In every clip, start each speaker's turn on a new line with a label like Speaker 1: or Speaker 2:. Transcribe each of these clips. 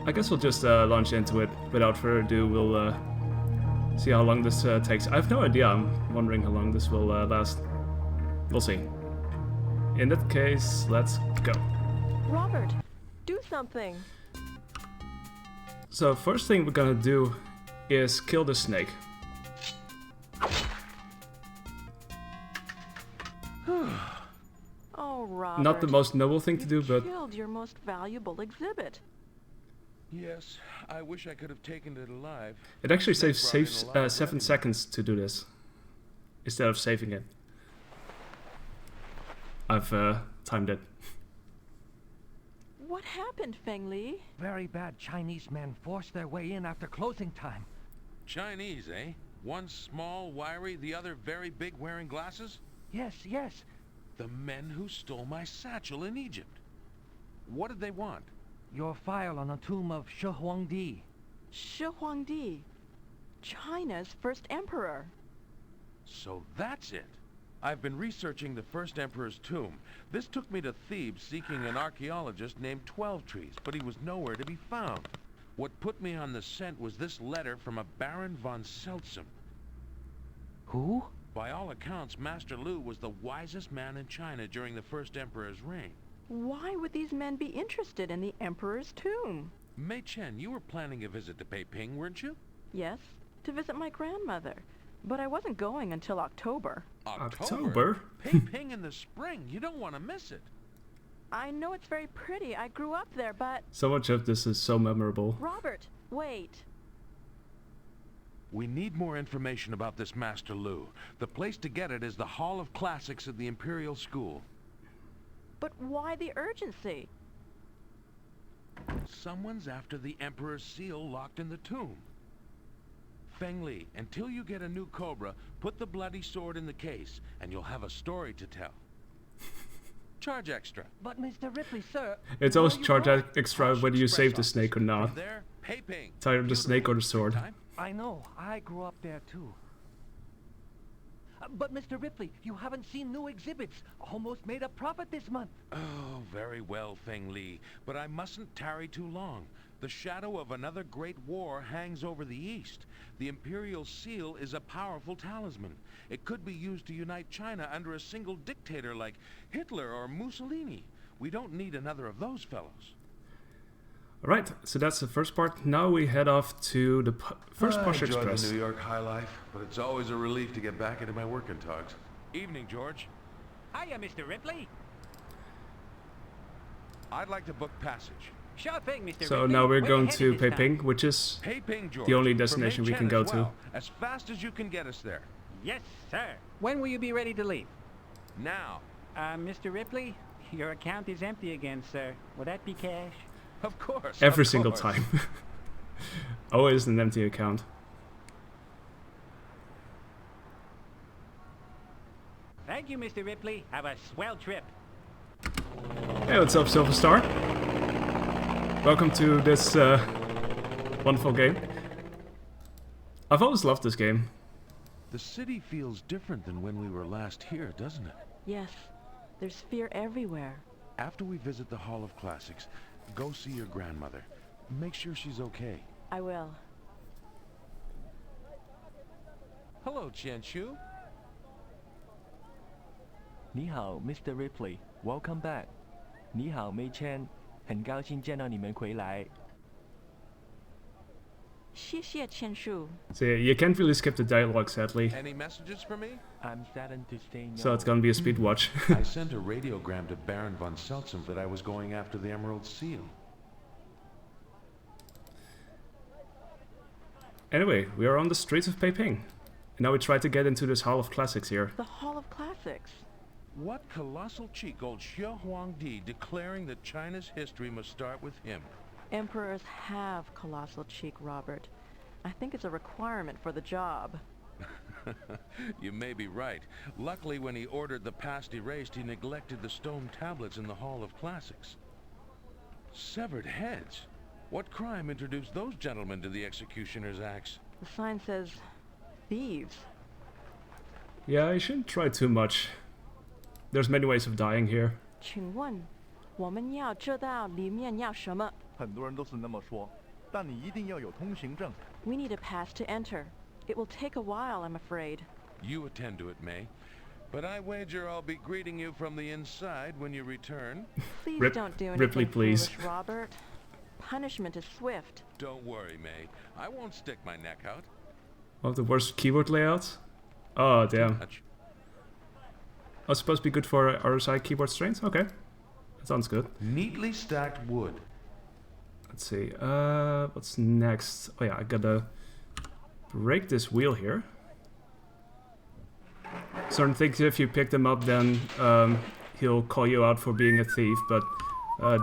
Speaker 1: I guess we'll just launch into it. Without further ado, we'll see how long this takes. I have no idea. I'm wondering how long this will last. We'll see. In that case, let's go.
Speaker 2: Robert, do something.
Speaker 1: So first thing we're gonna do is kill the snake.
Speaker 2: Oh, Robert.
Speaker 1: Not the most noble thing to do, but
Speaker 2: killed your most valuable exhibit.
Speaker 3: Yes, I wish I could have taken it alive.
Speaker 1: it actually saves 7 seconds to do this instead of saving it. I've timed it.
Speaker 2: What happened, Feng Li?
Speaker 4: Very bad Chinese men forced their way in after closing time.
Speaker 3: Chinese, eh? One small, wiry, the other very big, wearing glasses?
Speaker 4: Yes, yes.
Speaker 3: The men who stole my satchel in Egypt. What did they want?
Speaker 4: Your file on the tomb of Shi Huangdi.
Speaker 2: Shi Huangdi, China's first emperor.
Speaker 3: So that's it. I've been researching the first emperor's tomb. This took me to Thebes seeking an archaeologist named 12 Trees, but he was nowhere to be found. What put me on the scent was this letter from a Baron von Seltsam.
Speaker 4: Who?
Speaker 3: By all accounts, Master Lu was the wisest man in China during the first emperor's reign.
Speaker 2: Why would these men be interested in the emperor's tomb?
Speaker 3: Mei Chen, you were planning a visit to Peiping, weren't you?
Speaker 2: Yes, to visit my grandmother. But I wasn't going until October.
Speaker 1: October?
Speaker 3: Peiping in the spring. You don't want to miss it.
Speaker 2: I know it's very pretty. I grew up there, but...
Speaker 1: So much of this is so memorable.
Speaker 2: Robert, wait.
Speaker 3: We need more information about this Master Lu. The place to get it is the Hall of Classics at the Imperial School.
Speaker 2: But why the urgency?
Speaker 3: Someone's after the Emperor's seal locked in the tomb. Feng Li, until you get a new Cobra, put the bloody sword in the case, and you'll have a story to tell. Charge extra.
Speaker 4: But Mr. Ripley, sir...
Speaker 1: It's always charge extra whether you save the snake or not.
Speaker 3: From there, Peiping.
Speaker 1: It's either the snake or the sword.
Speaker 4: I know. I grew up there, too. But Mr. Ripley, you haven't seen new exhibits. Almost made a profit this month.
Speaker 3: Oh, very well, Feng Li. But I mustn't tarry too long. The shadow of another great war hangs over the East. The Imperial Seal is a powerful talisman. It could be used to unite China under a single dictator like Hitler or Mussolini. We don't need another of those fellows.
Speaker 1: Alright, so that's the first part. Now we head off to the first Posh
Speaker 5: I enjoy
Speaker 1: Express.
Speaker 5: the New York high life, but it's always a relief to get back into my working togs.
Speaker 3: Evening, George.
Speaker 6: Hiya, Mr. Ripley.
Speaker 3: I'd like to book passage.
Speaker 6: Sure thing, Mr. Ripley.
Speaker 1: So now we're
Speaker 6: Where
Speaker 1: going
Speaker 6: you
Speaker 1: to
Speaker 6: headed this time?
Speaker 1: Peiping, which is
Speaker 3: Peiping, George.
Speaker 1: the only
Speaker 3: For
Speaker 1: destination
Speaker 3: Mei
Speaker 1: we can
Speaker 3: Chen
Speaker 1: go
Speaker 3: as
Speaker 1: to.
Speaker 3: well, as fast as you can get us there.
Speaker 6: Yes, sir. When will you be ready to leave?
Speaker 3: Now.
Speaker 6: Mr. Ripley, your account is empty again, sir. Will that be cash?
Speaker 3: Of course.
Speaker 1: Every
Speaker 3: of
Speaker 1: single
Speaker 3: course.
Speaker 1: time. Always an empty account.
Speaker 6: Thank you, Mr. Ripley. Have a swell trip.
Speaker 1: Hey, what's up, Silver Star? Welcome to this wonderful game. I've always loved this game.
Speaker 3: The city feels different than when we were last here, doesn't it?
Speaker 2: Yes, there's fear everywhere.
Speaker 3: After we visit the Hall of Classics, go see your grandmother. Make sure she's okay.
Speaker 2: I will.
Speaker 3: Hello, Qianshu.
Speaker 7: 你好 ，Mr. Ripley, welcome back. 你好 Mei Chen, 很高兴见到你们回来。
Speaker 2: 谢谢千树.
Speaker 1: So yeah, you can't really skip the dialogue, sadly.
Speaker 3: Any messages for me?
Speaker 7: I'm saddened to say no.
Speaker 1: So it's gonna be a speed watch.
Speaker 5: I sent a radiogram to Baron von Seltsam that I was going after the Emerald Seal.
Speaker 1: Anyway, we are on the streets of Peiping. And now we try to get into this Hall of Classics here.
Speaker 2: The Hall of Classics.
Speaker 3: What colossal cheek old Shi Huangdi declaring that China's history must start with him.
Speaker 2: Emperors have colossal cheek, Robert. I think it's a requirement for the job.
Speaker 3: You may be right. Luckily, when he ordered the past erased, he neglected the stone tablets in the Hall of Classics. Severed heads? What crime introduced those gentlemen to the executioner's axe?
Speaker 2: The sign says, thieves.
Speaker 1: Yeah, I shouldn't try too much. There's many ways of dying here.
Speaker 2: 请问,我们要知道里面要什么。
Speaker 8: 很多人都是那么说，但你一定要有通行证。
Speaker 2: We need a pass to enter. It will take a while, I'm afraid.
Speaker 3: You attend to it, May. But I wager I'll be greeting you from the inside when you return.
Speaker 2: Please don't do anything
Speaker 1: Ripley, please.
Speaker 2: foolish, Robert. Punishment is swift.
Speaker 3: Don't worry, May. I won't stick my neck out.
Speaker 1: One of the worst keyboard layouts. Oh, damn.
Speaker 3: Much.
Speaker 1: Oh, supposed to be good for RSI keyboard strains? Okay. That sounds good.
Speaker 5: Neatly stacked wood.
Speaker 1: Let's see. What's next? Oh yeah, I gotta break this wheel here. Certain things, if you pick them up, then he'll call you out for being a thief, but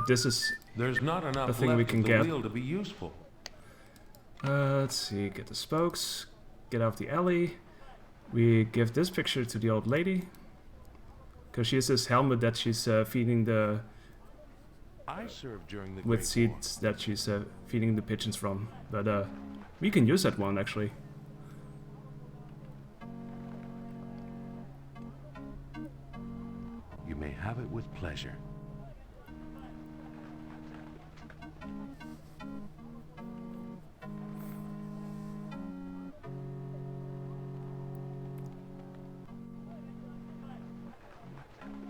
Speaker 1: this is
Speaker 5: There's not enough
Speaker 1: a thing
Speaker 5: left
Speaker 1: we can
Speaker 5: of the
Speaker 1: get.
Speaker 5: wheel to be useful.
Speaker 1: Let's see, get the spokes, get out of the alley. We give this picture to the old lady, because she has this helmet that she's feeding the,
Speaker 3: I served during the
Speaker 1: with
Speaker 3: Great
Speaker 1: seeds that she's feeding the pigeons from. But we can use that one actually.
Speaker 5: You may have it with pleasure.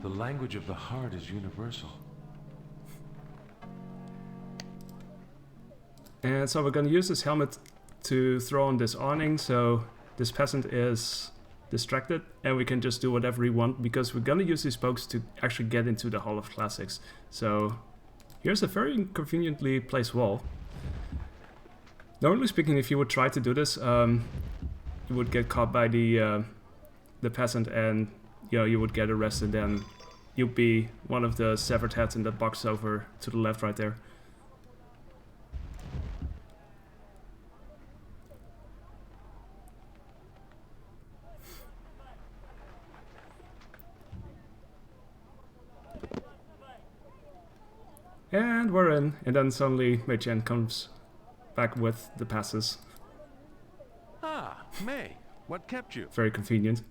Speaker 5: The language of the heart is universal.
Speaker 1: And so we're gonna use this helmet to throw on this awning, so this peasant is distracted and we can just do whatever we want, because we're gonna use these spokes to actually get into the Hall of Classics. So here's a very conveniently placed wall. Normally speaking, if you would try to do this, you would get caught by the peasant, and you would get arrested, and you'd be one of the severed heads in that box over to the left right there. And we're in, and then suddenly Mei Chen comes back with the passes.
Speaker 3: Ah, May, what kept you?
Speaker 1: Very convenient.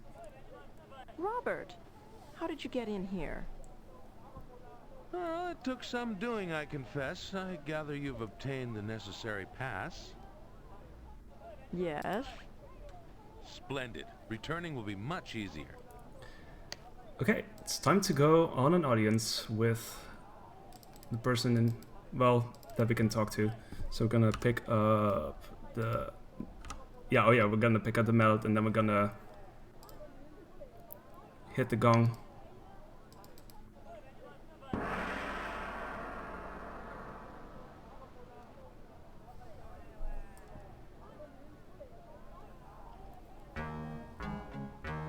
Speaker 2: Robert, how did you get in here?
Speaker 3: Well, it took some doing, I confess. I gather you've obtained the necessary pass.
Speaker 2: Yes.
Speaker 3: Splendid. Returning will be much easier.
Speaker 1: Okay, it's time to go on an audience with the person in, well, that we can talk to. So we're gonna pick up the, we're gonna pick up the mallet, and then we're gonna hit the gong.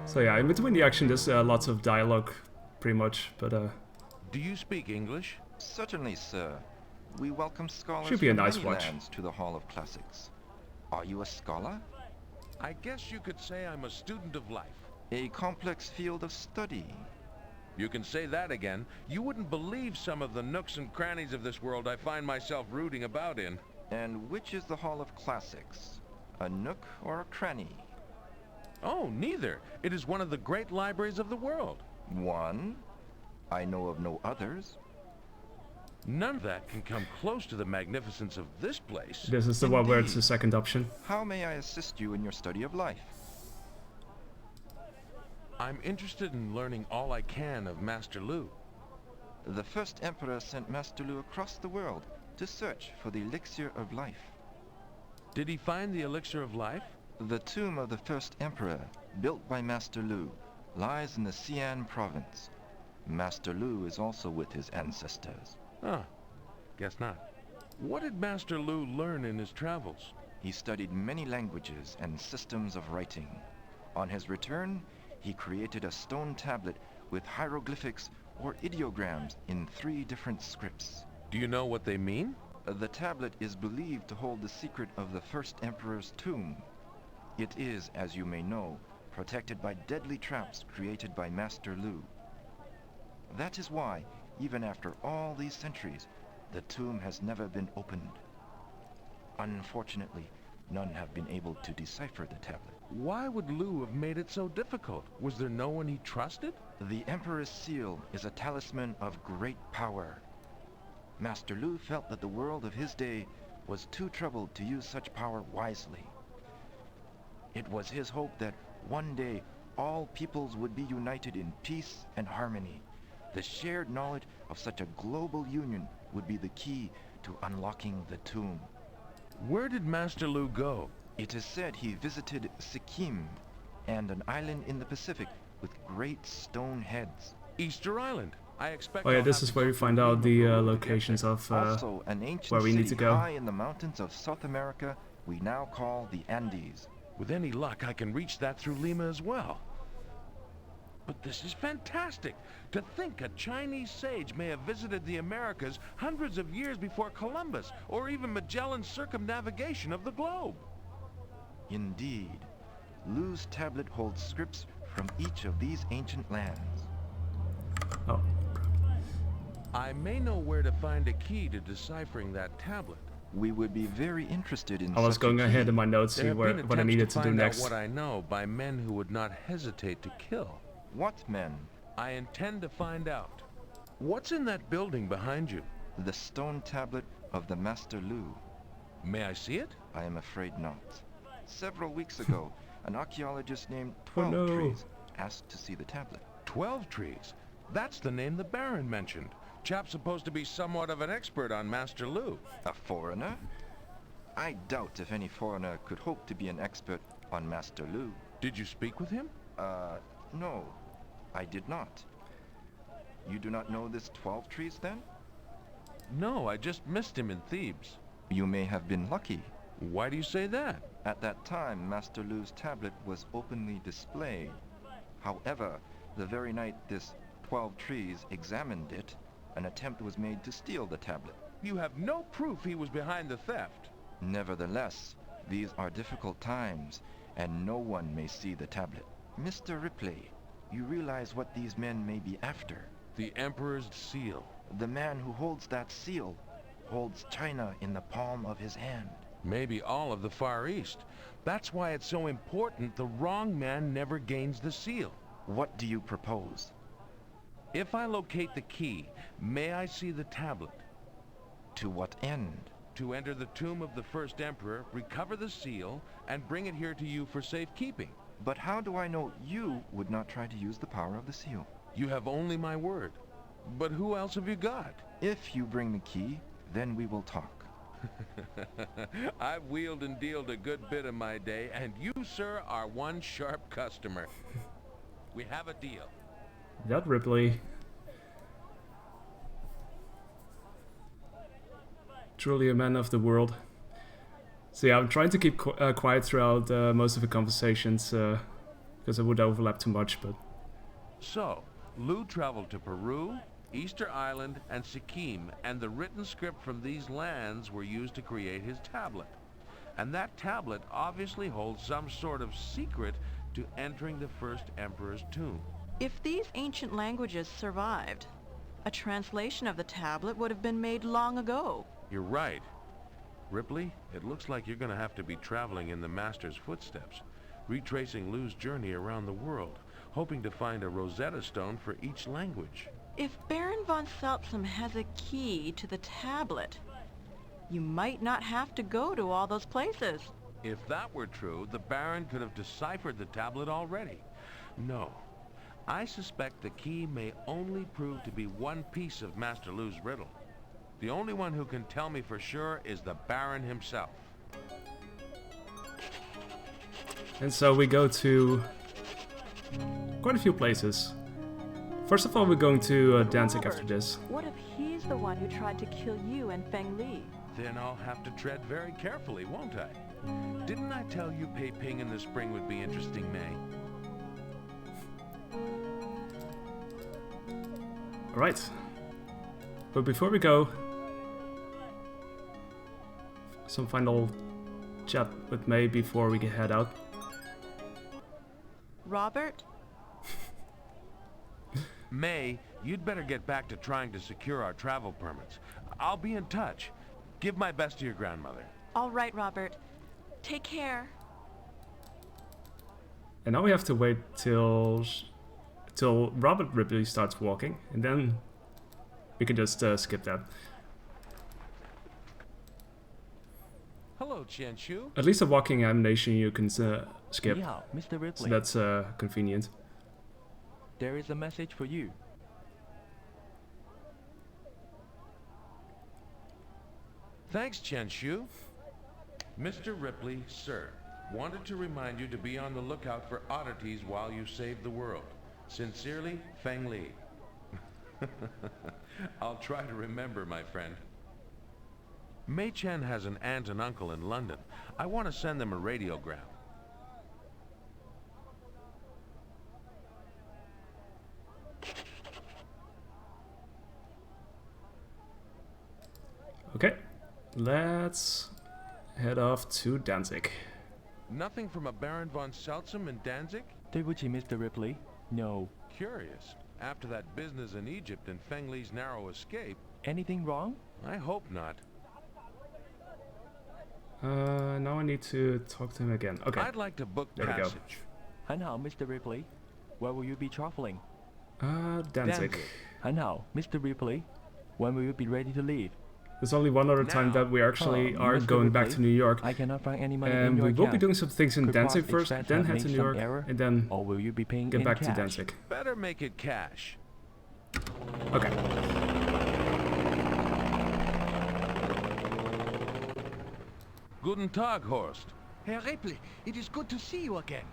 Speaker 1: So yeah, in between the action there's lots of dialogue, pretty much, but
Speaker 3: Do you speak English?
Speaker 9: Certainly, sir. We welcome scholars
Speaker 1: should be a
Speaker 9: from
Speaker 1: nice
Speaker 9: many
Speaker 1: watch.
Speaker 9: lands to the Hall of Classics. Are you a scholar?
Speaker 3: I guess you could say I'm a student of life.
Speaker 9: A complex field of study.
Speaker 3: You can say that again. You wouldn't believe some of the nooks and crannies of this world I find myself rooting about in.
Speaker 9: And which is the Hall of Classics? A nook or a cranny?
Speaker 3: Oh, neither. It is one of the great libraries of the world.
Speaker 9: One? I know of no others.
Speaker 3: None of that can come close to the magnificence of this place.
Speaker 1: this is the one where it's the
Speaker 9: Indeed.
Speaker 1: second option.
Speaker 9: How may I assist you in your study of life?
Speaker 3: I'm interested in learning all I can of Master Lu.
Speaker 9: The first emperor sent Master Lu across the world to search for the elixir of life.
Speaker 3: Did he find the elixir of life?
Speaker 9: The tomb of the first emperor, built by Master Lu, lies in the Xi'an province. Master Lu is also with his ancestors.
Speaker 3: Ah, guess not. What did Master Lu learn in his travels?
Speaker 9: He studied many languages and systems of writing. On his return, he created a stone tablet with hieroglyphics or ideograms in 3 different scripts.
Speaker 3: Do you know what they mean?
Speaker 9: The tablet is believed to hold the secret of the first emperor's tomb. It is, as you may know, protected by deadly traps created by Master Lu. That is why, even after all these centuries, the tomb has never been opened. Unfortunately, none have been able to decipher the tablet.
Speaker 3: Why would Lu have made it so difficult? Was there no one he trusted?
Speaker 9: The Emperor's seal is a talisman of great power. Master Lu felt that the world of his day was too troubled to use such power wisely. It was his hope that one day all peoples would be united in peace and harmony. The shared knowledge of such a global union would be the key to unlocking the tomb.
Speaker 3: Where did Master Lu go?
Speaker 9: It is said he visited Sikkim and an island in the Pacific with great stone heads.
Speaker 3: Easter Island. I expect.
Speaker 1: Oh yeah,
Speaker 3: I'll
Speaker 1: this
Speaker 3: have
Speaker 1: is
Speaker 3: to
Speaker 1: where
Speaker 3: go
Speaker 1: we
Speaker 3: through
Speaker 1: find out
Speaker 3: Lima
Speaker 1: the
Speaker 3: Peru to get
Speaker 1: locations
Speaker 3: there.
Speaker 1: of
Speaker 9: Also, an ancient
Speaker 1: where we need
Speaker 9: city
Speaker 1: to go.
Speaker 9: high in the mountains of South America we now call the Andes.
Speaker 3: With any luck, I can reach that through Lima as well. But this is fantastic! To think a Chinese sage may have visited the Americas hundreds of years before Columbus, or even Magellan's circumnavigation of the globe.
Speaker 9: Indeed, Lu's tablet holds scripts from each of these ancient lands.
Speaker 1: Oh,
Speaker 3: I may know where to find a key to deciphering that tablet.
Speaker 9: We would be very interested in
Speaker 1: I was
Speaker 9: such
Speaker 1: going
Speaker 9: a
Speaker 1: ahead
Speaker 9: key.
Speaker 1: in my notes,
Speaker 3: There
Speaker 1: see
Speaker 3: have
Speaker 1: what
Speaker 3: been
Speaker 1: I
Speaker 3: attempts
Speaker 1: needed
Speaker 3: to
Speaker 1: to do
Speaker 3: find out
Speaker 1: next.
Speaker 3: what I know by men who would not hesitate to kill.
Speaker 9: What men?
Speaker 3: I intend to find out. What's in that building behind you?
Speaker 9: The stone tablet of the Master Lu.
Speaker 3: May I see it?
Speaker 9: I am afraid not. Several weeks ago, an archaeologist named
Speaker 1: Oh,
Speaker 9: 12
Speaker 1: no.
Speaker 9: Trees asked to see the tablet.
Speaker 3: 12 Trees. That's the name the Baron mentioned. Chap's supposed to be somewhat of an expert on Master Lu.
Speaker 9: A foreigner? I doubt if any foreigner could hope to be an expert on Master Lu.
Speaker 3: Did you speak with him?
Speaker 9: No, I did not. You do not know this 12 Trees then?
Speaker 3: No, I just missed him in Thebes.
Speaker 9: You may have been lucky.
Speaker 3: Why do you say that?
Speaker 9: At that time, Master Lu's tablet was openly displayed. However, the very night this 12 Trees examined it, an attempt was made to steal the tablet.
Speaker 3: You have no proof he was behind the theft.
Speaker 9: Nevertheless, these are difficult times, and no one may see the tablet. Mr. Ripley, you realize what these men may be after.
Speaker 3: The Emperor's seal.
Speaker 9: The man who holds that seal holds China in the palm of his hand.
Speaker 3: Maybe all of the Far East. That's why it's so important the wrong man never gains the seal.
Speaker 9: What do you propose?
Speaker 3: If I locate the key, may I see the tablet?
Speaker 9: To what end?
Speaker 3: To enter the tomb of the first emperor, recover the seal, and bring it here to you for safekeeping.
Speaker 9: But how do I know you would not try to use the power of the seal?
Speaker 3: You have only my word. But who else have you got?
Speaker 9: If you bring the key, then we will talk.
Speaker 3: I've wheeled and dealed a good bit of my day, and you, sir, are one sharp customer. We have a deal.
Speaker 1: That Ripley. Truly a man of the world. So yeah, I'm trying to keep quiet throughout most of the conversations because it would overlap too much, but...
Speaker 3: So, Lu traveled to Peru, Easter Island, and Sikkim, and the written script from these lands were used to create his tablet. And that tablet obviously holds some sort of secret to entering the first emperor's tomb.
Speaker 2: If these ancient languages survived, a translation of the tablet would have been made long ago.
Speaker 3: You're right. Ripley, it looks like you're gonna have to be traveling in the Master's footsteps, retracing Lu's journey around the world, hoping to find a Rosetta Stone for each language.
Speaker 2: If Baron von Saltzam has a key to the tablet, you might not have to go to all those places.
Speaker 3: If that were true, the Baron could have deciphered the tablet already. No. I suspect the key may only prove to be one piece of Master Lu's riddle. The only one who can tell me for sure is the Baron himself.
Speaker 1: And so we go to quite a few places. First of all, we're going to Danzig after this.
Speaker 2: What if he's the one who tried to kill you and Feng Li?
Speaker 3: Then I'll have to tread very carefully, won't I? Didn't I tell you Pei Ping in the spring would be interesting, May?
Speaker 1: Alright. But before we go, some final chat with May before we head out.
Speaker 2: Robert?
Speaker 3: May, you'd better get back to trying to secure our travel permits. I'll be in touch. Give my best to your grandmother.
Speaker 2: All right, Robert. Take care.
Speaker 1: And now we have to wait till Robert Ripley starts walking, and then we can just skip that.
Speaker 3: Hello, Qianshu.
Speaker 1: At least a walking animation you can skip.
Speaker 7: 你好, Mr.
Speaker 1: So
Speaker 7: Ripley.
Speaker 1: that's convenient.
Speaker 7: There is a message for you.
Speaker 3: Thanks, Qianshu. Mr. Ripley, sir, wanted to remind you to be on the lookout for oddities while you save the world. Sincerely, Feng Li. I'll try to remember, my friend. Mei Chen has an aunt and uncle in London. I want to send them a radiogram.
Speaker 1: Okay, let's head off to Danzig.
Speaker 3: Nothing from a Baron von Seltsam in Danzig?
Speaker 7: 对不起, Mr. Ripley. No.
Speaker 3: Curious. After that business in Egypt and Feng Li's narrow escape...
Speaker 7: Anything wrong?
Speaker 3: I hope not.
Speaker 1: Now I need to talk to him again. Okay.
Speaker 3: I'd like to book
Speaker 1: There we go.
Speaker 3: passage.
Speaker 7: 很好, Mr. Ripley. Where will you be traveling?
Speaker 1: Danzig.
Speaker 7: 很好, Mr. Ripley. When will you be ready to leave?
Speaker 1: There's only one other time that we actually are
Speaker 7: Mr.
Speaker 1: going back
Speaker 7: Ripley,
Speaker 1: to New York.
Speaker 7: I cannot find any money in
Speaker 1: And
Speaker 7: your
Speaker 1: we will be
Speaker 7: account.
Speaker 1: doing some things in
Speaker 7: Could
Speaker 1: Danzig
Speaker 7: boss
Speaker 1: first,
Speaker 7: expect
Speaker 1: then
Speaker 7: have
Speaker 1: head to
Speaker 7: made
Speaker 1: New
Speaker 7: some
Speaker 1: York,
Speaker 7: error?
Speaker 1: and then
Speaker 7: Or will you be paying
Speaker 1: get
Speaker 7: in
Speaker 1: back to
Speaker 7: cash?
Speaker 1: Danzig.
Speaker 3: Better make it cash.
Speaker 1: Okay.
Speaker 3: Guten Tag, Horst.
Speaker 4: Herr Ripley, it is good to see you again.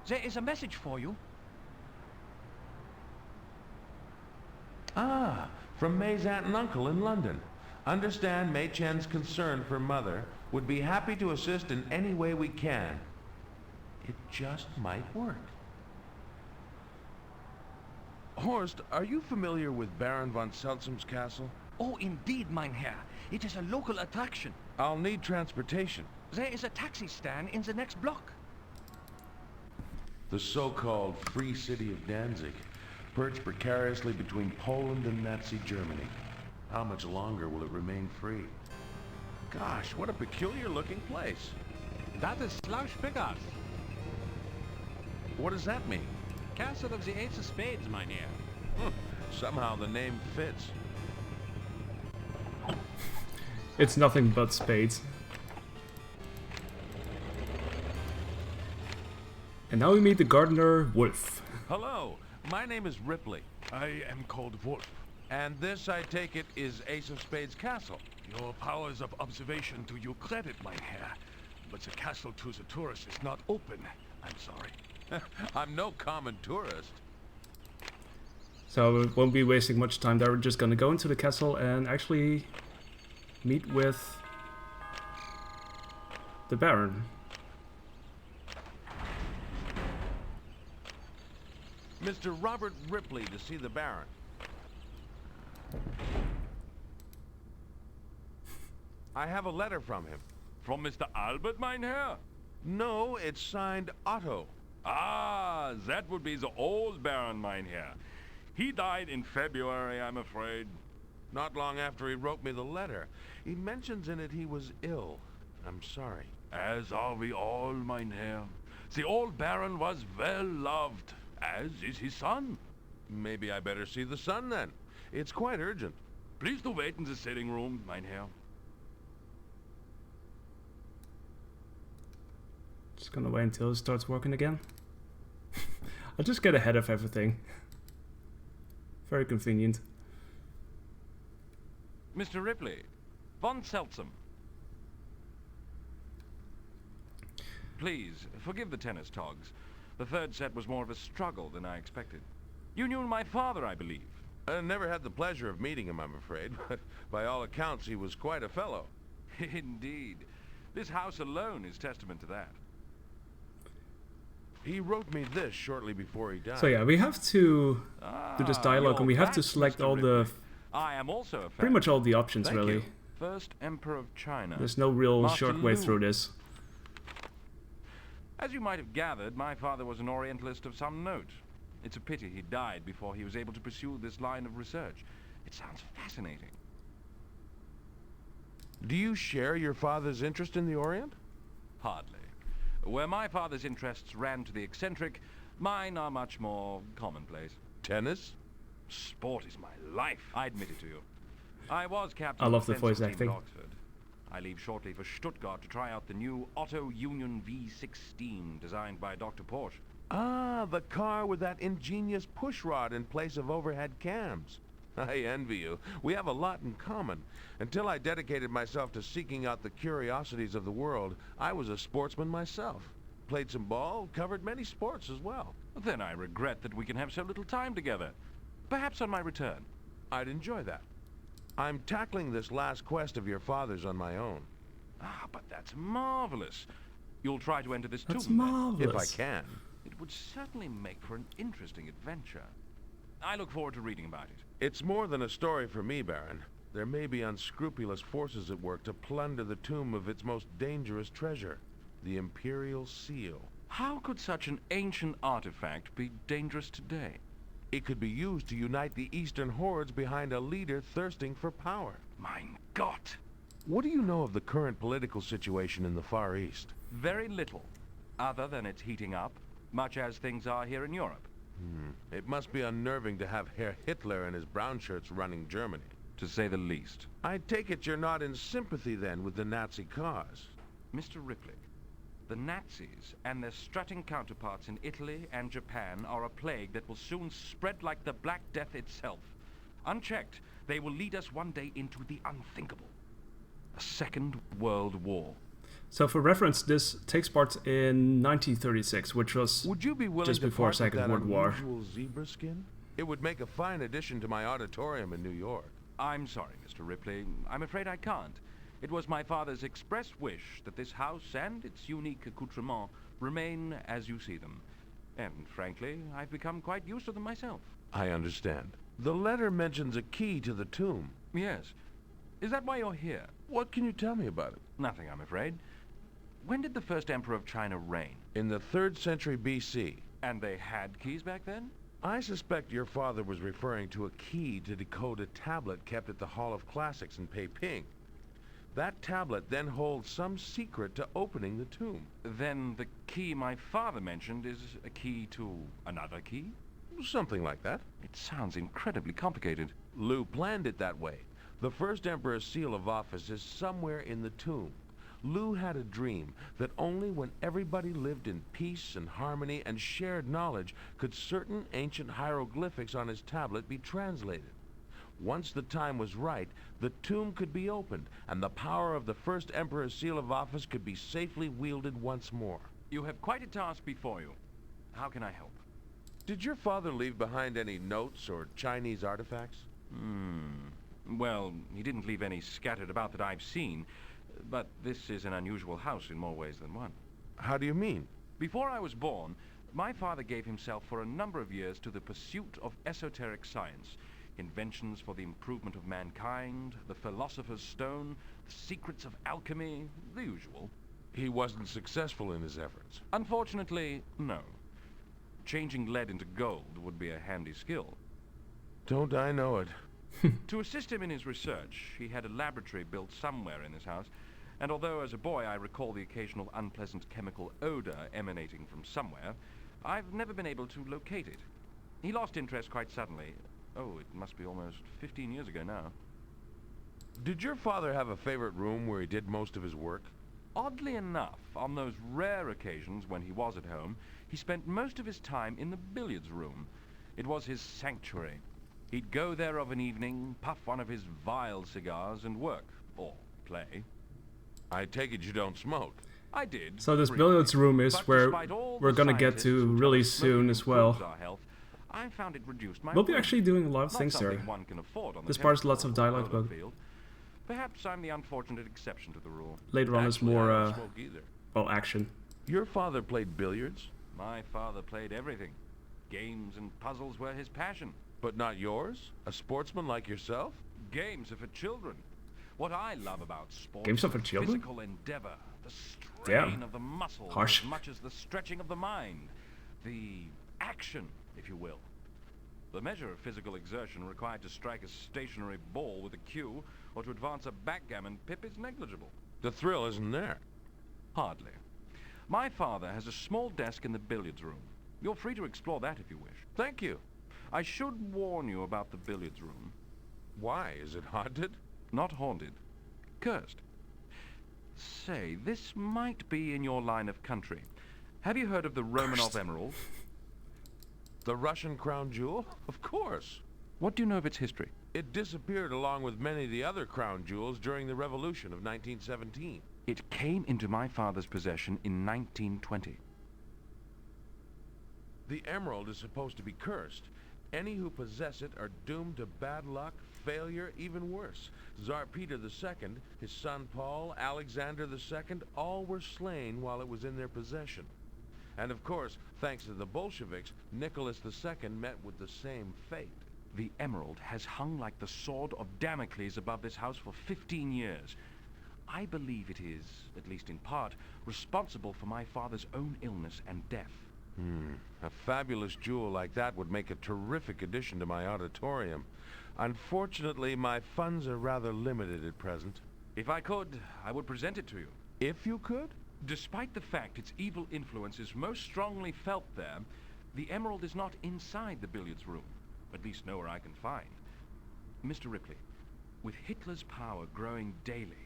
Speaker 4: There is a message for you.
Speaker 3: Ah, from May's aunt and uncle in London. Understand Mei Chen's concern for Mother. Would be happy to assist in any way we can. It just might work. Horst, are you familiar with Baron von Seltsam's castle?
Speaker 4: Oh, indeed, mein Herr. It is a local attraction.
Speaker 3: I'll need transportation.
Speaker 4: There is a taxi stand in the next block.
Speaker 5: The so-called Free City of Danzig, perched precariously between Poland and Nazi Germany. How much longer will it remain free?
Speaker 3: Gosh, what a peculiar-looking place.
Speaker 10: That is Schloss Spiggers,
Speaker 3: What does that mean?
Speaker 10: Castle of the Ace of Spades, mynheer.
Speaker 3: Somehow the name fits.
Speaker 1: It's nothing but spades. And now we meet the gardener, Wolf.
Speaker 3: Hello, my name is Ripley.
Speaker 11: I am called Wolf.
Speaker 3: And this, I take it, is Ace of Spades Castle.
Speaker 11: Your powers of observation do you credit, mein Herr. But the castle to the tourist is not open. I'm sorry.
Speaker 3: I'm no common tourist.
Speaker 1: So we won't be wasting much time there. We're just gonna go into the castle and actually meet with the Baron.
Speaker 3: Mr. Robert Ripley to see the Baron. I have a letter from him.
Speaker 11: From Mr. Albert, mein Herr?
Speaker 3: No, it's signed Otto.
Speaker 11: Ah, that would be the old Baron, mein Herr. He died in February, I'm afraid.
Speaker 3: Not long after he wrote me the letter. He mentions in it he was ill. I'm sorry.
Speaker 11: As are we all, mein Herr. The old Baron was well loved, as is his son.
Speaker 3: Maybe I better see the son then. It's quite urgent.
Speaker 11: Please do wait in the sitting room, mein Herr.
Speaker 1: Just gonna wait until it starts working again. I'll just get ahead of everything. Very convenient.
Speaker 10: Mr. Ripley, von Seltsam. Please, forgive the tennis togs. The third set was more of a struggle than I expected. You knew my father, I believe.
Speaker 3: I never had the pleasure of meeting him, I'm afraid, but by all accounts he was quite a fellow.
Speaker 10: Indeed. This house alone is testament to that.
Speaker 3: He wrote me this shortly before he died.
Speaker 1: So yeah, we have to do this dialogue
Speaker 10: you're
Speaker 1: and we have
Speaker 10: back,
Speaker 1: to select
Speaker 10: Mr.
Speaker 1: all the,
Speaker 10: Ripley. I am also a fan.
Speaker 1: pretty much all the options
Speaker 10: Thank
Speaker 1: really.
Speaker 10: you. First Emperor of China.
Speaker 1: There's no real
Speaker 10: Master
Speaker 1: short way
Speaker 10: Lu.
Speaker 1: through this.
Speaker 10: As you might have gathered, my father was an Orientalist of some note. It's a pity he died before he was able to pursue this line of research. It sounds fascinating.
Speaker 3: Do you share your father's interest in the Orient?
Speaker 10: Hardly. Where my father's interests ran to the eccentric, mine are much more commonplace.
Speaker 3: Tennis?
Speaker 10: Sport is my life, I admit it to you. I was captain
Speaker 1: I love
Speaker 10: of
Speaker 1: the
Speaker 10: fencing
Speaker 1: voice
Speaker 10: team
Speaker 1: acting.
Speaker 10: at Oxford. I leave shortly for Stuttgart to try out the new Otto Union V16 designed by Dr. Porsche.
Speaker 5: Ah, the car with that ingenious pushrod in place of overhead cams. I envy you. We have a lot in common. Until I dedicated myself to seeking out the curiosities of the world, I was a sportsman myself. Played some ball, covered many sports as well.
Speaker 10: Then I regret that we can have so little time together. Perhaps on my return.
Speaker 5: I'd enjoy that. I'm tackling this last quest of your father's on my own.
Speaker 10: Ah, but that's marvelous. You'll try to enter this
Speaker 1: That's
Speaker 10: tomb, then?
Speaker 1: marvelous.
Speaker 5: If I can.
Speaker 10: It would certainly make for an interesting adventure. I look forward to reading about it.
Speaker 5: It's more than a story for me, Baron. There may be unscrupulous forces at work to plunder the tomb of its most dangerous treasure, the Imperial Seal.
Speaker 10: How could such an ancient artifact be dangerous today?
Speaker 5: It could be used to unite the Eastern hordes behind a leader thirsting for power.
Speaker 10: Mein Gott!
Speaker 5: What do you know of the current political situation in the Far East?
Speaker 10: Very little, other than it's heating up, much as things are here in Europe.
Speaker 5: It must be unnerving to have Herr Hitler and his brown shirts running Germany.
Speaker 10: To say the least.
Speaker 5: I take it you're not in sympathy then with the Nazi cause.
Speaker 10: Mr. Ripley, the Nazis and their strutting counterparts in Italy and Japan are a plague that will soon spread like the Black Death itself. Unchecked, they will lead us one day into the unthinkable. A second world war.
Speaker 1: So for reference, this takes part in 1936, which was
Speaker 5: Would you be willing
Speaker 1: just
Speaker 5: to
Speaker 1: before
Speaker 5: part with
Speaker 1: Second
Speaker 5: that
Speaker 1: World War.
Speaker 5: unusual zebra skin? It would make a fine addition to my auditorium in New York.
Speaker 10: I'm sorry, Mr. Ripley. I'm afraid I can't. It was my father's express wish that this house and its unique accoutrements remain as you see them. And frankly, I've become quite used to them myself.
Speaker 5: I understand. The letter mentions a key to the tomb.
Speaker 10: Yes. Is that why you're here?
Speaker 5: What can you tell me about it?
Speaker 10: Nothing, I'm afraid. When did the first emperor of China reign?
Speaker 5: In the 3rd century BC.
Speaker 10: And they had keys back then?
Speaker 5: I suspect your father was referring to a key to decode a tablet kept at the Hall of Classics in Peiping. That tablet then holds some secret to opening the tomb.
Speaker 10: Then the key my father mentioned is a key to another key?
Speaker 5: Something like that.
Speaker 10: It sounds incredibly complicated.
Speaker 5: Lu planned it that way. The first Emperor's seal of office is somewhere in the tomb. Lu had a dream that only when everybody lived in peace and harmony and shared knowledge could certain ancient hieroglyphics on his tablet be translated. Once the time was right, the tomb could be opened, and the power of the first Emperor's seal of office could be safely wielded once more.
Speaker 10: You have quite a task before you. How can I help?
Speaker 5: Did your father leave behind any notes or Chinese artifacts?
Speaker 10: Well, he didn't leave any scattered about that I've seen, but this is an unusual house in more ways than one.
Speaker 5: How do you mean?
Speaker 10: Before I was born, my father gave himself for a number of years to the pursuit of esoteric science, inventions for the improvement of mankind, the philosopher's stone, the secrets of alchemy, the usual.
Speaker 5: He wasn't successful in his efforts.
Speaker 10: Unfortunately, no. Changing lead into gold would be a handy skill.
Speaker 5: Don't I know it?
Speaker 10: To assist him in his research, he had a laboratory built somewhere in this house, and although as a boy I recall the occasional unpleasant chemical odor emanating from somewhere, I've never been able to locate it. He lost interest quite suddenly. Oh, it must be almost 15 years ago now.
Speaker 5: Did your father have a favorite room where he did most of his work?
Speaker 10: Oddly enough, on those rare occasions when he was at home, he spent most of his time in the billiards room. It was his sanctuary. He'd go there of an evening, puff one of his vile cigars, and work, or play.
Speaker 5: I take it you don't smoke.
Speaker 10: I did.
Speaker 1: So this
Speaker 10: briefly.
Speaker 1: billiards room is
Speaker 10: But
Speaker 1: where
Speaker 10: despite all
Speaker 1: we're
Speaker 10: the
Speaker 1: gonna get
Speaker 10: scientists
Speaker 1: to
Speaker 10: who tell
Speaker 1: really
Speaker 10: us smoking
Speaker 1: soon as well.
Speaker 10: improves our health, I found it reduced my
Speaker 1: We'll be
Speaker 10: weight.
Speaker 1: actually doing a lot of
Speaker 10: Not
Speaker 1: things there.
Speaker 10: something one can afford on the
Speaker 1: This part is lots
Speaker 10: tennis
Speaker 1: of
Speaker 10: court or
Speaker 1: dialogue,
Speaker 10: polo
Speaker 1: but
Speaker 10: field. Perhaps I'm the unfortunate exception to the rule.
Speaker 1: later on is
Speaker 5: Actually,
Speaker 1: more,
Speaker 5: I don't smoke either.
Speaker 1: well, action.
Speaker 5: Your father played billiards,
Speaker 10: My father played everything. Games and puzzles were his passion.
Speaker 5: but not yours? A sportsman like yourself?
Speaker 10: Games are for children. What I love about sports
Speaker 1: Games are for
Speaker 10: is
Speaker 1: children?
Speaker 10: physical endeavor, the strain of the muscles
Speaker 1: Harsh.
Speaker 10: as much as the stretching of the mind, the action, if you will. The measure of physical exertion required to strike a stationary ball with a cue or to advance a backgammon pip is negligible.
Speaker 5: The thrill isn't there.
Speaker 10: Hardly. My father has a small desk in the billiards room. You're free to explore that if you wish.
Speaker 5: Thank you.
Speaker 10: I should warn you about the billiards room.
Speaker 5: Why? Is it haunted?
Speaker 10: Not haunted. Cursed. Say, this might be in your line of country. Have you heard of the Romanov emerald?
Speaker 5: The Russian crown jewel? Of course.
Speaker 10: What do you know of its history?
Speaker 5: It disappeared along with many of the other crown jewels during the Revolution of 1917.
Speaker 10: It came into my father's possession in 1920.
Speaker 5: The emerald is supposed to be cursed. Any who possess it are doomed to bad luck, failure, even worse. Tsar Peter II, his son Paul, Alexander II, all were slain while it was in their possession. And of course, thanks to the Bolsheviks, Nicholas II met with the same fate.
Speaker 10: The emerald has hung like the sword of Damocles above this house for 15 years. I believe it is, at least in part, responsible for my father's own illness and death.
Speaker 5: A fabulous jewel like that would make a terrific addition to my auditorium. Unfortunately, my funds are rather limited at present.
Speaker 10: If I could, I would present it to you.
Speaker 5: If you could?
Speaker 10: Despite the fact its evil influence is most strongly felt there, the emerald is not inside the billiards room. At least nowhere I can find. Mr. Ripley, with Hitler's power growing daily,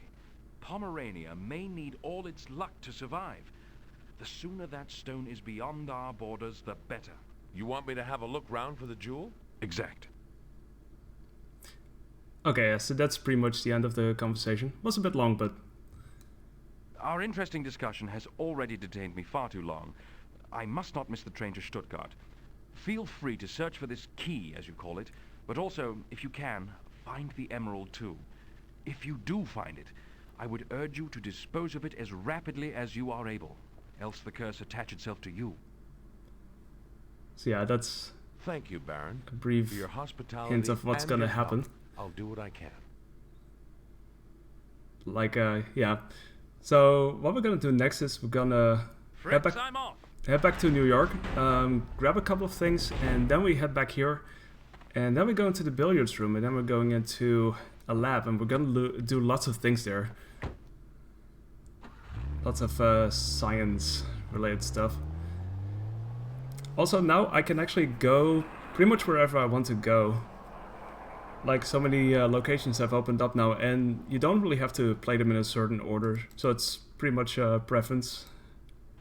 Speaker 10: Pomerania may need all its luck to survive. The sooner that stone is beyond our borders, the better.
Speaker 5: You want me to have a look round for the jewel?
Speaker 10: Exact.
Speaker 1: Okay, so that's pretty much the end of the conversation. Was a bit long, but...
Speaker 10: Our interesting discussion has already detained me far too long. I must not miss the train to Stuttgart. Feel free to search for this key, as you call it, but also, if you can, find the emerald too. If you do find it, I would urge you to dispose of it as rapidly as you are able, else the curse attach itself to you.
Speaker 1: So yeah, that's...
Speaker 5: Thank you, Baron.
Speaker 1: A brief
Speaker 5: for your hospitality
Speaker 1: hint of what's
Speaker 5: and
Speaker 1: gonna
Speaker 5: your
Speaker 1: happen.
Speaker 5: help. I'll do what I can.
Speaker 1: Like, yeah. So, what we're gonna do next is we're gonna head back to New York, grab a couple of things, and then we head back here. And then we go into the billiards room, and then we're going into a lab, and we're gonna do lots of things there. Lots of science-related stuff. Also, now I can actually go pretty much wherever I want to go. Like, so many locations have opened up now, and you don't really have to play them in a certain order. So it's pretty much a preference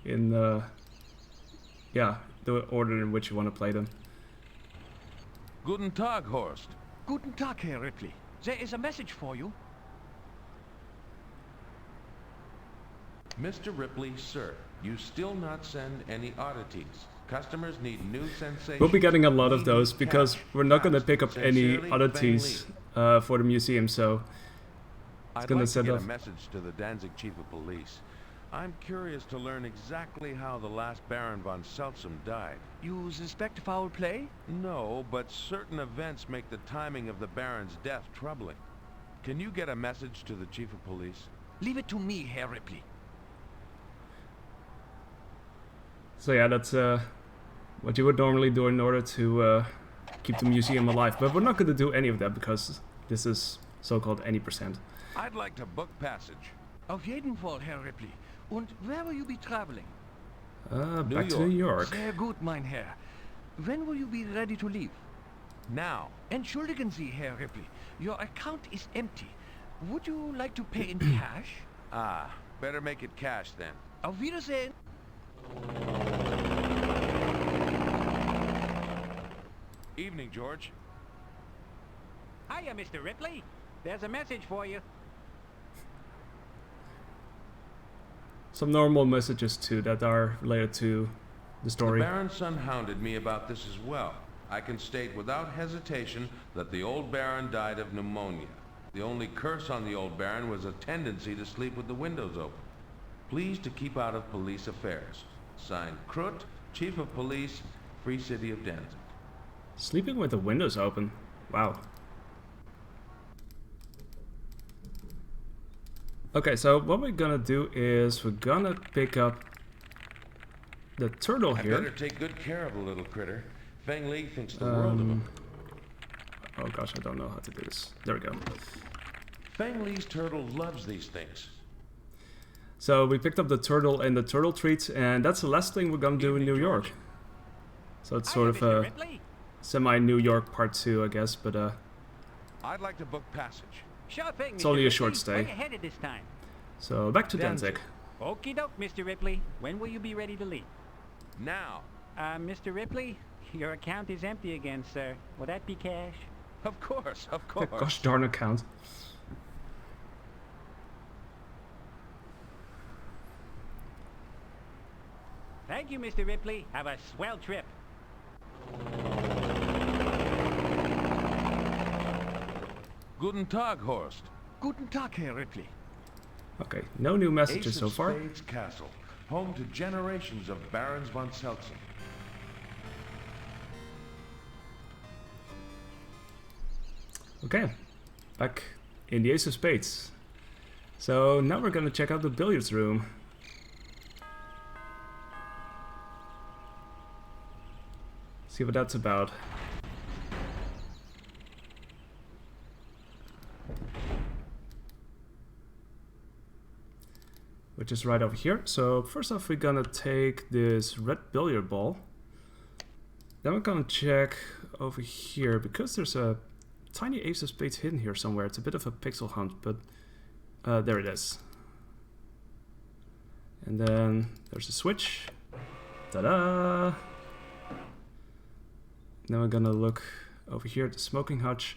Speaker 1: in, yeah, the order in which you want to play them.
Speaker 5: Guten Tag, Horst.
Speaker 4: Guten Tag, Herr Ripley. There is a message for you.
Speaker 5: Mr. Ripley, sir, you still not send any oddities. Customers need new sensations.
Speaker 1: We'll be getting a lot of those because we're not going to pick up any oddities for the museum, so it's going to set
Speaker 5: get
Speaker 1: off.
Speaker 5: a message to the Danzig chief of police. I'm curious to learn exactly how the last Baron von Seltsam died.
Speaker 4: You suspect foul play?
Speaker 5: No, but certain events make the timing of the Baron's death troubling. Can you get a message to the chief of police?
Speaker 4: Leave it to me, Herr Ripley.
Speaker 1: So yeah, that's what you would normally do in order to keep the museum alive. But we're not going to do any of that because this is so-called any %.
Speaker 5: I'd like to book passage.
Speaker 4: Auf jeden Fall, Herr Ripley. Und where will you be traveling?
Speaker 1: Back to New York.
Speaker 4: Sehr gut, mein Herr. When will you be ready to leave?
Speaker 5: Now.
Speaker 4: Entschuldigen Sie, Herr Ripley. Your account is empty. Would you like to pay in cash?
Speaker 5: Ah, better make it cash then.
Speaker 4: Auf Wiedersehen.
Speaker 5: Evening, George.
Speaker 6: Hiya, Mr. Ripley. There's a message for you.
Speaker 1: Some normal messages too that are related to the story.
Speaker 5: The Baron's son hounded me about this as well. I can state without hesitation that the old Baron died of pneumonia. The only curse on the old Baron was a tendency to sleep with the windows open. Please to keep out of police affairs. Signed, Krut, Chief of Police, Free City of Danzig.
Speaker 1: Sleeping with the windows open. Wow. Okay, so what we're gonna do is we're gonna pick up the turtle here.
Speaker 5: I better take good care of the little critter. Feng Li thinks the world of him.
Speaker 1: Oh gosh, I don't know how to do this. There we go.
Speaker 5: Feng Li's turtle loves these things.
Speaker 1: So we picked up the turtle and the turtle treats, and that's the last thing we're gonna do in New York. So it's sort of a semi-New York part 2, I guess, but
Speaker 5: I'd like to book passage.
Speaker 6: Sure thing,
Speaker 1: it's only a
Speaker 6: Mr.
Speaker 1: short
Speaker 6: Ripley.
Speaker 1: stay.
Speaker 6: Where you headed this time?
Speaker 1: So back to Danzig.
Speaker 6: Okie doke, Mr. Ripley. When will you be ready to leave?
Speaker 3: Now.
Speaker 6: Mr. Ripley, your account is empty again, sir. Will that be cash?
Speaker 3: Of course, of course.
Speaker 1: Gosh darn account.
Speaker 6: Thank you, Mr. Ripley. Have a swell trip.
Speaker 3: Guten Tag, Horst.
Speaker 4: Guten Tag, Herr Ripley.
Speaker 1: Okay, no new messages
Speaker 3: Ace
Speaker 1: so
Speaker 3: of
Speaker 1: far.
Speaker 3: Spades Castle, home to generations of Barons von Seltzen.
Speaker 1: Okay, back in the Ace of Spades. So now we're gonna check out the billiards room. See what that's about. Which is right over here. So first off, we're gonna take this red billiard ball. Then we're gonna check over here, because there's a tiny ace of spades hidden here somewhere. It's a bit of a pixel hunt, but there it is. And then there's a switch. Ta-da! Then we're gonna look over here at the smoking hutch.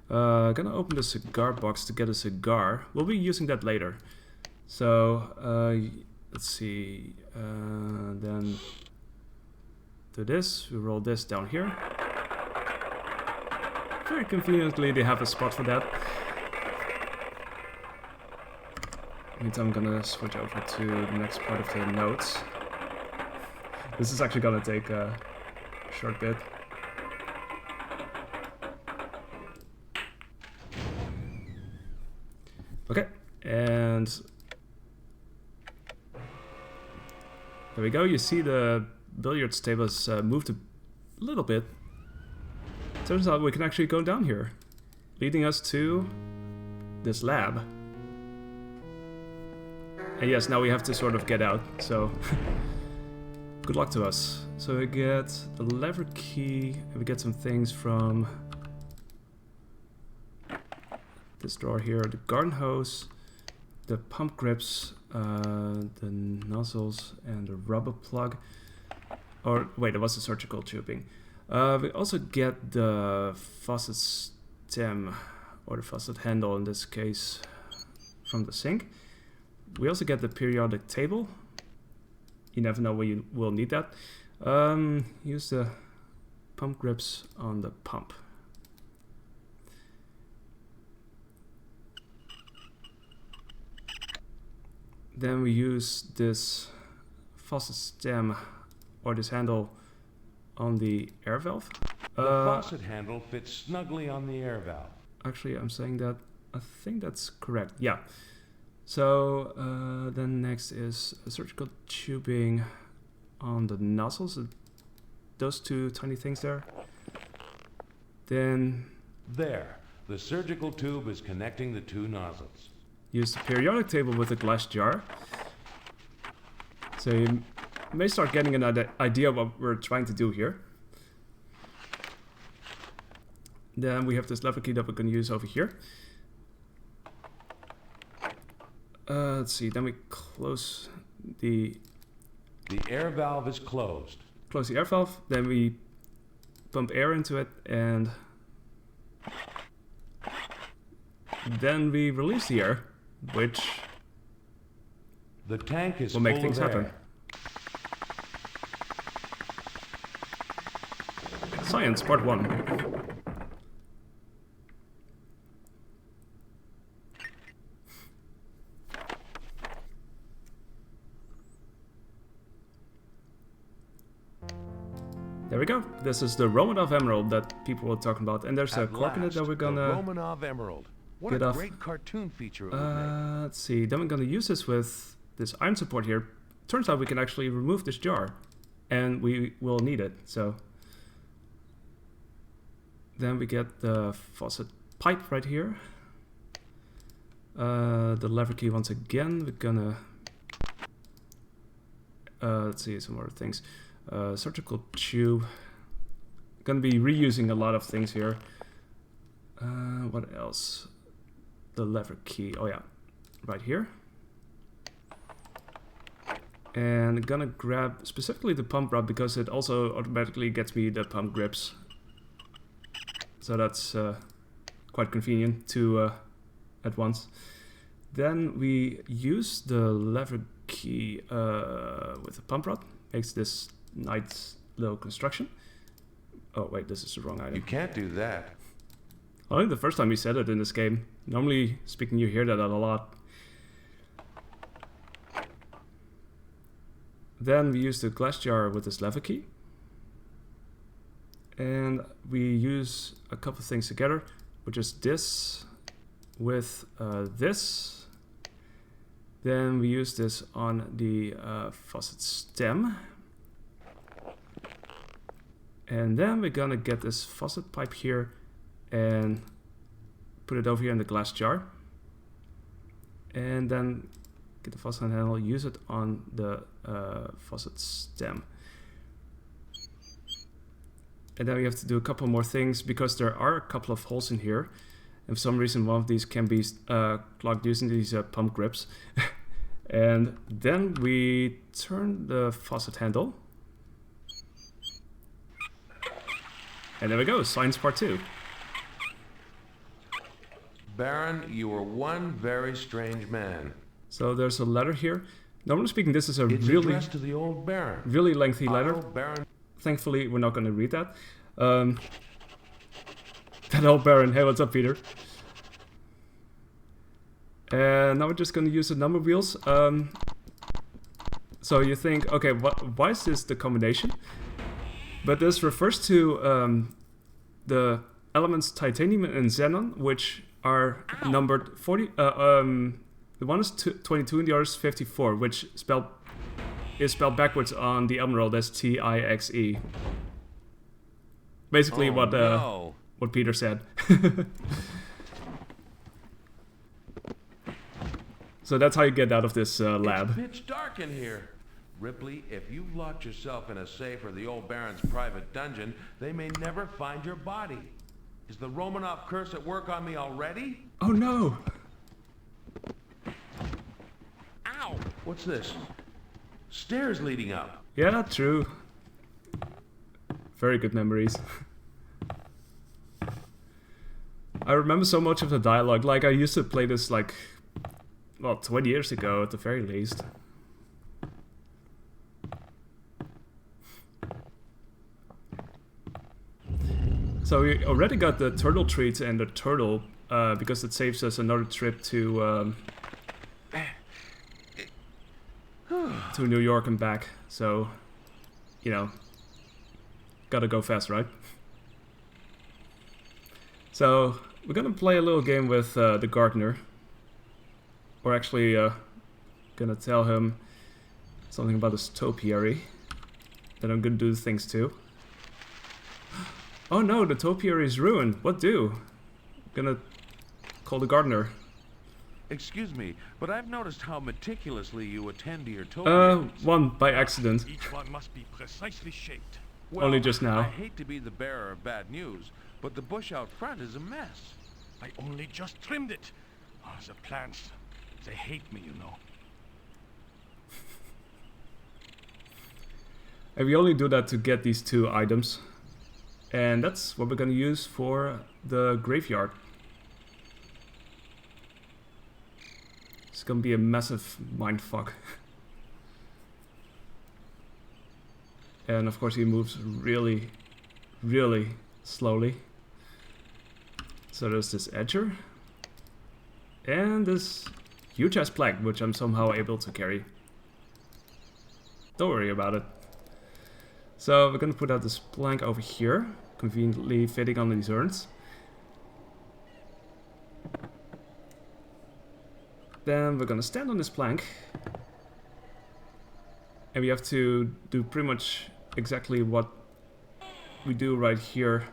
Speaker 1: Gonna open the cigar box to get a cigar. We'll be using that later. So let's see. Then do this. We roll this down here. Very conveniently, they have a spot for that. Means I'm gonna switch over to the next part of the notes. This is actually gonna take a short bit. Okay, and there we go. You see the billiards table has moved a little bit. Turns out we can actually go down here, leading us to this lab. And yes, now we have to sort of get out, so good luck to us. So we get a lever key, and we get some things from this drawer here, the garden hose, the pump grips, the nozzles, and the rubber plug. Or wait, it was the surgical tubing. We also get the faucet stem, or the faucet handle in this case, from the sink. We also get the periodic table. You never know when you will need that. Use the pump grips on the pump. Then we use this faucet stem, or this handle, on the air valve.
Speaker 3: The faucet handle fits snugly on the air valve.
Speaker 1: Actually, I'm saying that, I think that's correct, yeah. So then next is a surgical tubing on the nozzles, those two tiny things there. Then
Speaker 3: there, the surgical tube is connecting the two nozzles.
Speaker 1: Use the periodic table with a glass jar. So you may start getting an idea of what we're trying to do here. Then we have this lever key that we're going to use over here. Let's see, then we close the
Speaker 3: air valve is closed.
Speaker 1: Close the air valve, then we pump air into it, and then we release the air, which
Speaker 3: the tank is
Speaker 1: will make things happen. Science, part 1. There we go. This is the Romanov Emerald that people were talking about, and there's a cork in it that we're gonna
Speaker 3: Romanov Emerald. What
Speaker 1: get
Speaker 3: a
Speaker 1: off.
Speaker 3: great cartoon feature it would make.
Speaker 1: Let's see. Then we're gonna use this with this iron support here. Turns out we can actually remove this jar, and we will need it. So then we get the faucet pipe right here. The lever key once again. We're gonna let's see some more things. Surgical tube. Gonna be reusing a lot of things here. What else? The lever key. Oh yeah, right here. And gonna grab specifically the pump rod because it also automatically gets me the pump grips. So that's quite convenient to at once. Then we use the lever key with the pump rod. Makes this nice little construction. Oh wait, this is the wrong item.
Speaker 5: You can't do that.
Speaker 1: I think the first time we said it in this game. Normally speaking, you hear that a lot. Then we use the glass jar with this lever key. And we use a couple of things together, which is this with this. Then we use this on the faucet stem. And then we're gonna get this faucet pipe here and put it over here in the glass jar. And then get the faucet handle, use it on the faucet stem. And then we have to do a couple more things because there are a couple of holes in here. And for some reason one of these can be clogged using these pump grips. And then we turn the faucet handle. And there we go, science part 2.
Speaker 5: Baron, you are one very strange man.
Speaker 1: So there's a letter here. Normally speaking, this is a
Speaker 5: It's
Speaker 1: really
Speaker 5: addressed to the old Baron.
Speaker 1: really lengthy letter.
Speaker 5: Baron.
Speaker 1: Thankfully, we're not going to read that. That old Baron. Hey, what's up, Peter? And now we're just going to use the number wheels. So you think, okay, why is this the combination? But this refers to the elements titanium and xenon, which are numbered 40. The one is 22 and the other is 54, which is spelled backwards on the album roll as TIXE. Basically, what Peter said. So that's how you get out of this lab.
Speaker 5: It's pitch dark in here. Ripley, if you've locked yourself in a safe or the old Baron's private dungeon, they may never find your body. Is the Romanov curse at work on me already?
Speaker 1: Oh no!
Speaker 5: Ow! What's this? Stairs leading up.
Speaker 1: Yeah, true. Very good memories. I remember so much of the dialogue. Like, I used to play this like, well, 20 years ago at the very least. So we already got the turtle treats and the turtle because it saves us another trip to New York and back. So, you know, gotta go fast, right? So we're gonna play a little game with the gardener. We're actually gonna tell him something about his topiary that I'm gonna do things to. Oh no, the topiary is ruined. What do? Gonna call the gardener.
Speaker 3: Excuse me, but I've noticed how meticulously you attend to your topiaries.
Speaker 1: One by accident.
Speaker 11: Each one must be precisely shaped.
Speaker 3: Well,
Speaker 1: only just now.
Speaker 3: I hate to be the bearer of bad news, but the bush out front is a mess.
Speaker 11: I only just trimmed it. Oh, the plants, they hate me, you know.
Speaker 1: And we only do that to get these 2 items. And that's what we're gonna use for the graveyard. It's gonna be a massive mindfuck. And of course he moves really, really slowly. So there's this edger. And this huge ass plank, which I'm somehow able to carry. Don't worry about it. So we're gonna put out this plank over here, conveniently fitting on these urns. Then we're gonna stand on this plank. And we have to do pretty much exactly what we do right here.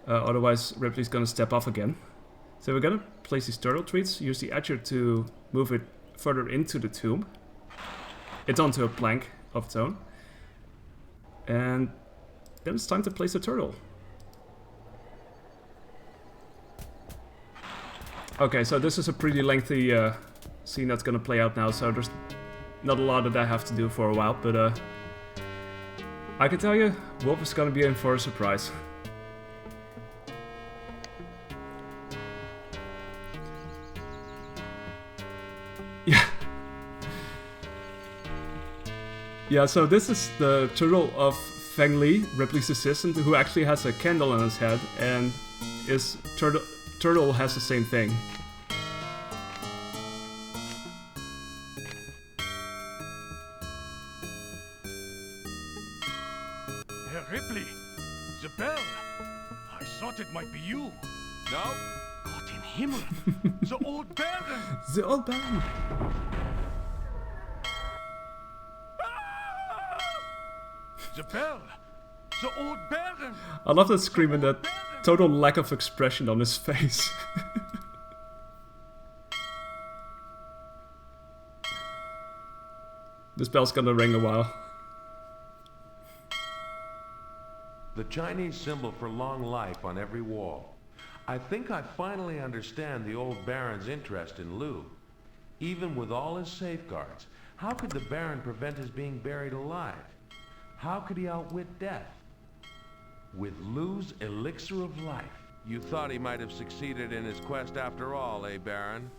Speaker 1: Otherwise Ripley's gonna step off again. So we're gonna place these turtle treats, use the etcher to move it further into the tomb. It's onto a plank of its own. And then it's time to place the turtle. Okay, so this is a pretty lengthy scene that's gonna play out now, so there's not a lot that I have to do for a while, but I can tell you, Wolf is gonna be in for a surprise. Yeah. Yeah, so this is the turtle of Feng Li, Ripley's assistant, who actually has a candle on his head, and his turtle has the same thing.
Speaker 11: Herr Ripley, the bell. I thought it might be you.
Speaker 3: No?
Speaker 11: Gott im Himmel, the old Baron.
Speaker 1: The old Baron.
Speaker 11: The bell, the old Baron.
Speaker 1: I love that scream and that total lack of expression on his face. This bell's gonna ring a while.
Speaker 5: The Chinese symbol for long life on every wall. I think I finally understand the old Baron's interest in Lu. Even with all his safeguards, how could the Baron prevent his being buried alive? How could he outwit death? With Lu's elixir of life. You thought he might have succeeded in his quest after all, eh, Baron?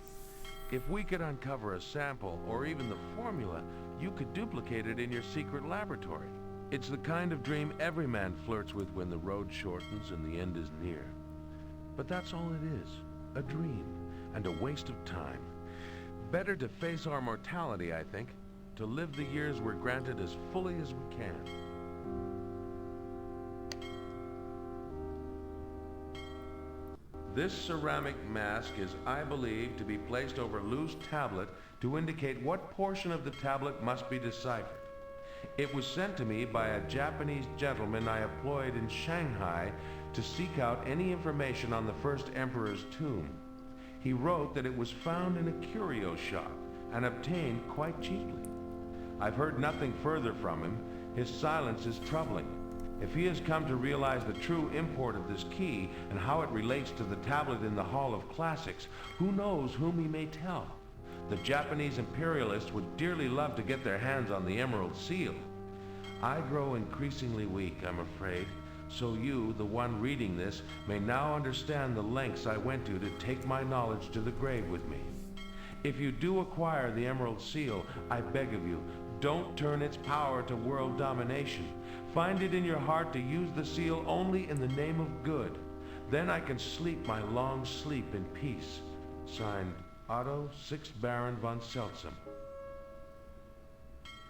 Speaker 5: If we could uncover a sample, or even the formula, you could duplicate it in your secret laboratory. It's the kind of dream every man flirts with when the road shortens and the end is near. But that's all it is, a dream, and a waste of time. Better to face our mortality, I think, to live the years we're granted as fully as we can. This ceramic mask is, I believe, to be placed over Lu's tablet to indicate what portion of the tablet must be deciphered. It was sent to me by a Japanese gentleman I employed in Shanghai to seek out any information on the first emperor's tomb. He wrote that it was found in a curio shop and obtained quite cheaply. I've heard nothing further from him. His silence is troubling. If he has come to realize the true import of this key and how it relates to the tablet in the Hall of Classics, who knows whom he may tell? The Japanese imperialists would dearly love to get their hands on the Emerald Seal. I grow increasingly weak, I'm afraid, so you, the one reading this, may now understand the lengths I went to take my knowledge to the grave with me. If you do acquire the Emerald Seal, I beg of you, don't turn its power to world domination. Find it in your heart to use the seal only in the name of good. Then I can sleep my long sleep in peace. Signed, Otto, 6th Baron von Seltsam.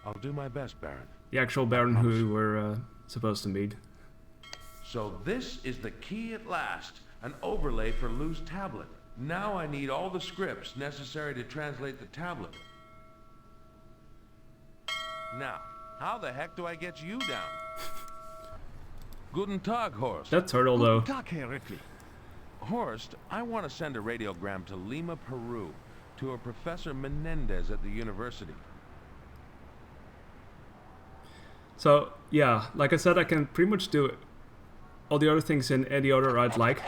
Speaker 5: I'll do my best, Baron.
Speaker 1: The actual Baron who we're supposed to meet.
Speaker 5: So this is the key at last, an overlay for Lu's tablet. Now I need all the scripts necessary to translate the tablet. Now, how the heck do I get you down? Guten Tag, Horst.
Speaker 1: That turtle, though.
Speaker 4: Guten Tag, Herr Ripley.
Speaker 5: Horst, I want to send a radiogram to Lima, Peru, to a Professor Menendez at the university.
Speaker 1: So, yeah, like I said, I can pretty much do all the other things in any order I'd like.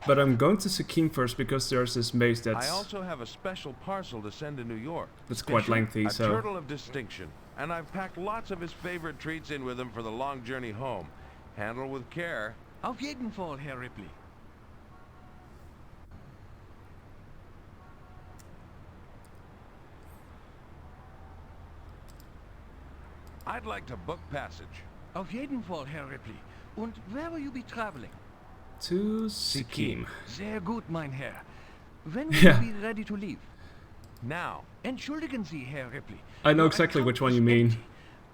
Speaker 1: But I'm going to Sikkim first because there's this maze that's...
Speaker 5: I also have a special parcel to send to New York.
Speaker 1: That's quite lengthy, so...
Speaker 5: A turtle of distinction. And I've packed lots of his favorite treats in with him for the long journey home. Handle with care.
Speaker 4: Auf jeden Fall, Herr Ripley.
Speaker 5: I'd like to book passage.
Speaker 4: Auf jeden Fall, Herr Ripley. Und where will you be traveling?
Speaker 1: To Sikkim.
Speaker 4: Sehr gut, mein Herr. When will
Speaker 1: Yeah.
Speaker 4: you be ready to leave?
Speaker 5: Now.
Speaker 4: Entschuldigen Sie, Herr Ripley.
Speaker 1: I know
Speaker 4: Your
Speaker 1: exactly
Speaker 4: account
Speaker 1: which one
Speaker 4: is
Speaker 1: you mean.
Speaker 4: empty.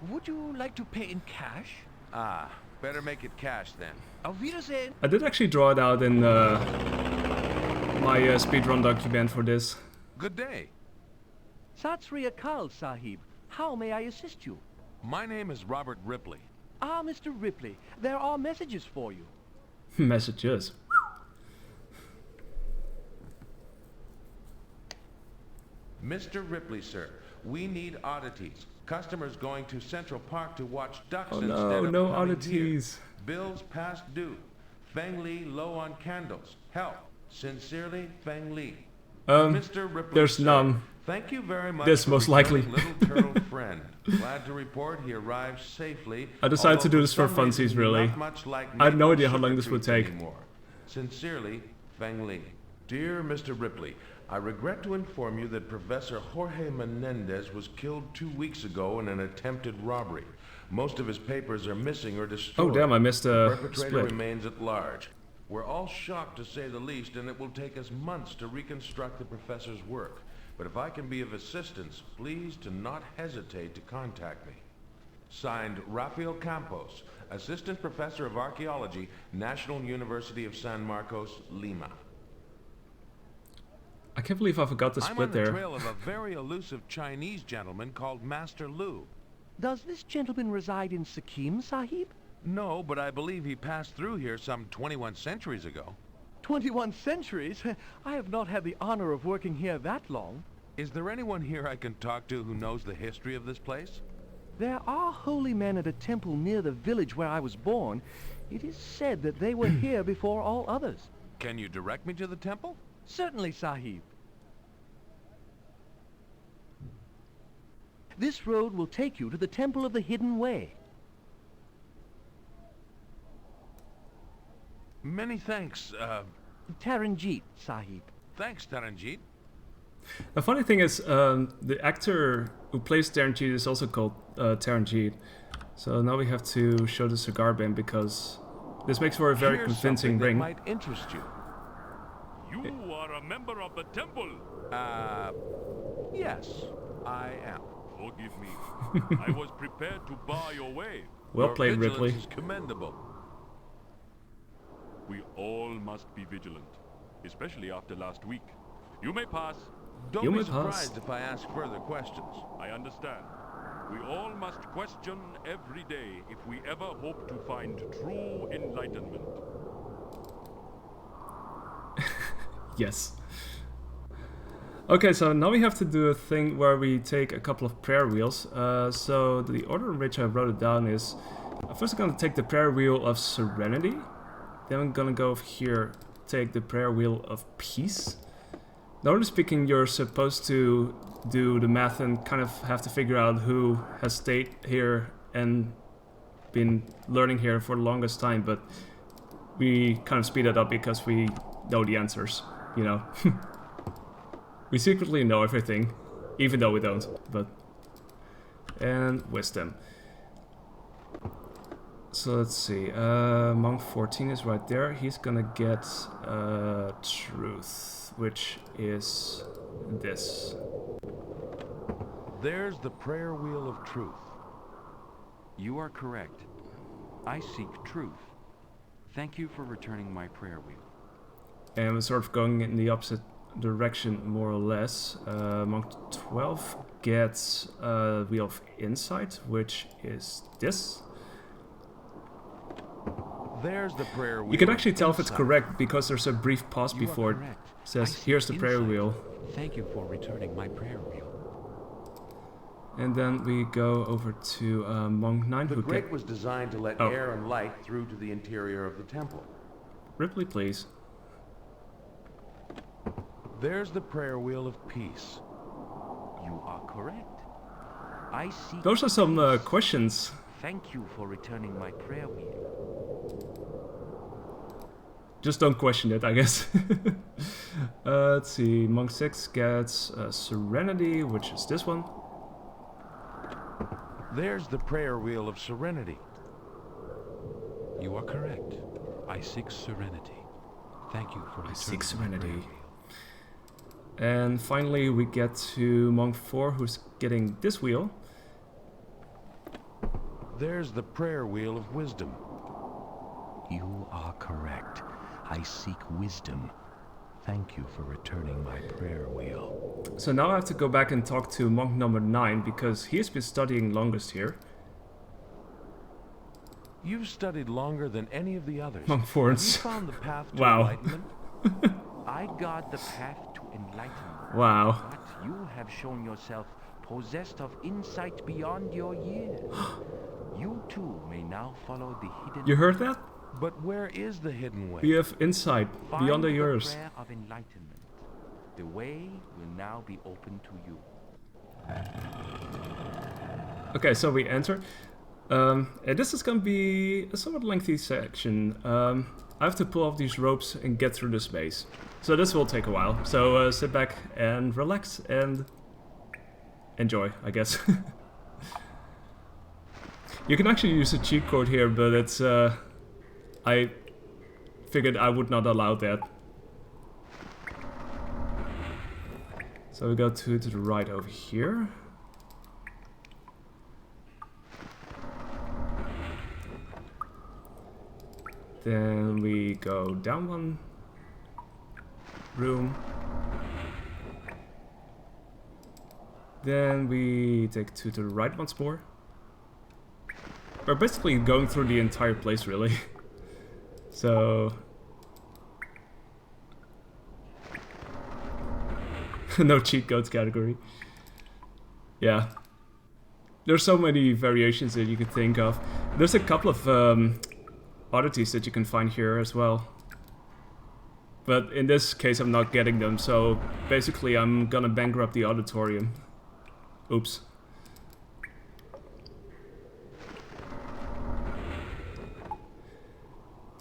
Speaker 4: Would you like to pay in cash?
Speaker 5: Ah, better make it cash then.
Speaker 4: Auf Wiedersehen.
Speaker 1: I did actually draw it out in my speedrun document for this.
Speaker 5: Good day.
Speaker 6: Sat Sri Akal, Sahib. How may I assist you?
Speaker 5: My name is Robert Ripley.
Speaker 6: Ah, Mr. Ripley, there are messages for you.
Speaker 1: Messages.
Speaker 5: Mr. Ripley, sir, we need oddities. Customers going to Central Park to watch ducks
Speaker 1: Oh
Speaker 5: instead
Speaker 1: no,
Speaker 5: of
Speaker 1: no
Speaker 5: coming
Speaker 1: oddities.
Speaker 5: here. Bills past due. Feng Li low on candles. Help. Sincerely, Feng Li. Mr. Ripley,
Speaker 1: there's
Speaker 5: sir,
Speaker 1: none.
Speaker 5: Thank you very much.
Speaker 1: This
Speaker 5: for
Speaker 1: most likely.
Speaker 5: returning little turtle friend. Glad to report he arrived safely.
Speaker 1: I decided to do
Speaker 5: although
Speaker 1: this for
Speaker 5: some reason
Speaker 1: funsies,
Speaker 5: he's
Speaker 1: really.
Speaker 5: not much like
Speaker 1: I had no
Speaker 5: maple
Speaker 1: idea how
Speaker 5: sugar
Speaker 1: long this would
Speaker 5: treats
Speaker 1: take.
Speaker 5: anymore. Sincerely, Feng Li. Dear Mr. Ripley, I regret to inform you that Professor Jorge Menendez was killed 2 weeks ago in an attempted robbery. Most of his papers are missing or destroyed.
Speaker 1: Oh damn, I missed
Speaker 5: The
Speaker 1: a
Speaker 5: perpetrator
Speaker 1: split.
Speaker 5: remains at large. We're all shocked to say the least, and it will take us months to reconstruct the professor's work. But if I can be of assistance, please do not hesitate to contact me. Signed, Rafael Campos, Assistant Professor of Archaeology, National University of San Marcos, Lima.
Speaker 1: I can't believe I forgot the
Speaker 3: I'm
Speaker 1: split
Speaker 3: on the
Speaker 1: there.
Speaker 3: trail of a very elusive Chinese gentleman called Master Lu.
Speaker 4: Does this gentleman reside in Sikkim, Sahib?
Speaker 3: No, but I believe he passed through here some 21 centuries ago.
Speaker 4: 21 centuries? I have not had the honor of working here that long.
Speaker 3: Is there anyone here I can talk to who knows the history of this place?
Speaker 4: There are holy men at a temple near the village where I was born. It is said that they were here before all others.
Speaker 3: Can you direct me to the temple?
Speaker 4: Certainly, Sahib. This road will take you to the Temple of the Hidden Way.
Speaker 3: Many thanks,
Speaker 4: Taranjeet, Sahib.
Speaker 3: Thanks, Taranjeet.
Speaker 1: The funny thing is, the actor who plays Taranjeet is also called Taranjeet. So now we have to show the cigar bin because this makes for a very
Speaker 3: Here's
Speaker 1: convincing
Speaker 3: something
Speaker 1: ring.
Speaker 3: that might interest you.
Speaker 11: You are a member of the temple.
Speaker 3: Yes, I am.
Speaker 11: Forgive me. I was prepared to bar your way.
Speaker 1: Well
Speaker 3: Your
Speaker 1: played,
Speaker 3: vigilance
Speaker 1: Ripley.
Speaker 3: is commendable.
Speaker 11: We all must be vigilant, especially after last week. You may pass.
Speaker 3: Don't
Speaker 1: You
Speaker 3: be
Speaker 1: may pass.
Speaker 3: surprised if I ask further questions.
Speaker 11: I understand. We all must question every day if we ever hope to find true enlightenment.
Speaker 1: Yes. Okay, so now we have to do a thing where we take a couple of prayer wheels. So the order in which I wrote it down is... First I'm gonna take the prayer wheel of serenity. Then I'm gonna go over here, take the prayer wheel of peace. Normally speaking, you're supposed to do the math and kind of have to figure out who has stayed here and been learning here for the longest time, but we kind of speed it up because we know the answers, you know. We secretly know everything, even though we don't, but... And wisdom. So let's see, monk 14 is right there. He's gonna get truth, which is this.
Speaker 5: There's the prayer wheel of truth.
Speaker 12: You are correct. I seek truth. Thank you for returning my prayer wheel.
Speaker 1: And we're sort of going in the opposite direction, more or less. Monk 12 gets wheel of insight, which is this.
Speaker 5: There's the prayer wheel.
Speaker 1: You can actually tell if it's
Speaker 5: insight.
Speaker 1: correct because there's a brief pause
Speaker 12: You are
Speaker 1: before it
Speaker 12: correct.
Speaker 1: says,
Speaker 12: I seek
Speaker 1: here's the prayer
Speaker 12: insight.
Speaker 1: wheel.
Speaker 12: Thank you for returning my prayer wheel.
Speaker 1: And then we go over to monk 9
Speaker 5: The
Speaker 1: who
Speaker 5: grate
Speaker 1: get...
Speaker 5: was designed to let
Speaker 1: Oh.
Speaker 5: air and light through to the interior of the temple.
Speaker 1: Ripley, please.
Speaker 5: There's the prayer wheel of peace.
Speaker 12: You are correct. I seek
Speaker 1: Those are some
Speaker 12: peace.
Speaker 1: questions.
Speaker 12: Thank you for returning my prayer wheel.
Speaker 1: Just don't question it, I guess. Let's see, monk 6 gets serenity, which is this one.
Speaker 5: There's the prayer wheel of serenity.
Speaker 12: You are correct. I seek serenity. Thank you for returning
Speaker 1: I seek
Speaker 12: my
Speaker 1: serenity.
Speaker 12: prayer wheel.
Speaker 1: And finally we get to monk 4 who's getting this wheel.
Speaker 5: There's the prayer wheel of wisdom.
Speaker 12: You are correct. I seek wisdom. Thank you for returning my prayer wheel.
Speaker 1: So now I have to go back and talk to monk number 9 because he's been studying longest here.
Speaker 5: You've studied longer than any of the others.
Speaker 1: Monk
Speaker 5: Have you
Speaker 1: Forens.
Speaker 5: found the path to
Speaker 1: Wow.
Speaker 5: enlightenment?
Speaker 4: I guard the path to enlightenment.
Speaker 1: Wow.
Speaker 4: But you have shown yourself possessed of insight beyond your years. You too may now follow the hidden.
Speaker 1: You heard that?
Speaker 5: But where is the hidden way?
Speaker 1: We have insight
Speaker 4: Find
Speaker 1: beyond the
Speaker 4: the
Speaker 1: yours.
Speaker 4: prayer of enlightenment. The way will now be open to you.
Speaker 1: Okay, so we enter. And this is gonna be a somewhat lengthy section. I have to pull off these ropes and get through this maze. So this will take a while. So sit back and relax and enjoy, I guess. You can actually use a cheat code here, but it's I figured I would not allow that. So we go to the right over here. Then we go down one room. Then we take to the right once more. We're basically going through the entire place, really. So... no cheat codes category. Yeah. There's so many variations that you could think of. There's a couple of oddities that you can find here as well. But in this case I'm not getting them, so basically I'm gonna bankrupt the auditorium. Oops.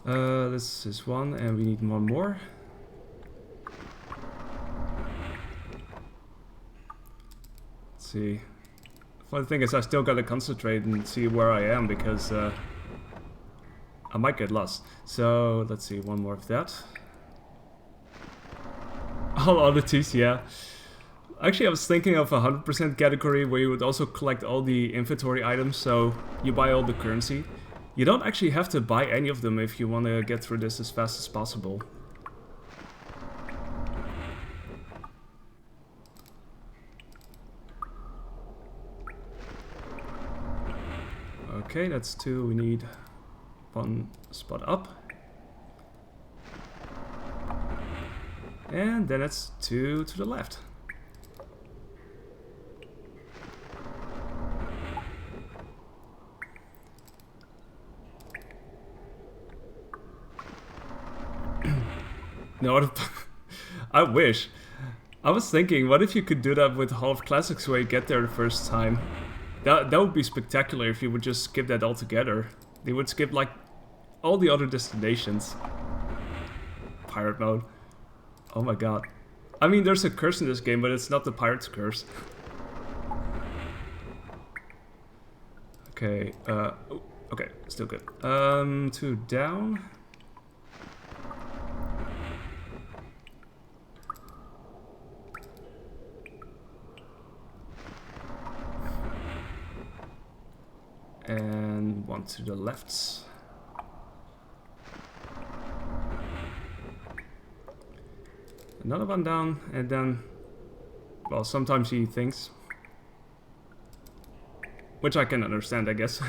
Speaker 1: This is one, and we need one more. Let's see. Funny thing is I still gotta concentrate and see where I am, because I might get lost. So let's see, one more of that. All oddities, yeah. Actually, I was thinking of a 100% category where you would also collect all the inventory items, so you buy all the currency. You don't actually have to buy any of them if you want to get through this as fast as possible. Okay, that's two. We need one spot up. And then it's two to the left. No, I wish. I was thinking, what if you could do that with Hall of Classics where you get there the first time? That would be spectacular if you would just skip that altogether. They would skip like all the other destinations. Pirate mode. Oh my god. I mean, there's a curse in this game, but it's not the pirate's curse. Okay, okay, still good. Two down. And one to the left. Another one down, and then, well, sometimes he thinks. Which I can understand, I guess.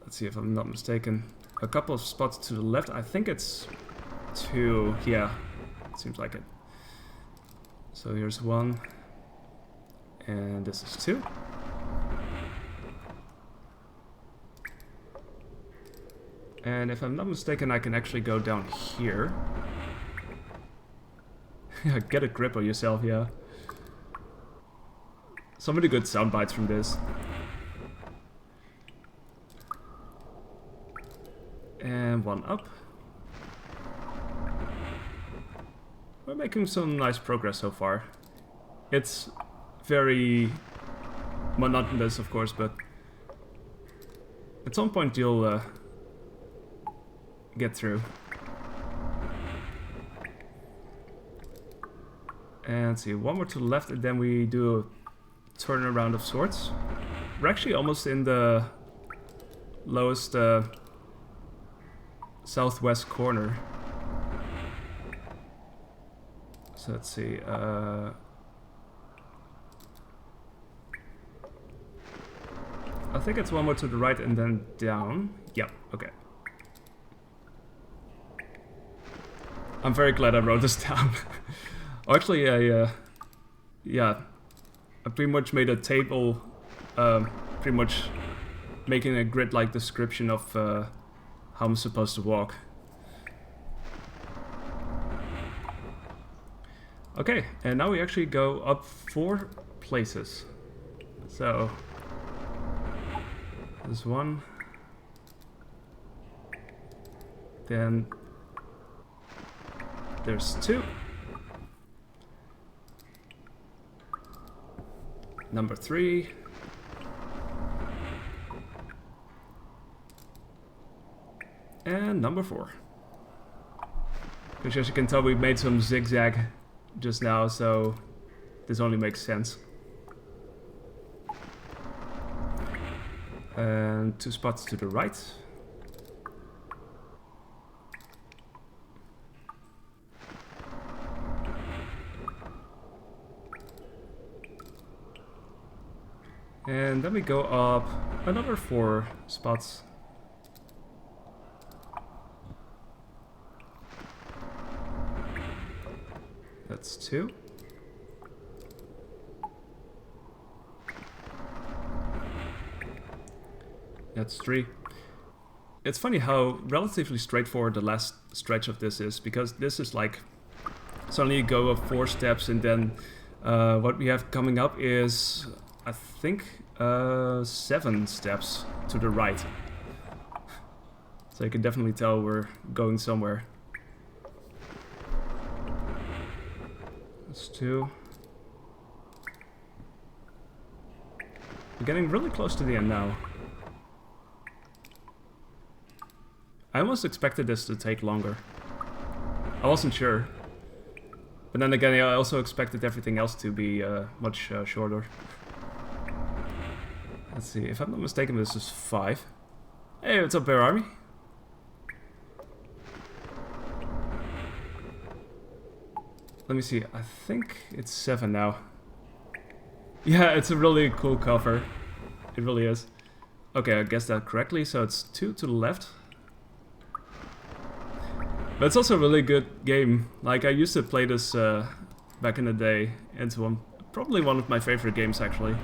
Speaker 1: Let's see if I'm not mistaken. A couple of spots to the left, I think it's two, yeah, it seems like it. So here's one. And this is two. And if I'm not mistaken, I can actually go down here. Get a grip on yourself, yeah. So many good sound bites from this. And one up. We're making some nice progress so far. It's very monotonous, of course, but at some point you'll get through. And see, one more to the left, and then we do a turnaround of sorts. We're actually almost in the lowest southwest corner. So let's see. I think it's one more to the right and then down. Yep, okay. I'm very glad I wrote this down. Actually, yeah, I pretty much made a table, pretty much making a grid-like description of how I'm supposed to walk. Okay, and now we actually go up 4 places. So there's 1. Then there's 2. Number 3. And number 4. Which, as you can tell, we made some zigzag just now, so this only makes sense. And 2 spots to the right. And then we go up another 4 spots. That's 2. That's 3. It's funny how relatively straightforward the last stretch of this is, because this is like suddenly you go up 4 steps, and then what we have coming up is, I think, 7 steps to the right. So you can definitely tell we're going somewhere. That's 2. We're getting really close to the end now. I almost expected this to take longer. I wasn't sure. But then again, I also expected everything else to be much shorter. Let's see, if I'm not mistaken, this is 5. Hey, what's up, Bear Army? Let me see, I think it's 7 now. Yeah, it's a really cool cover. It really is. Okay, I guessed that correctly, so it's 2 to the left. But it's also a really good game. Like, I used to play this back in the day. It's probably one of my favorite games, actually.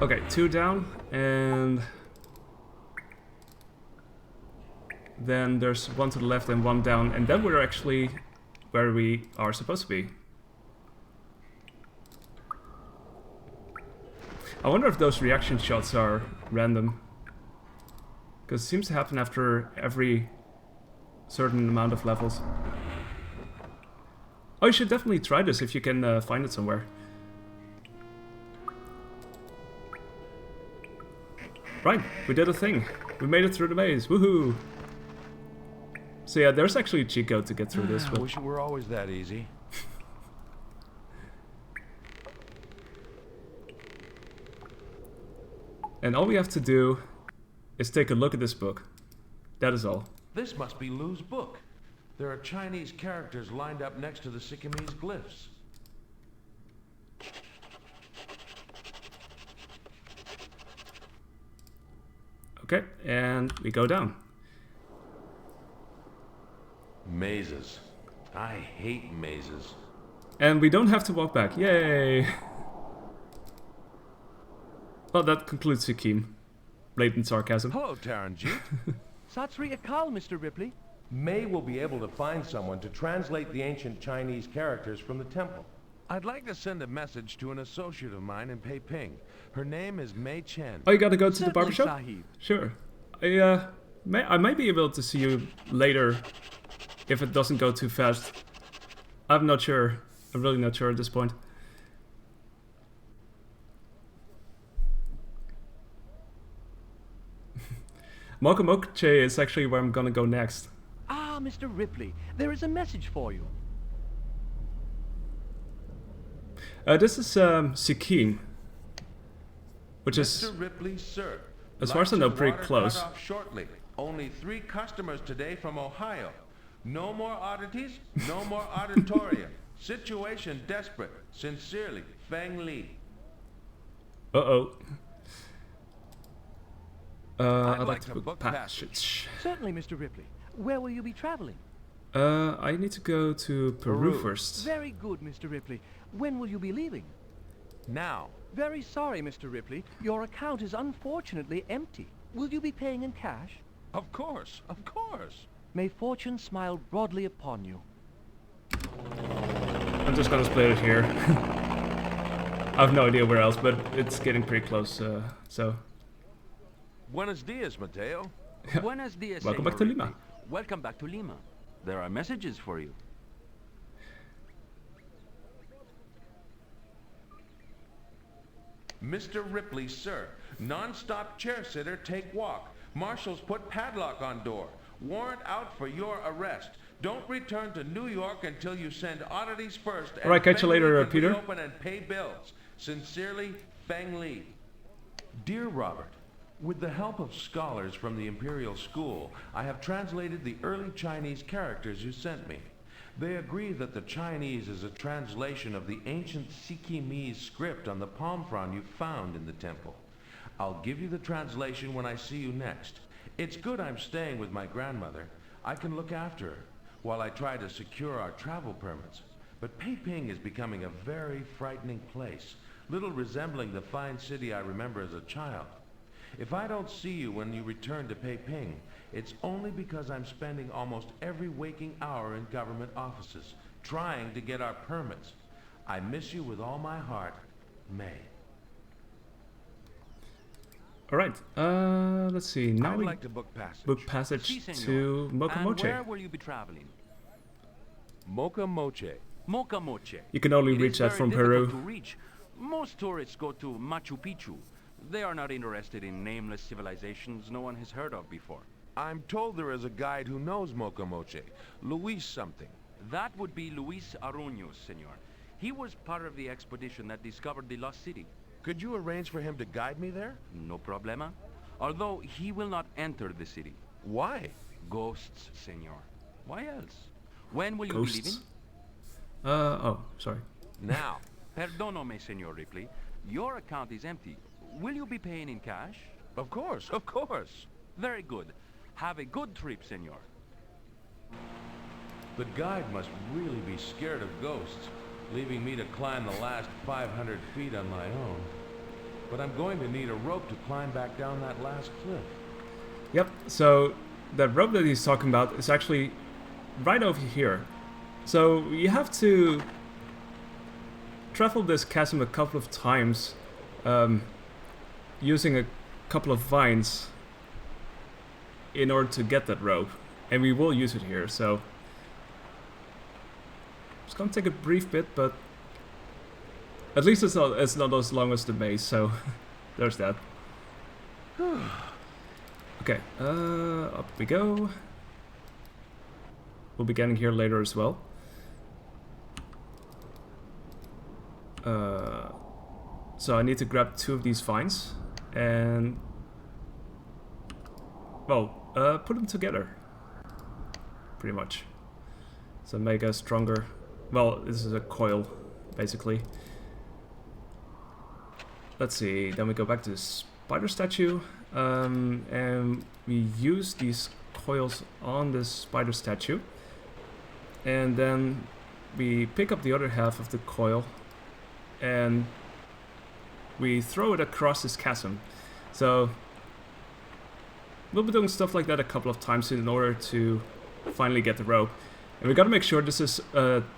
Speaker 1: Okay, 2 down, and then there's 1 to the left and 1 down, and then we're actually where we are supposed to be. I wonder if those reaction shots are random, because it seems to happen after every certain amount of levels. Oh, you should definitely try this if you can find it somewhere. Right, we did a thing. We made it through the maze. Woohoo! So yeah, there's actually a cheat code to get through this.
Speaker 5: I wish it were always that easy.
Speaker 1: And all we have to do is take a look at this book. That is all.
Speaker 5: This must be Lu's book. There are Chinese characters lined up next to the Siamese glyphs.
Speaker 1: Okay, and we go down.
Speaker 5: Mazes. I hate mazes.
Speaker 1: And we don't have to walk back. Yay! Well, that concludes Sikkim. Blatant sarcasm.
Speaker 5: Hello, Taranjeet.
Speaker 13: Satsri Akal, Mr. Ripley.
Speaker 14: May will be able to find someone to translate the ancient Chinese characters from the temple.
Speaker 5: I'd like to send a message to an associate of mine in Peiping. Her name is Mei Chen.
Speaker 1: Oh, you gotta go to the barbershop?
Speaker 13: Sahib.
Speaker 1: Sure. I might be able to see you later if it doesn't go too fast. I'm not sure. I'm really not sure at this point. Mokomokche is actually where I'm gonna go next.
Speaker 13: Ah, Mr. Ripley, there is a message for you.
Speaker 1: This is Sikkim, which is,
Speaker 5: Mr. Ripley, sir.
Speaker 1: as far as I know, pretty close.
Speaker 5: Shortly. Only 3 customers today from Ohio. No more oddities, no more auditorium. Situation desperate. Sincerely, Feng Li.
Speaker 1: Uh-oh.
Speaker 5: I'd
Speaker 1: I'd
Speaker 5: like to book passage.
Speaker 13: Certainly, Mr. Ripley. Where will you be traveling?
Speaker 1: I need to go to Peru first.
Speaker 13: Very good, Mr. Ripley. When will you be leaving?
Speaker 5: Now.
Speaker 13: Very sorry, Mr. Ripley. Your account is unfortunately empty. Will you be paying in cash?
Speaker 10: Of course, of course.
Speaker 13: May fortune smile broadly upon you.
Speaker 1: I'm just gonna split it here. I have no idea where else, but it's getting pretty close, so...
Speaker 5: Buenos dias, Mateo.
Speaker 4: Buenos dias,
Speaker 1: Welcome
Speaker 4: Senor
Speaker 1: back to
Speaker 4: Ripley.
Speaker 1: Lima.
Speaker 4: Welcome back to Lima. There are messages for you.
Speaker 5: Mr. Ripley, sir. Non-stop chair sitter, take walk. Marshals put padlock on door. Warrant out for your arrest. Don't return to New York until you send oddities first.
Speaker 1: All right, catch you later, Peter.
Speaker 5: Open and pay bills. Sincerely, Feng Li. Dear Robert, with the help of scholars from the Imperial School, I have translated the early Chinese characters you sent me. They agree that the Chinese is a translation of the ancient Sikkimese script on the palm frond you found in the temple. I'll give you the translation when I see you next. It's good I'm staying with my grandmother. I can look after her while I try to secure our travel permits. But Peiping is becoming a very frightening place, little resembling the fine city I remember as a child. If I don't see you when you return to Peiping, it's only because I'm spending almost every waking hour in government offices, trying to get our permits. I miss you with all my heart, May.
Speaker 1: Alright, let's see. Now
Speaker 5: I'd
Speaker 1: we
Speaker 5: like to book passage.
Speaker 1: book passage
Speaker 4: Si, senor.
Speaker 1: to
Speaker 4: And
Speaker 1: Mokamoche.
Speaker 4: where will you be traveling?
Speaker 5: Mokamoche.
Speaker 4: Mokamoche.
Speaker 1: You can only
Speaker 4: It
Speaker 1: reach
Speaker 4: is
Speaker 1: that
Speaker 4: very
Speaker 1: from
Speaker 4: difficult
Speaker 1: Peru.
Speaker 4: to reach. Most tourists go to Machu Picchu. They are not interested in nameless civilizations no one has heard of before.
Speaker 5: I'm told there is a guide who knows Mokamoche. Luis something.
Speaker 4: That would be Luis Aruños, senor. He was part of the expedition that discovered the lost city.
Speaker 5: Could you arrange for him to guide me there?
Speaker 4: No problema. Although he will not enter the city.
Speaker 5: Why?
Speaker 4: Ghosts, senor. Why else? When will you be leaving?
Speaker 1: Ghosts? Oh, sorry.
Speaker 5: Now.
Speaker 4: Perdóname, senor Ripley. Your account is empty. Will you be paying in cash?
Speaker 5: Of course, of course.
Speaker 4: Very good. Have a good trip, senor.
Speaker 5: The guide must really be scared of ghosts, leaving me to climb the last 500 feet on my own. But I'm going to need a rope to climb back down that last cliff.
Speaker 1: Yep, so that rope that he's talking about is actually right over here. So you have to travel this chasm a couple of times using a couple of vines in order to get that rope. And we will use it here, so it's gonna take a brief bit, but at least it's not as long as the maze, so there's that. Okay, up we go. We'll be getting here later as well. So I need to grab 2 of these vines and, well, put them together, pretty much. So make a stronger, well, this is a coil, basically. Let's see, then we go back to the spider statue, and we use these coils on this spider statue, and then we pick up the other half of the coil and we throw it across this chasm. So we'll be doing stuff like that a couple of times in order to finally get the rope. And we gotta make sure this is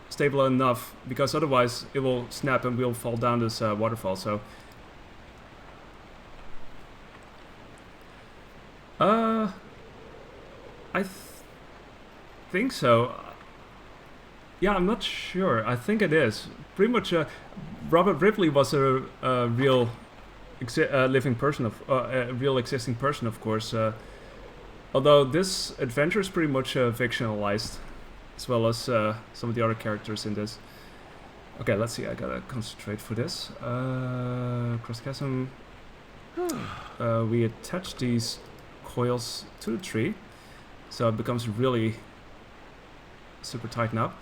Speaker 1: stable enough, because otherwise it will snap and we'll fall down this waterfall. So I think so. Yeah, I'm not sure. I think it is. Pretty much, Robert Ripley was a real living person, a real existing person, of course. Although this adventure is pretty much fictionalized, as well as some of the other characters in this. Okay, let's see. I gotta concentrate for this. Cross chasm. We attach these coils to the tree, so it becomes really super tight now.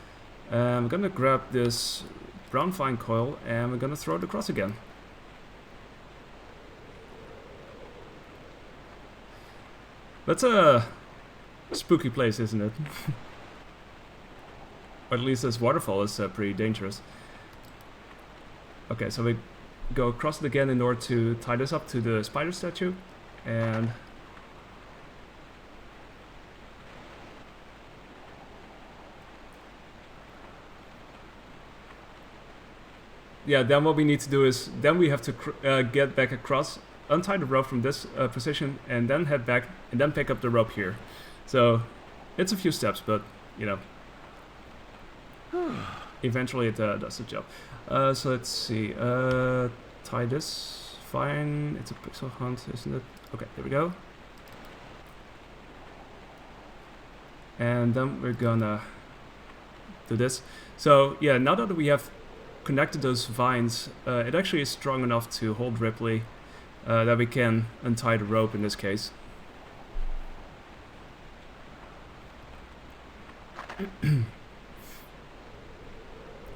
Speaker 1: I'm gonna grab this brown vine coil and we're gonna throw it across again. That's a spooky place, isn't it? Or at least this waterfall is pretty dangerous. Okay, so we go across it again in order to tie this up to the spider statue, and yeah, then what we need to do is, then we have to get back across, untie the rope from this position, and then head back, and then pick up the rope here. So, it's a few steps, but, you know, eventually it does the job. So let's see, tie this, fine, it's a pixel hunt, isn't it? Okay, there we go. And then we're gonna do this. So yeah, now that we have connected those vines, it actually is strong enough to hold Ripley, that we can untie the rope in this case.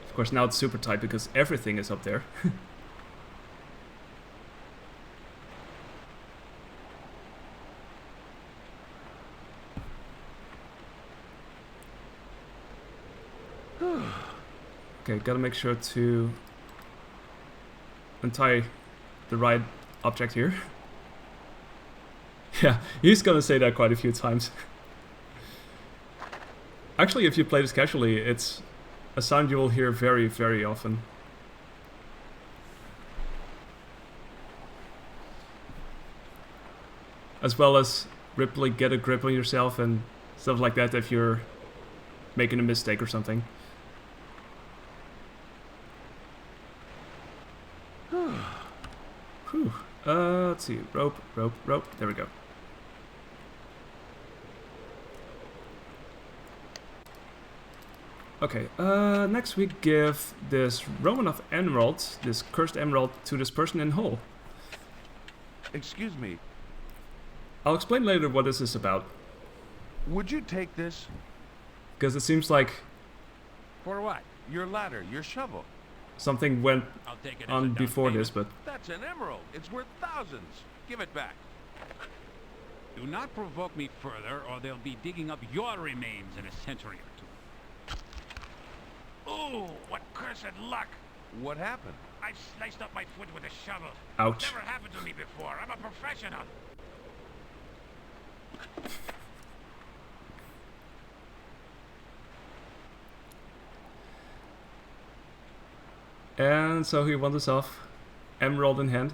Speaker 1: Of course, now it's super tight because everything is up there. Okay, gotta make sure to untie the right object here. Yeah, he's gonna say that quite a few times. Actually, if you play this casually, it's a sound you will hear very, very often. As well as Ripley, get a grip on yourself and stuff like that if you're making a mistake or something. Whew. Let's see. Rope, rope, rope. There we go. Okay, next we give this Romanov emerald, this cursed emerald, to this person in Hull.
Speaker 3: Excuse me.
Speaker 1: I'll explain later what this is about.
Speaker 3: Would you take this?
Speaker 1: Because it seems like...
Speaker 3: For what? Your ladder, your shovel.
Speaker 1: Something went on before this, but...
Speaker 3: That's an emerald. It's worth thousands. Give it back.
Speaker 15: Do not provoke me further, or they'll be digging up your remains in a century or two.
Speaker 3: Ooh, what cursed luck! What happened?
Speaker 15: I sliced up my foot with a shovel.
Speaker 1: Ouch.
Speaker 15: Never happened to me before. I'm a professional.
Speaker 1: And so he wanders off, emerald in hand.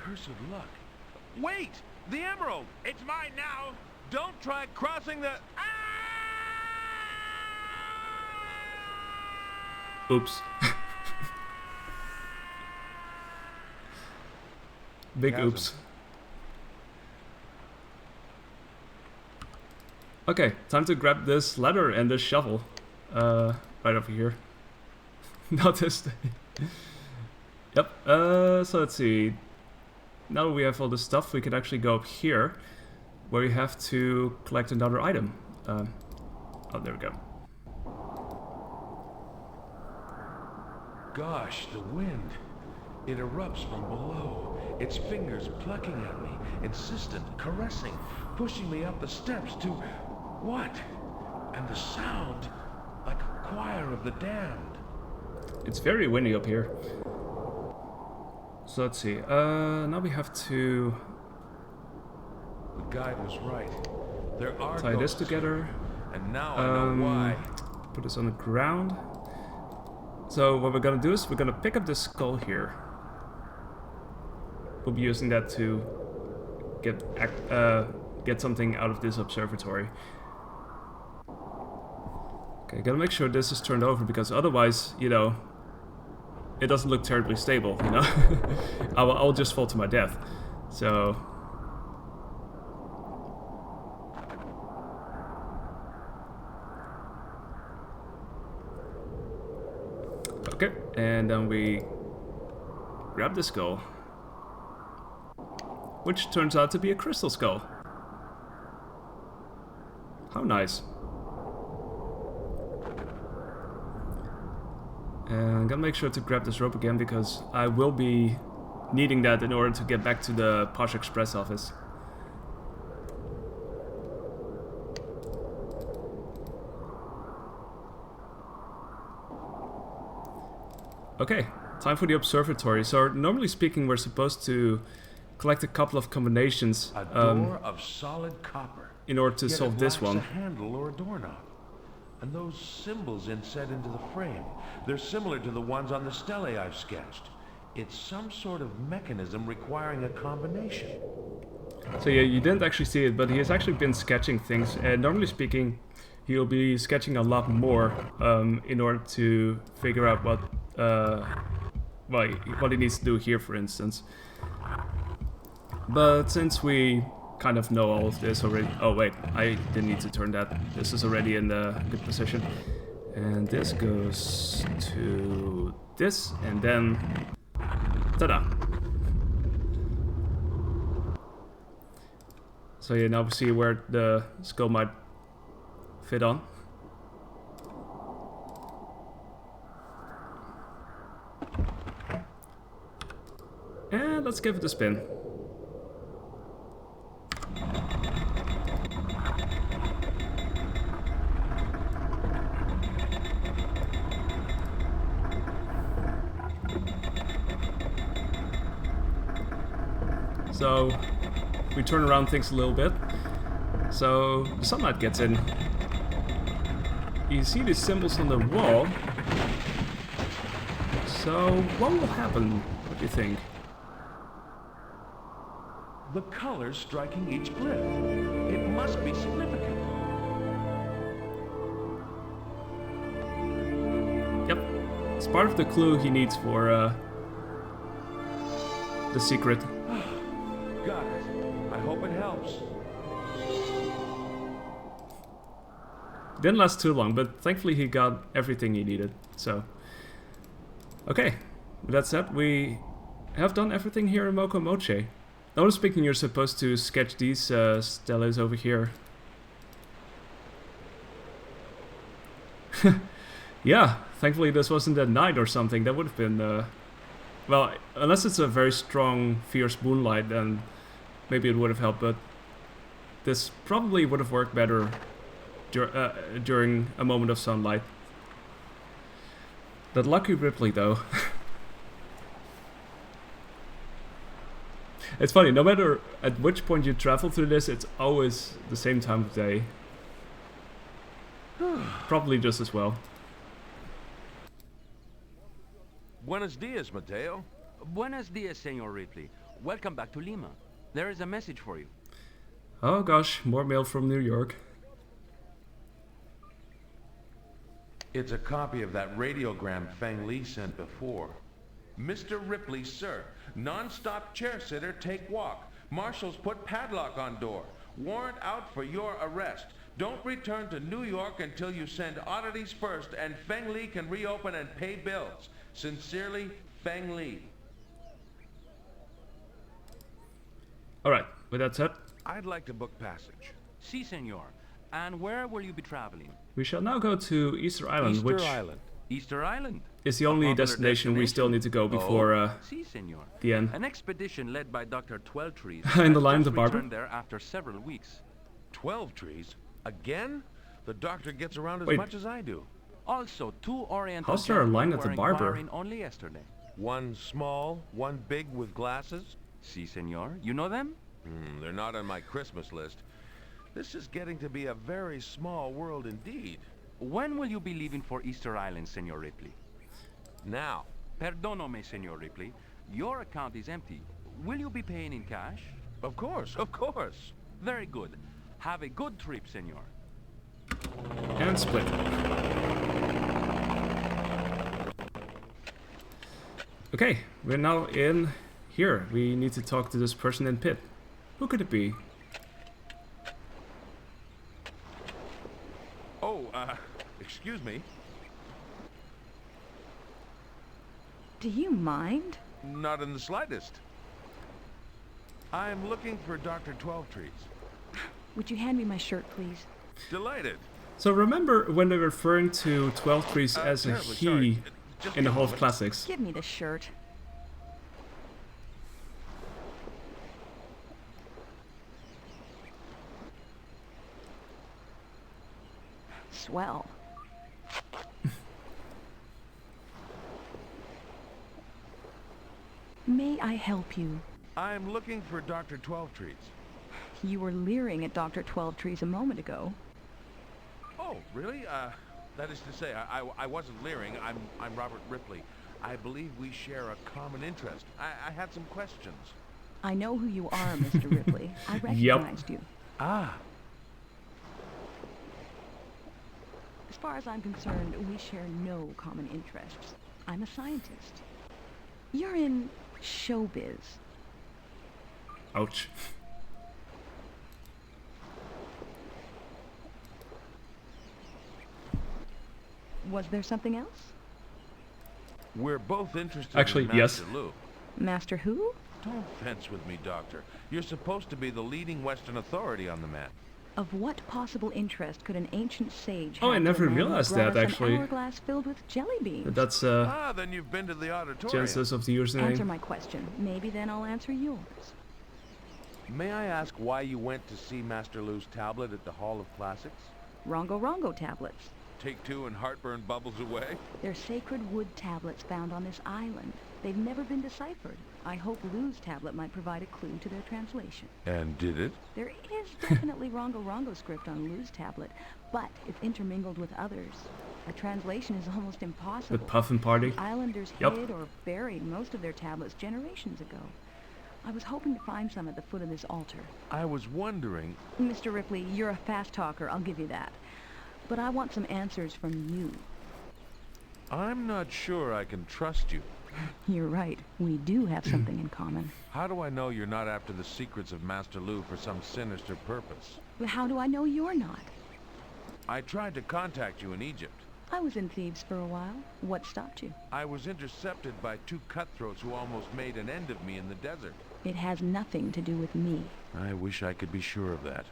Speaker 3: Cursed luck. Wait! The emerald!
Speaker 15: It's mine now!
Speaker 3: Don't try crossing the...
Speaker 1: Oops. Big oops. Okay, time to grab this ladder and this shovel. Right over here. Not this thing. Yep, so let's see. Now that we have all this stuff, we can actually go up here, where we have to collect another item. Oh, there we go.
Speaker 5: Gosh, the wind. It erupts from below, its fingers plucking at me, insistent, caressing, pushing me up the steps to... what? And the sound, like a choir of the damned.
Speaker 1: It's very windy up here. So let's see, now we have to...
Speaker 5: The guide was right. There are
Speaker 1: tie this together.
Speaker 5: And now I know why.
Speaker 1: Put this on the ground. So what we're gonna do is we're gonna pick up this skull here. We'll be using that to get something out of this observatory. Okay, gotta make sure this is turned over because otherwise, you know, it doesn't look terribly stable, you know? I'll just fall to my death. So... okay, and then we grab the skull, which turns out to be a crystal skull. How nice. And gotta make sure to grab this rope again because I will be needing that in order to get back to the Posh Express office. Okay, time for the observatory. So normally speaking, we're supposed to collect a couple of combinations.
Speaker 5: A door of solid copper.
Speaker 1: in order to
Speaker 14: Yet
Speaker 1: solve
Speaker 14: it
Speaker 1: this
Speaker 14: lacks
Speaker 1: one.
Speaker 14: a handle or a doorknob. And those symbols inset into the frame, they're similar to the ones on the stele I've sketched. It's some sort of mechanism requiring a combination.
Speaker 1: So yeah, you didn't actually see it, but he has actually been sketching things. And normally speaking, he'll be sketching a lot more in order to figure out what he needs to do here, for instance. But since we kind of know all of this already... Oh wait, I didn't need to turn that. This is already in a good position. And this goes to this, and then... Ta-da! So yeah, now we see where the skull might fit on. And let's give it a spin. So we turn around things a little bit. So the sunlight gets in. You see these symbols on the wall. So what will happen? What do you think?
Speaker 14: The colors striking each glyph. It must be significant.
Speaker 1: Yep. It's part of the clue he needs for the secret.
Speaker 14: Got it. I hope it helps.
Speaker 1: Didn't last too long, but thankfully he got everything he needed. So, okay. With that said, we have done everything here in Moko Moche. Honestly speaking, you're supposed to sketch these steles over here. Yeah, thankfully this wasn't at night or something. That would have been, well, unless it's a very strong, fierce moonlight, then maybe it would have helped, but this probably would have worked better during a moment of sunlight. That lucky Ripley, though. It's funny, no matter at which point you travel through this, it's always the same time of day. Probably just as well.
Speaker 5: Buenos dias, Mateo.
Speaker 4: Buenos dias, Senor Ripley. Welcome back to Lima. There is a message for you.
Speaker 1: Oh gosh, more mail from New York.
Speaker 14: It's a copy of that radiogram Feng Li sent before.
Speaker 5: Mr. Ripley, sir. Non-stop chair-sitter, take walk. Marshals put padlock on door. Warrant out for your arrest. Don't return to New York until you send oddities first and Feng Li can reopen and pay bills. Sincerely, Feng Li.
Speaker 1: Alright, with that said,
Speaker 5: I'd like to book passage.
Speaker 4: Si, senor. And where will you be traveling?
Speaker 1: we shall now go to Easter Island,
Speaker 4: Easter Island.
Speaker 1: Is the only destination we still need to go before
Speaker 4: Si, senor.
Speaker 1: the end.
Speaker 4: An expedition led by Dr. Twelvetrees
Speaker 1: In the
Speaker 4: has
Speaker 1: line of
Speaker 4: just
Speaker 1: the barber?
Speaker 4: returned there after several weeks.
Speaker 5: 12 trees? Again? The doctor gets around as
Speaker 1: Wait.
Speaker 5: much as I do.
Speaker 4: Also, two Oriental
Speaker 1: How's there a line
Speaker 4: gentlemen
Speaker 1: at the
Speaker 4: were
Speaker 1: barber?
Speaker 4: inquiring only yesterday.
Speaker 5: One small, one big with glasses?
Speaker 4: Si, senor. You know them?
Speaker 5: They're not on my Christmas list. This is getting to be a very small world indeed.
Speaker 4: When will you be leaving for Easter Island, Senor Ripley?
Speaker 5: Now.
Speaker 4: Perdóname, Senor Ripley. Your account is empty. Will you be paying in cash?
Speaker 5: Of course, of course.
Speaker 4: Very good. Have a good trip, Senor.
Speaker 1: And split. Okay, we're now in here. We need to talk to this person in pit. Who could it be?
Speaker 5: Oh, excuse me.
Speaker 16: Do you mind?
Speaker 5: Not in the slightest. I'm looking for Dr. Twelvetrees.
Speaker 16: Would you hand me my shirt, please?
Speaker 5: Delighted.
Speaker 1: So remember when they're referring to Twelvetrees as a
Speaker 5: terribly
Speaker 1: he
Speaker 5: sorry. Just
Speaker 1: in the
Speaker 5: a
Speaker 1: Hall of
Speaker 5: moment.
Speaker 1: Classics?
Speaker 16: Give me the shirt. Swell. May I help you?
Speaker 5: I'm looking for Dr. Twelvetrees.
Speaker 16: You were leering at Dr. 12 Trees a moment ago.
Speaker 5: Oh, really? That is to say, I wasn't leering. I'm Robert Ripley. I believe we share a common interest. I had some questions.
Speaker 16: I know who you are, Mr. Ripley. I recognized you.
Speaker 5: Ah.
Speaker 16: As far as I'm concerned, we share no common interests. I'm a scientist. You're in showbiz.
Speaker 1: Ouch.
Speaker 16: Was there something else?
Speaker 5: We're both interested
Speaker 1: Actually,
Speaker 5: in Master
Speaker 1: yes.
Speaker 5: Lu.
Speaker 16: Master who?
Speaker 5: Don't fence with me, Doctor. You're supposed to be the leading Western authority on the man.
Speaker 16: Of what possible interest could an ancient sage
Speaker 1: Oh,
Speaker 16: have
Speaker 1: I
Speaker 16: to
Speaker 1: never
Speaker 16: a man who
Speaker 1: realized
Speaker 16: brought
Speaker 1: that,
Speaker 16: us
Speaker 1: actually.
Speaker 16: An hourglass filled with jelly beans.
Speaker 1: That's
Speaker 5: then you've been to the auditorium.
Speaker 1: Genesis of the
Speaker 16: Answer
Speaker 1: username.
Speaker 16: my question. Maybe then I'll answer yours.
Speaker 5: May I ask why you went to see Master Lu's tablet at the Hall of Classics?
Speaker 16: Rongo tablets.
Speaker 5: Take two and heartburn bubbles away?
Speaker 16: They're sacred wood tablets found on this island. They've never been deciphered. I hope Lu's tablet might provide a clue to their translation.
Speaker 5: And did it?
Speaker 16: There is definitely Rongo script on Lu's tablet, but it's intermingled with others. A translation is almost impossible.
Speaker 1: With Puffin Party.
Speaker 16: The islanders
Speaker 1: Yep.
Speaker 16: hid or buried most of their tablets generations ago. I was hoping to find some at the foot of this altar.
Speaker 5: I was wondering...
Speaker 16: Mr. Ripley, you're a fast talker, I'll give you that. But I want some answers from you.
Speaker 5: I'm not sure I can trust you.
Speaker 16: You're right. We do have something in common.
Speaker 5: How do I know you're not after the secrets of Master Lu for some sinister purpose?
Speaker 16: How do I know you're not?
Speaker 5: I tried to contact you in Egypt.
Speaker 16: I was in Thebes for a while. What stopped you?
Speaker 5: I was intercepted by two cutthroats who almost made an end of me in the desert.
Speaker 16: It has nothing to do with me.
Speaker 5: I wish I could be sure of that.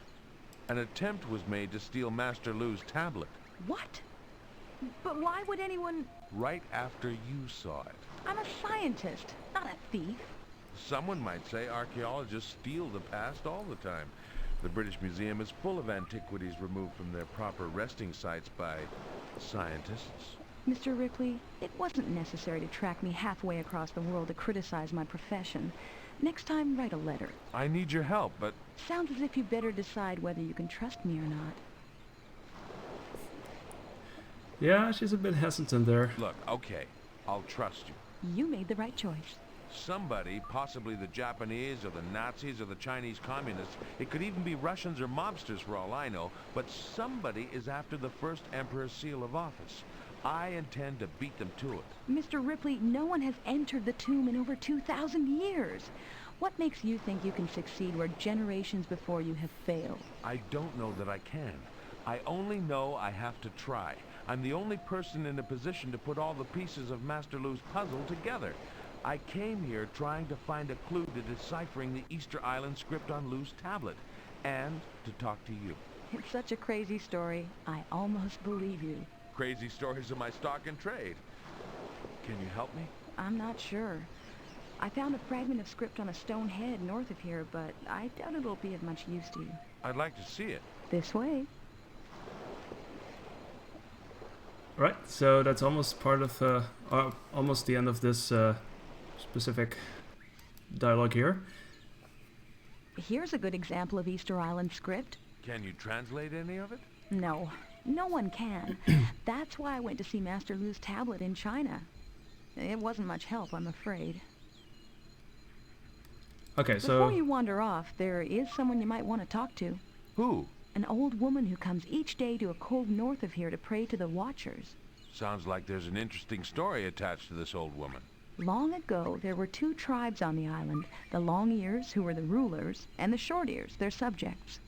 Speaker 5: An attempt was made to steal Master Lu's tablet.
Speaker 16: What? But why would anyone...
Speaker 5: Right after you saw it.
Speaker 16: I'm a scientist, not a thief.
Speaker 5: Someone might say archaeologists steal the past all the time. The British Museum is full of antiquities removed from their proper resting sites by scientists.
Speaker 16: Mr. Ripley, it wasn't necessary to track me halfway across the world to criticize my profession. Next time, write a letter.
Speaker 5: I need your help, but...
Speaker 16: Sounds as if you better decide whether you can trust me or not.
Speaker 1: Yeah, she's a bit hesitant there.
Speaker 5: Look, okay, I'll trust you.
Speaker 16: You made the right choice.
Speaker 5: Somebody, possibly the Japanese or the Nazis or the Chinese communists, it could even be Russians or mobsters for all I know, but somebody is after the first Emperor's seal of office. I intend to beat them to it.
Speaker 16: Mr. Ripley, no one has entered the tomb in over 2,000 years. What makes you think you can succeed where generations before you have failed?
Speaker 5: I don't know that I can. I only know I have to try. I'm the only person in a position to put all the pieces of Master Lu's puzzle together. I came here trying to find a clue to deciphering the Easter Island script on Lu's tablet, and to talk to you.
Speaker 16: It's such a crazy story. I almost believe you.
Speaker 5: Crazy stories are my stock in trade. Can you help me?
Speaker 16: I'm not sure. I found a fragment of script on a stone head north of here, but I doubt it'll be of much use to you.
Speaker 5: I'd like to see it.
Speaker 16: This way.
Speaker 1: Right, so that's almost part of, almost the end of this specific dialogue here.
Speaker 16: Here's a good example of Easter Island script.
Speaker 5: Can you translate any of it?
Speaker 16: No, no one can. That's why I went to see Master Lu's tablet in China. It wasn't much help, I'm afraid.
Speaker 1: Okay, so...
Speaker 16: Before you wander off, there is someone you might want to talk to.
Speaker 5: Who?
Speaker 16: An old woman who comes each day to a cove north of here to pray to the Watchers.
Speaker 5: Sounds like there's an interesting story attached to this old woman.
Speaker 16: Long ago, there were two tribes on the island, the Long Ears, who were the rulers, and the Short Ears, their subjects.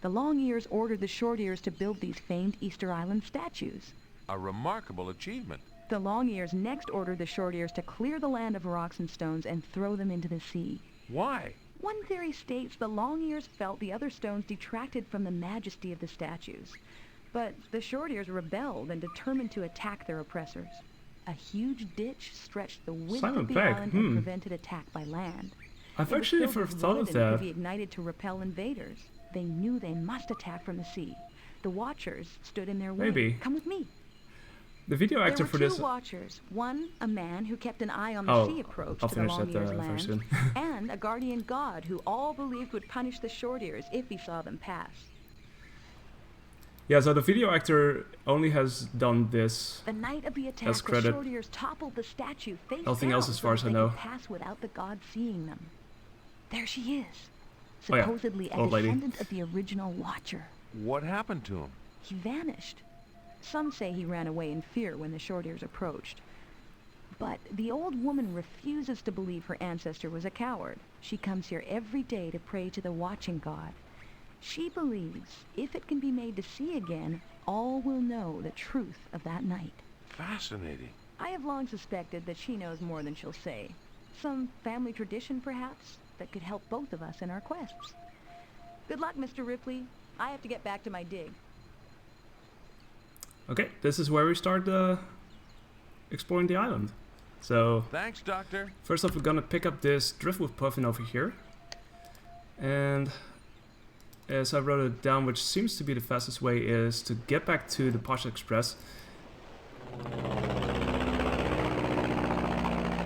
Speaker 16: The Long Ears ordered the Short Ears to build these famed Easter Island statues.
Speaker 5: A remarkable achievement.
Speaker 16: The Long Ears next ordered the Short Ears to clear the land of rocks and stones and throw them into the sea.
Speaker 5: Why?
Speaker 16: One theory states the Long Ears felt the other stones detracted from the majesty of the statues. But the Short Ears rebelled and determined to attack their oppressors. A huge ditch stretched the width
Speaker 1: Simon
Speaker 16: of the
Speaker 1: Pegg,
Speaker 16: island and prevented attack by land.
Speaker 1: I've
Speaker 16: It was
Speaker 1: actually
Speaker 16: filled
Speaker 1: never
Speaker 16: with
Speaker 1: thought
Speaker 16: wood
Speaker 1: of
Speaker 16: and
Speaker 1: that.
Speaker 16: could be ignited to repel invaders. They knew they must attack from the sea. The Watchers stood in their way.
Speaker 1: Maybe.
Speaker 16: Come with me.
Speaker 1: The video actor
Speaker 16: there
Speaker 1: for
Speaker 16: were
Speaker 1: this...
Speaker 16: two watchers. One, a man who kept an eye on the
Speaker 1: Oh,
Speaker 16: sea approach
Speaker 1: I'll
Speaker 16: to the
Speaker 1: finish
Speaker 16: long
Speaker 1: that
Speaker 16: ears
Speaker 1: very
Speaker 16: land,
Speaker 1: soon.
Speaker 16: and a guardian god who all believed would punish the short ears if he saw them pass.
Speaker 1: Yeah, so the video actor only has done this.
Speaker 16: The night of the attack,
Speaker 1: as
Speaker 16: the
Speaker 1: credit.
Speaker 16: short ears toppled the statue face
Speaker 1: Nothing
Speaker 16: down
Speaker 1: else as
Speaker 16: so
Speaker 1: far
Speaker 16: that
Speaker 1: as I
Speaker 16: they
Speaker 1: know.
Speaker 16: could pass without the god seeing them. There she is,
Speaker 1: Oh, yeah.
Speaker 16: supposedly a
Speaker 1: Old lady.
Speaker 16: descendant of the original Watcher.
Speaker 5: What happened to him?
Speaker 16: He vanished. Some say he ran away in fear when the short ears approached. But the old woman refuses to believe her ancestor was a coward. She comes here every day to pray to the watching god. She believes if it can be made to see again, all will know the truth of that night.
Speaker 5: Fascinating.
Speaker 16: I have long suspected that she knows more than she'll say. Some family tradition, perhaps, that could help both of us in our quests. Good luck, Mr. Ripley. I have to get back to my dig.
Speaker 1: Okay, this is where we start exploring the island. So,
Speaker 5: Thanks, Doctor.
Speaker 1: first off, we're gonna pick up this driftwood puffin over here. And as I wrote it down, which seems to be the fastest way, is to get back to the Posh Express.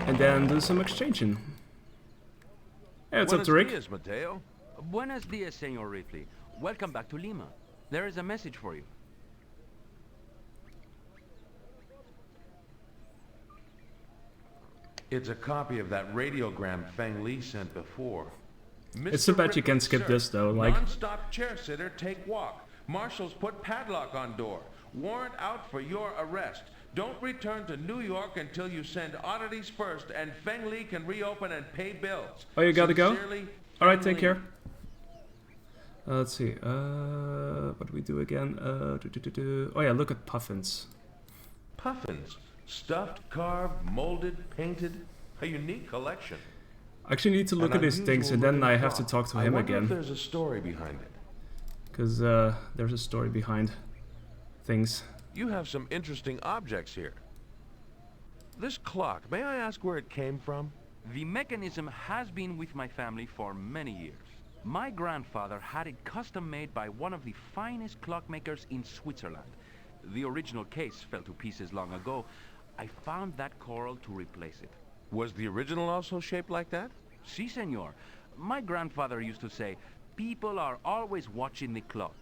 Speaker 1: And then do some exchanging. Hey, what's up to Rick?
Speaker 5: Buenos dias, Mateo.
Speaker 4: Buenos dias, Senor Ripley. Welcome back to Lima. There is a message for you.
Speaker 5: It's a copy of that radiogram Feng Li sent before.
Speaker 1: It's too bad you can skip this though, like...
Speaker 5: Non-stop chair sitter, take walk. Marshals put padlock on door. Warrant out for your arrest. Don't return to New York until you send oddities first, and Feng Li can reopen and pay bills.
Speaker 1: Oh, you gotta go?
Speaker 5: Sincerely,
Speaker 1: Alright,
Speaker 5: Feng
Speaker 1: take
Speaker 5: Li.
Speaker 1: care. Let's see, what do we do again? Oh yeah, look at puffins.
Speaker 5: Puffins. Stuffed, carved, molded, painted. A unique collection.
Speaker 1: I actually need to look at these things and then I have to talk to him
Speaker 5: I wonder
Speaker 1: again.
Speaker 5: if there's a story behind it.
Speaker 1: Because there's a story behind things.
Speaker 5: You have some interesting objects here. This clock, may I ask where it came from?
Speaker 4: The mechanism has been with my family for many years. My grandfather had it custom made by one of the finest clockmakers in Switzerland. The original case fell to pieces long ago. I found that coral to replace it.
Speaker 5: Was the original also shaped like that?
Speaker 4: Si, senor. My grandfather used to say, people are always watching the clock.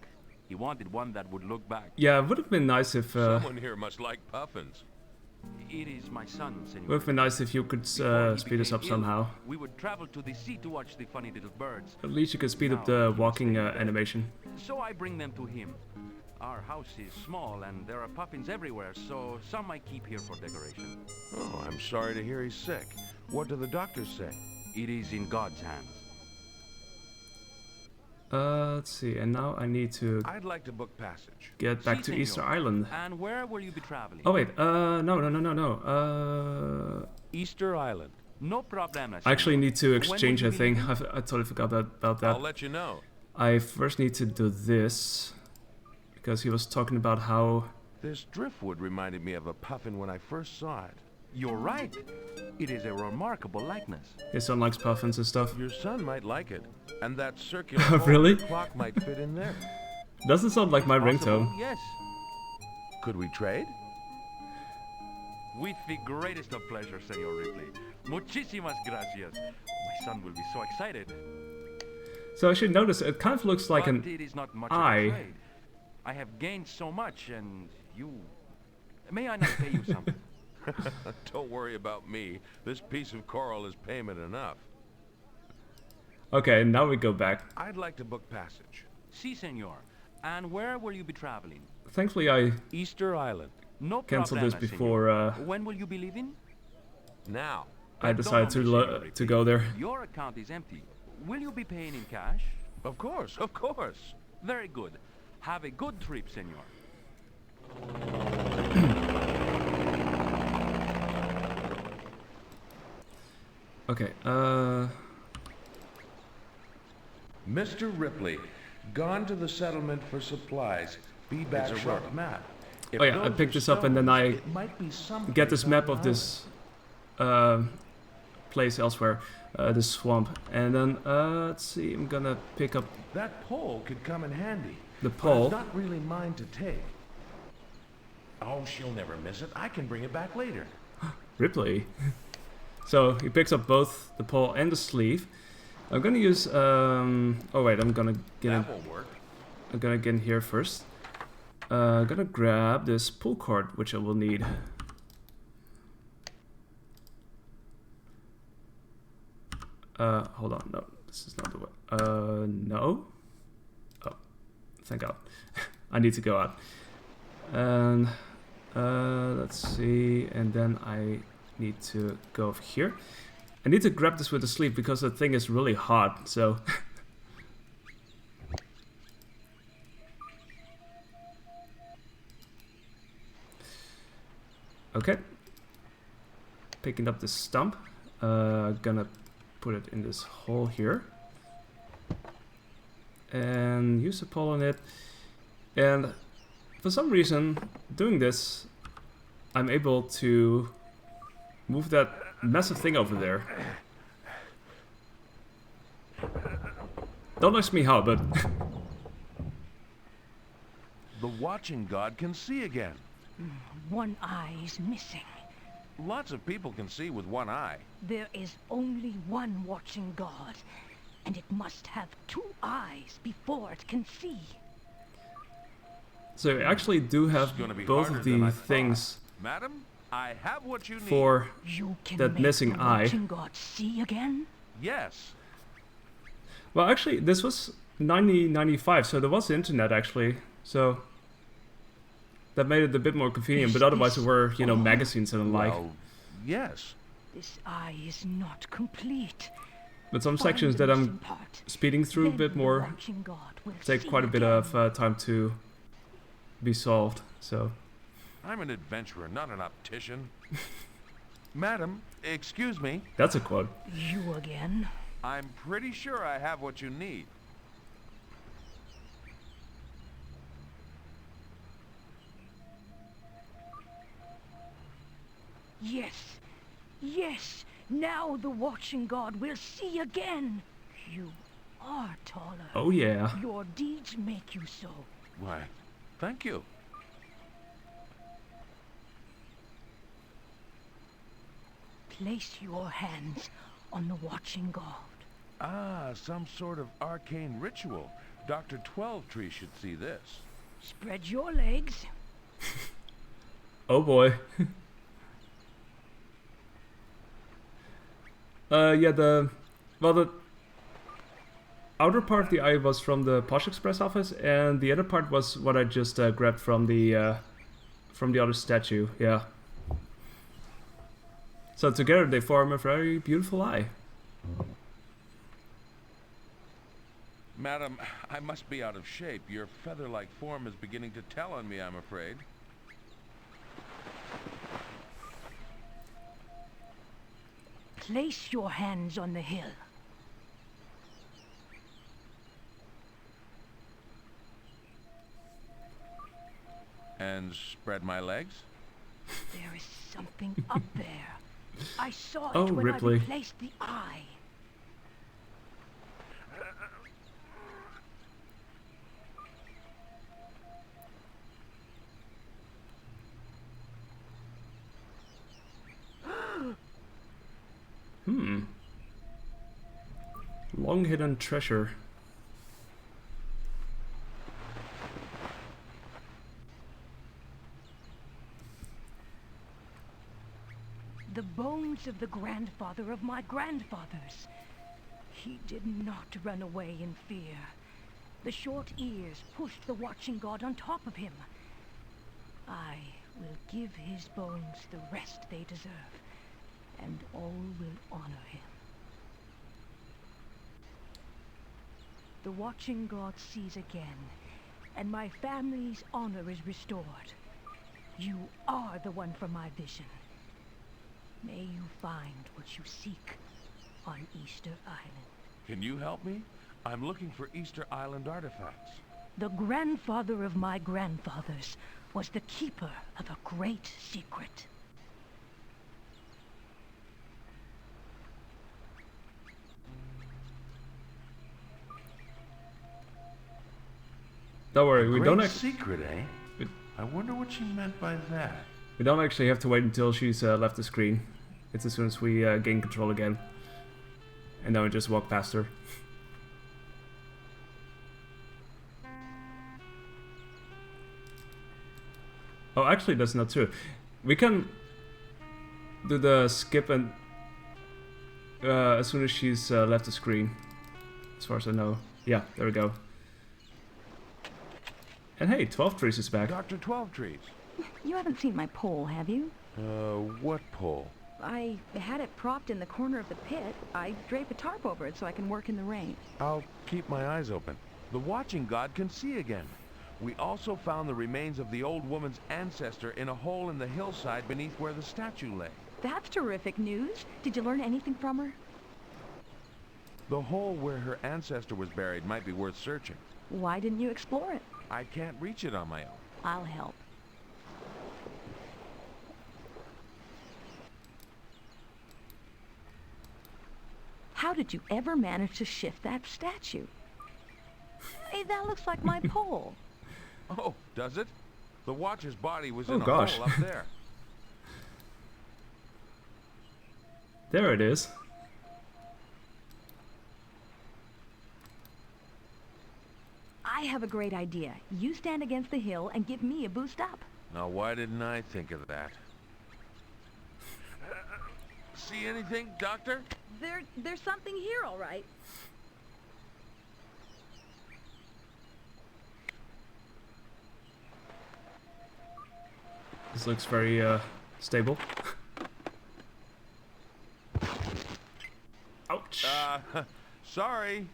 Speaker 4: He wanted one that would look back.
Speaker 1: Yeah, it would have been nice if...
Speaker 5: Someone here must like puffins.
Speaker 4: It is my son, senor.
Speaker 1: Would have been nice if you could speed us up somehow.
Speaker 4: We would travel to the sea to watch the funny little birds.
Speaker 1: At least you could speed up the walking animation.
Speaker 4: So I bring them to him. Our house is small and there are puffins everywhere, so some I keep here for decoration.
Speaker 5: Oh, I'm sorry to hear he's sick. What do the doctors say?
Speaker 4: It is in God's hands.
Speaker 1: Let's see, and now I need to...
Speaker 5: I'd like to book passage.
Speaker 1: Get back to Easter Island.
Speaker 4: And where will you be traveling?
Speaker 1: Oh wait, no.
Speaker 5: Easter Island.
Speaker 4: No problem.
Speaker 1: I actually need to exchange a thing. I totally forgot about that.
Speaker 5: I'll let you know.
Speaker 1: I first need to do this. Because he was talking about how...
Speaker 5: This driftwood reminded me of a puffin when I first saw it.
Speaker 4: You're right. It is a remarkable likeness.
Speaker 1: His son likes puffins and stuff.
Speaker 5: Your son might like it. And that circular
Speaker 1: really?
Speaker 5: clock might fit in there.
Speaker 1: Doesn't sound like my ringtone.
Speaker 4: Yes.
Speaker 5: Could we trade?
Speaker 4: With the greatest of pleasure, Senor Ripley. Muchísimas gracias. My son will be so excited.
Speaker 1: So I should notice, it kind of looks like an
Speaker 4: it is not much
Speaker 1: eye.
Speaker 4: Of a trade. I have gained so much, and you... May I not pay you something?
Speaker 5: Don't worry about me. This piece of coral is payment enough.
Speaker 1: Okay, now we go back.
Speaker 5: I'd like to book passage.
Speaker 4: Si, senor. And where will you be traveling?
Speaker 1: Thankfully, I
Speaker 5: Easter Island.
Speaker 4: No
Speaker 1: canceled this
Speaker 4: problema,
Speaker 1: before
Speaker 4: when will you be leaving?
Speaker 5: Now.
Speaker 1: I decided to go there.
Speaker 4: Your account is empty. Will you be paying in cash?
Speaker 5: Of course, of course.
Speaker 4: Very good. Have a good trip, senor.
Speaker 1: Okay,
Speaker 5: Mr. Ripley, gone to the settlement for supplies. Be back
Speaker 1: It's a
Speaker 5: short.
Speaker 1: rough
Speaker 5: Map.
Speaker 1: Oh yeah, I picked this up and then I get this map of this place elsewhere, this swamp. And then, let's see, I'm gonna pick up...
Speaker 5: That pole could come in handy.
Speaker 1: The
Speaker 5: But
Speaker 1: pole?
Speaker 5: it's not really mine to take.
Speaker 14: Oh, she'll never miss it. I can bring it back later.
Speaker 1: Ripley. So he picks up both the pole and the sleeve. I'm gonna use oh wait, I'm gonna get in.
Speaker 14: That won't work.
Speaker 1: I'm gonna get in here first. I'm gonna grab this pull cord, which I will need. Hold on, no, this is not the way. No. Oh, thank God. I need to go out. And let's see, and then I need to go over here. I need to grab this with the sleeve because the thing is really hot, so... Okay. Picking up the stump. Gonna put it in this hole here. And use a pole on it. And for some reason, doing this, I'm able to move that massive thing over there. Don't ask me how, but...
Speaker 14: The watching god can see again.
Speaker 17: One eye is missing.
Speaker 14: Lots of people can see with one eye.
Speaker 17: There is only one watching god, and it must have two eyes before it can see.
Speaker 1: So I actually do have both of the things
Speaker 14: Madam, I have what you need.
Speaker 1: for
Speaker 17: You can
Speaker 1: that
Speaker 17: make
Speaker 1: missing
Speaker 17: the
Speaker 1: eye.
Speaker 17: watching god see again?
Speaker 14: Yes.
Speaker 1: Well, actually, this was 1995, so there was the internet actually. So that made it a bit more convenient, but otherwise there were, you know, magazines and the like.
Speaker 14: Well, yes.
Speaker 17: This eye is not complete.
Speaker 1: But some
Speaker 17: Find
Speaker 1: sections
Speaker 17: the
Speaker 1: that
Speaker 17: missing
Speaker 1: I'm
Speaker 17: part.
Speaker 1: speeding through a
Speaker 17: Then
Speaker 1: bit
Speaker 17: the
Speaker 1: more
Speaker 17: watching god will
Speaker 1: take
Speaker 17: see
Speaker 1: quite a bit
Speaker 17: again.
Speaker 1: of time to be solved, so...
Speaker 14: I'm an adventurer, not an optician. Madam, excuse me.
Speaker 1: That's a quote.
Speaker 17: You again?
Speaker 14: I'm pretty sure I have what you need.
Speaker 17: Yes, yes, now the watching god will see again. You are taller.
Speaker 1: Oh yeah.
Speaker 17: Your deeds make you so.
Speaker 14: Why, thank you.
Speaker 17: Place your hands on the watching god.
Speaker 14: Ah, some sort of arcane ritual. Dr. 12-Tree should see this.
Speaker 17: Spread your legs.
Speaker 1: Oh boy. Yeah, the outer part of the eye was from the Posh Express office, and the other part was what I just grabbed from the other statue. Yeah. So together they form a very beautiful eye.
Speaker 14: Madam, I must be out of shape. Your feather-like form is beginning to tell on me, I'm afraid.
Speaker 17: Place your hands on the hill.
Speaker 14: And spread my legs?
Speaker 17: There is something up there. I saw
Speaker 1: Oh,
Speaker 17: it when
Speaker 1: Ripley.
Speaker 17: I replaced the eye.
Speaker 1: Long hidden treasure.
Speaker 17: The bones of the grandfather of my grandfathers. He did not run away in fear. The short ears pushed the watching god on top of him. I will give his bones the rest they deserve, and all will honor him. The watching god sees again, and my family's honor is restored. You are the one for my vision. May you find what you seek on Easter Island.
Speaker 14: Can you help me? I'm looking for Easter Island artifacts.
Speaker 17: The grandfather of my grandfathers was the keeper of a great secret.
Speaker 1: Don't worry, we don't
Speaker 14: secret, eh? I wonder what she meant by that.
Speaker 1: We don't actually have to wait until she's left the screen. It's as soon as we gain control again. And then we just walk past her. Oh, actually that's not true. We can do the skip and as soon as she's left the screen. As far as I know. Yeah, there we go. And hey, 12 Trees is back.
Speaker 14: Dr. 12 Trees.
Speaker 16: You haven't seen my pole, have you?
Speaker 14: What pole?
Speaker 16: I had it propped in the corner of the pit. I drape a tarp over it so I can work in the rain.
Speaker 14: I'll keep my eyes open. The watching god can see again. We also found the remains of the old woman's ancestor in a hole in the hillside beneath where the statue lay.
Speaker 16: That's terrific news. Did you learn anything from her?
Speaker 14: The hole where her ancestor was buried might be worth searching.
Speaker 16: Why didn't you explore it?
Speaker 14: I can't reach it on my own.
Speaker 16: I'll help. How did you ever manage to shift that statue? Hey, that looks like my pole.
Speaker 14: Oh, does it? The watcher's body was in a
Speaker 1: gosh.
Speaker 14: hole up there.
Speaker 1: There it is.
Speaker 16: I have a great idea. You stand against the hill and give me a boost up.
Speaker 14: Now, why didn't I think of that? See anything, Doctor?
Speaker 16: There's something here, all right.
Speaker 1: This looks very stable. Ouch.
Speaker 14: Sorry.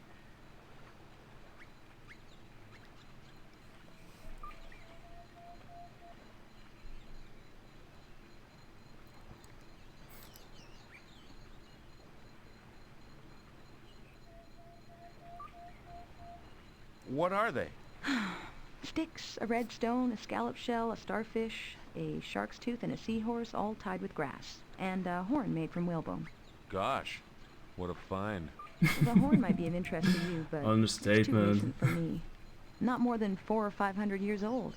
Speaker 14: What are they?
Speaker 16: Sticks, a red stone, a scallop shell, a starfish, a shark's tooth, and a seahorse, all tied with grass. And a horn made from whalebone.
Speaker 14: Gosh, what a find.
Speaker 16: The horn might be of interest to you, but it's too
Speaker 1: Understatement.
Speaker 16: recent for me. Not more than 400 or 500 years old.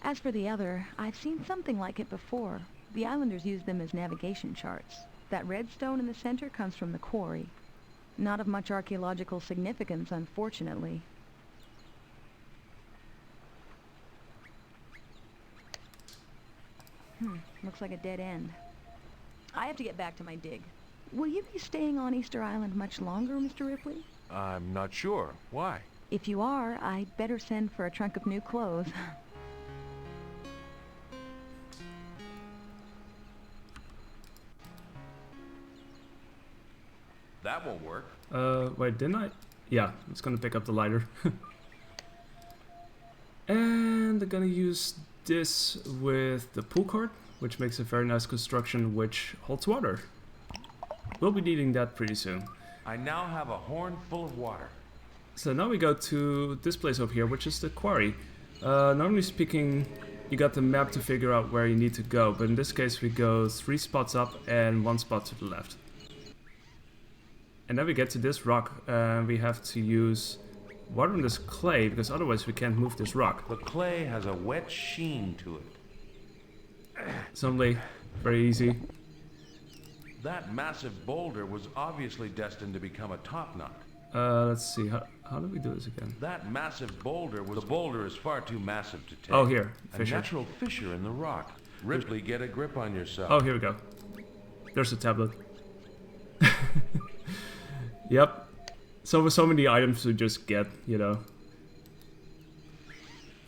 Speaker 16: As for the other, I've seen something like it before. The islanders used them as navigation charts. That red stone in the center comes from the quarry. Not of much archaeological significance, unfortunately. Looks like a dead end. I have to get back to my dig. Will you be staying on Easter Island much longer, Mr. Ripley?
Speaker 14: I'm not sure. Why?
Speaker 16: If you are, I'd better send for a trunk of new clothes.
Speaker 14: That won't work.
Speaker 1: Wait, didn't I? Yeah, it's gonna pick up the lighter. And I'm gonna use this with the pull cord, which makes a very nice construction which holds water. We'll be needing that pretty soon.
Speaker 14: I now have a horn full of water.
Speaker 1: So now we go to this place over here, which is the quarry. Normally speaking, you got the map to figure out where you need to go, but in this case we go 3 spots up and 1 spot to the left. And then we get to this rock, and we have to use water on this clay, because otherwise we can't move this rock.
Speaker 14: The clay has a wet sheen to it.
Speaker 1: It's only very easy.
Speaker 14: That massive boulder was obviously destined to become a top knot.
Speaker 1: Let's see, how do we do this again?
Speaker 14: That massive boulder was... The boulder is far too massive to take.
Speaker 1: Oh, here,
Speaker 14: A
Speaker 1: fissure.
Speaker 14: natural fissure in the rock. Ripley, get a grip on yourself.
Speaker 1: Oh, here we go. There's a tablet. Yep. So many items to just get, you know.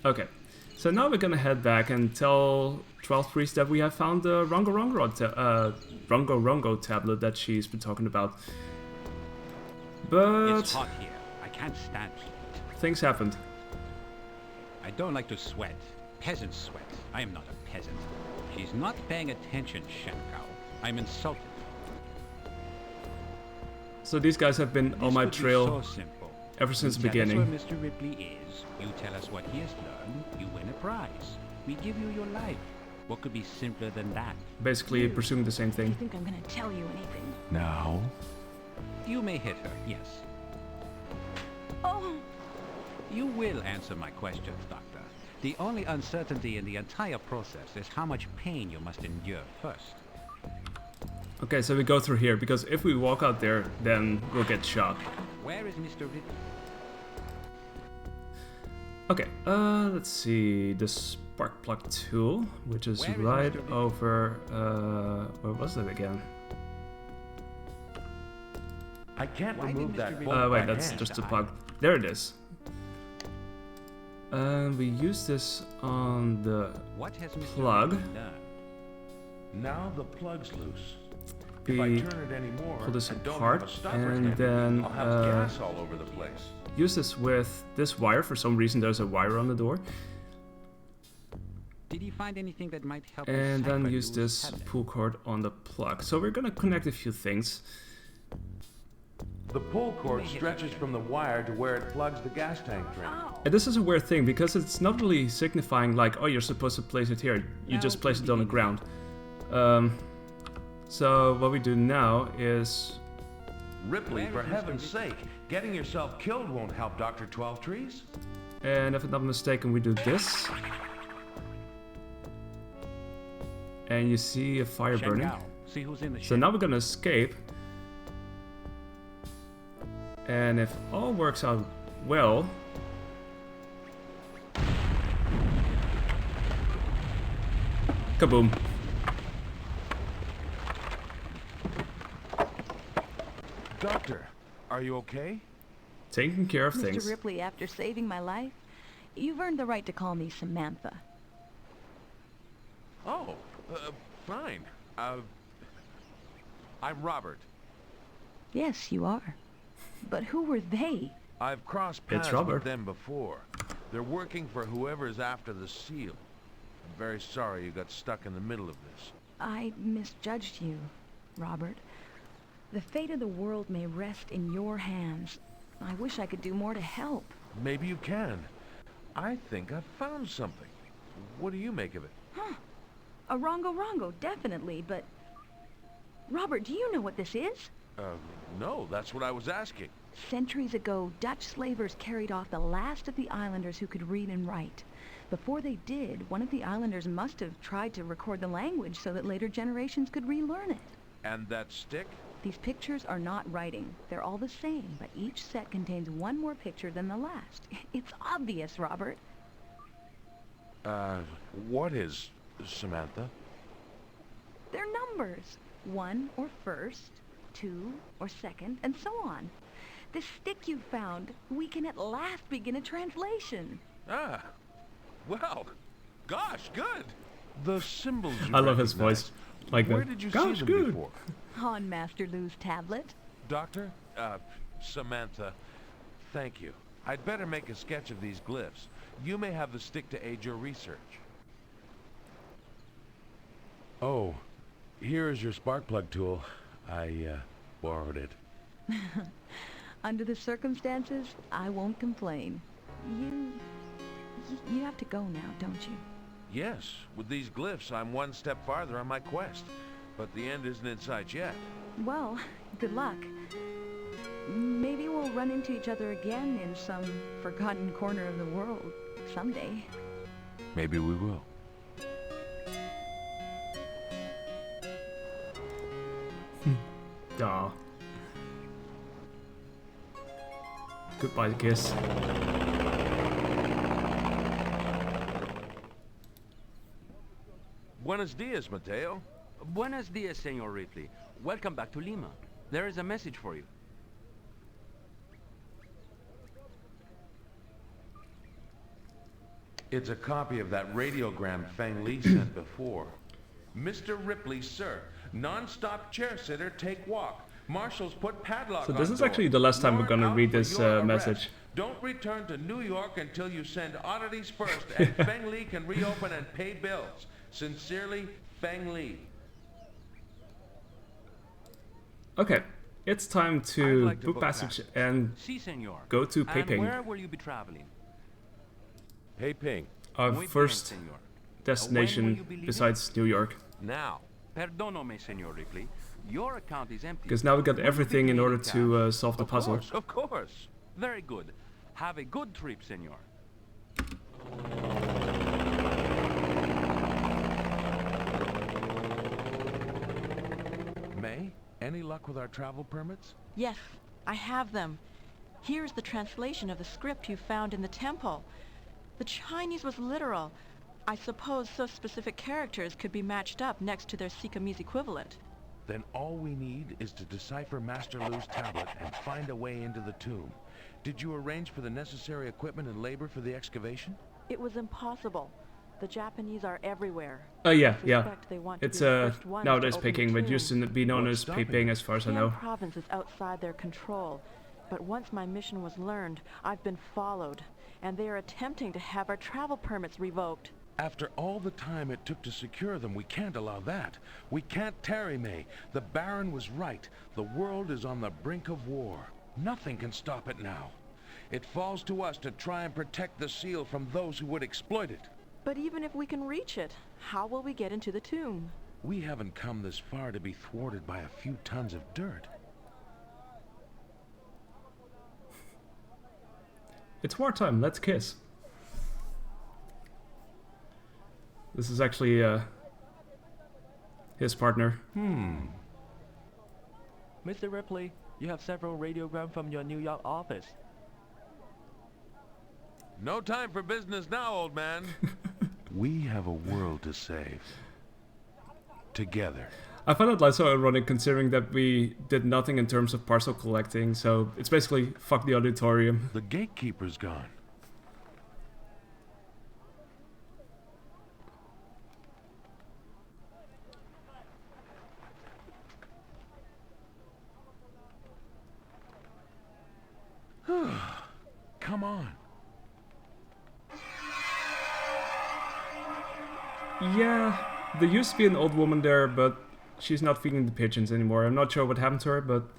Speaker 1: Okay. So now we're gonna head back and tell 12 Priest that we have found the Rongo Rongo tablet that she's been talking about. But
Speaker 15: It's hot here. I can't stand heat.
Speaker 1: things happened.
Speaker 15: I don't like to sweat. Peasants sweat. I am not a peasant. She's not paying attention, Shenkow. I'm insulted.
Speaker 1: So these guys have been on my trail
Speaker 15: So simple.
Speaker 1: ever since the
Speaker 15: You
Speaker 1: beginning.
Speaker 15: tell us where Mr. Ripley is. You tell us what he has learned. You win a prize. We give you your life. What could be simpler than that?
Speaker 1: Basically pursuing the same
Speaker 16: Do you
Speaker 1: thing.
Speaker 16: think I'm gonna tell you anything?
Speaker 12: Now?
Speaker 15: You may hit her, yes.
Speaker 16: Oh!
Speaker 15: You will answer my questions, Doctor. The only uncertainty in the entire process is how much pain you must endure first.
Speaker 1: Okay, so we go through here, because if we walk out there, then we'll get shot.
Speaker 15: Where is Mr. Riddle?
Speaker 1: Okay, let's see, the spark plug tool, which is right over, where was it again?
Speaker 14: I can't remove that bolt.
Speaker 1: Wait, that's just a plug. There it is. We use this on the plug.
Speaker 14: Now the plug's loose.
Speaker 1: We
Speaker 14: If I turn it anymore,
Speaker 1: pull this
Speaker 14: I don't
Speaker 1: apart,
Speaker 14: have a stopper
Speaker 1: and
Speaker 14: handy.
Speaker 1: then
Speaker 14: I'll have gas all over the place.
Speaker 1: use this with this wire. For some reason, there's a wire on the door.
Speaker 15: Did you find anything that might help?
Speaker 1: And then use this pull cord on the plug. So we're gonna connect a few things.
Speaker 14: The pull cord stretches from the wire to where it plugs the gas tank drain.
Speaker 1: And this is a weird thing, because it's not really signifying like, oh, you're supposed to place it here. You just place it on the ground. So what we do now is...
Speaker 14: Ripley, for heaven's sake, getting yourself killed won't help Dr. 12 Trees.
Speaker 1: And if I'm not mistaken, we do this. And you see a fire burning.
Speaker 15: See who's in the
Speaker 1: So now we're gonna escape. And if all works out well... Kaboom.
Speaker 14: Doctor, are you okay?
Speaker 1: Taking care of things.
Speaker 16: Mr. Ripley, after saving my life, you've earned the right to call me Samantha.
Speaker 14: Oh, fine. I'm Robert.
Speaker 16: Yes, you are. But who were they?
Speaker 14: I've crossed paths with them before. They're working for whoever's after the seal. I'm very sorry you got stuck in the middle of this.
Speaker 16: I misjudged you, Robert. The fate of the world may rest in your hands. I wish I could do more to help.
Speaker 14: Maybe you can. I think I've found something. What do you make of it?
Speaker 16: Huh. A rongo, definitely, but... Robert, do you know what this is?
Speaker 14: No, that's what I was asking.
Speaker 16: Centuries ago, Dutch slavers carried off the last of the islanders who could read and write. Before they did, one of the islanders must have tried to record the language so that later generations could relearn it.
Speaker 14: And that stick?
Speaker 16: These pictures are not writing. They're all the same, but each set contains one more picture than the last. It's obvious, Robert.
Speaker 14: What is, Samantha?
Speaker 16: They're numbers. 1 or first, 2 or second, and so on. This stick you found, we can at last begin a translation.
Speaker 14: Ah, well, gosh, good. The symbols you
Speaker 1: I love his voice. Like
Speaker 14: Where
Speaker 1: that.
Speaker 14: did you
Speaker 1: Gosh,
Speaker 14: see them
Speaker 1: good.
Speaker 14: before?
Speaker 16: On Master Lou's tablet.
Speaker 14: Doctor? Samantha, thank you. I'd better make a sketch of these glyphs. You may have the stick to aid your research. Oh, here is your spark plug tool. I borrowed it.
Speaker 16: Under the circumstances, I won't complain. You have to go now, don't you?
Speaker 14: Yes, with these glyphs, I'm one step farther on my quest. But the end isn't in sight yet.
Speaker 16: Well, good luck. Maybe we'll run into each other again in some forgotten corner of the world someday.
Speaker 14: Maybe we will.
Speaker 1: Aw. Goodbye, kiss.
Speaker 14: Buenos dias, Mateo.
Speaker 4: Buenos dias, Senor Ripley. Welcome back to Lima. There is a message for you.
Speaker 14: It's a copy of that radiogram Feng Li sent before. Mr. Ripley, sir. Non-stop chair sitter, take walk. Marshals put padlock
Speaker 1: So
Speaker 14: on
Speaker 1: this is
Speaker 14: door.
Speaker 1: actually the last time we're
Speaker 14: Warrant
Speaker 1: gonna
Speaker 14: out
Speaker 1: read
Speaker 14: for
Speaker 1: this
Speaker 14: your
Speaker 1: message.
Speaker 14: arrest. Don't return to New York until you send oddities first, and Feng Li can reopen and pay bills. Sincerely, Feng Li.
Speaker 1: Okay, it's time to book passage and go to
Speaker 4: And
Speaker 1: Peiping.
Speaker 4: where will you be traveling?
Speaker 14: Peiping.
Speaker 1: Our
Speaker 4: Muy bien,
Speaker 1: first
Speaker 4: senor. When will
Speaker 1: destination
Speaker 4: you be leaving?
Speaker 1: besides New York.
Speaker 14: Now.
Speaker 4: Perdóname, Senor Ripley. Your account is empty.
Speaker 1: Because now we got
Speaker 4: Will you be
Speaker 1: everything in
Speaker 4: paying
Speaker 1: order
Speaker 4: cash?
Speaker 1: to solve the puzzle.
Speaker 4: Of course. Very good. Have a good trip, Senor.
Speaker 3: May, any luck with our travel permits?
Speaker 2: Yes, I have them. Here's the translation of the script you found in the temple. The Chinese was literal. I suppose so specific characters could be matched up next to their Sikamese equivalent.
Speaker 3: Then all we need is to decipher Master Lu's tablet and find a way into the tomb. Did you arrange for the necessary equipment and labor for the excavation?
Speaker 2: It was impossible. The Japanese are everywhere.
Speaker 1: Yeah.
Speaker 2: They want
Speaker 1: It's
Speaker 2: to be the first ones
Speaker 1: nowadays
Speaker 2: to open the
Speaker 1: Peking, but
Speaker 2: tomb.
Speaker 1: used to be known as Peiping as far as I know.
Speaker 2: Tian province is outside their control, but once my mission was learned, I've been followed, and they are attempting to have our travel permits revoked.
Speaker 3: After all the time it took to secure them, we can't allow that. We can't tarry, May. The Baron was right. The world is on the brink of war. Nothing can stop it now. It falls to us to try and protect the seal from those who would exploit it.
Speaker 2: But even if we can reach it, how will we get into the tomb?
Speaker 3: We haven't come this far to be thwarted by a few tons of dirt.
Speaker 1: It's wartime, let's kiss. This is actually his partner.
Speaker 7: Mr. Ripley, you have several radiograms from your New York office.
Speaker 3: No time for business now, old man. We have a world to save. Together.
Speaker 1: I find it like so ironic considering that we did nothing in terms of parcel collecting, so it's basically fuck the auditorium.
Speaker 3: The gatekeeper's gone. Come on.
Speaker 1: Yeah, there used to be an old woman there, but she's not feeding the pigeons anymore. I'm not sure what happened to her, but...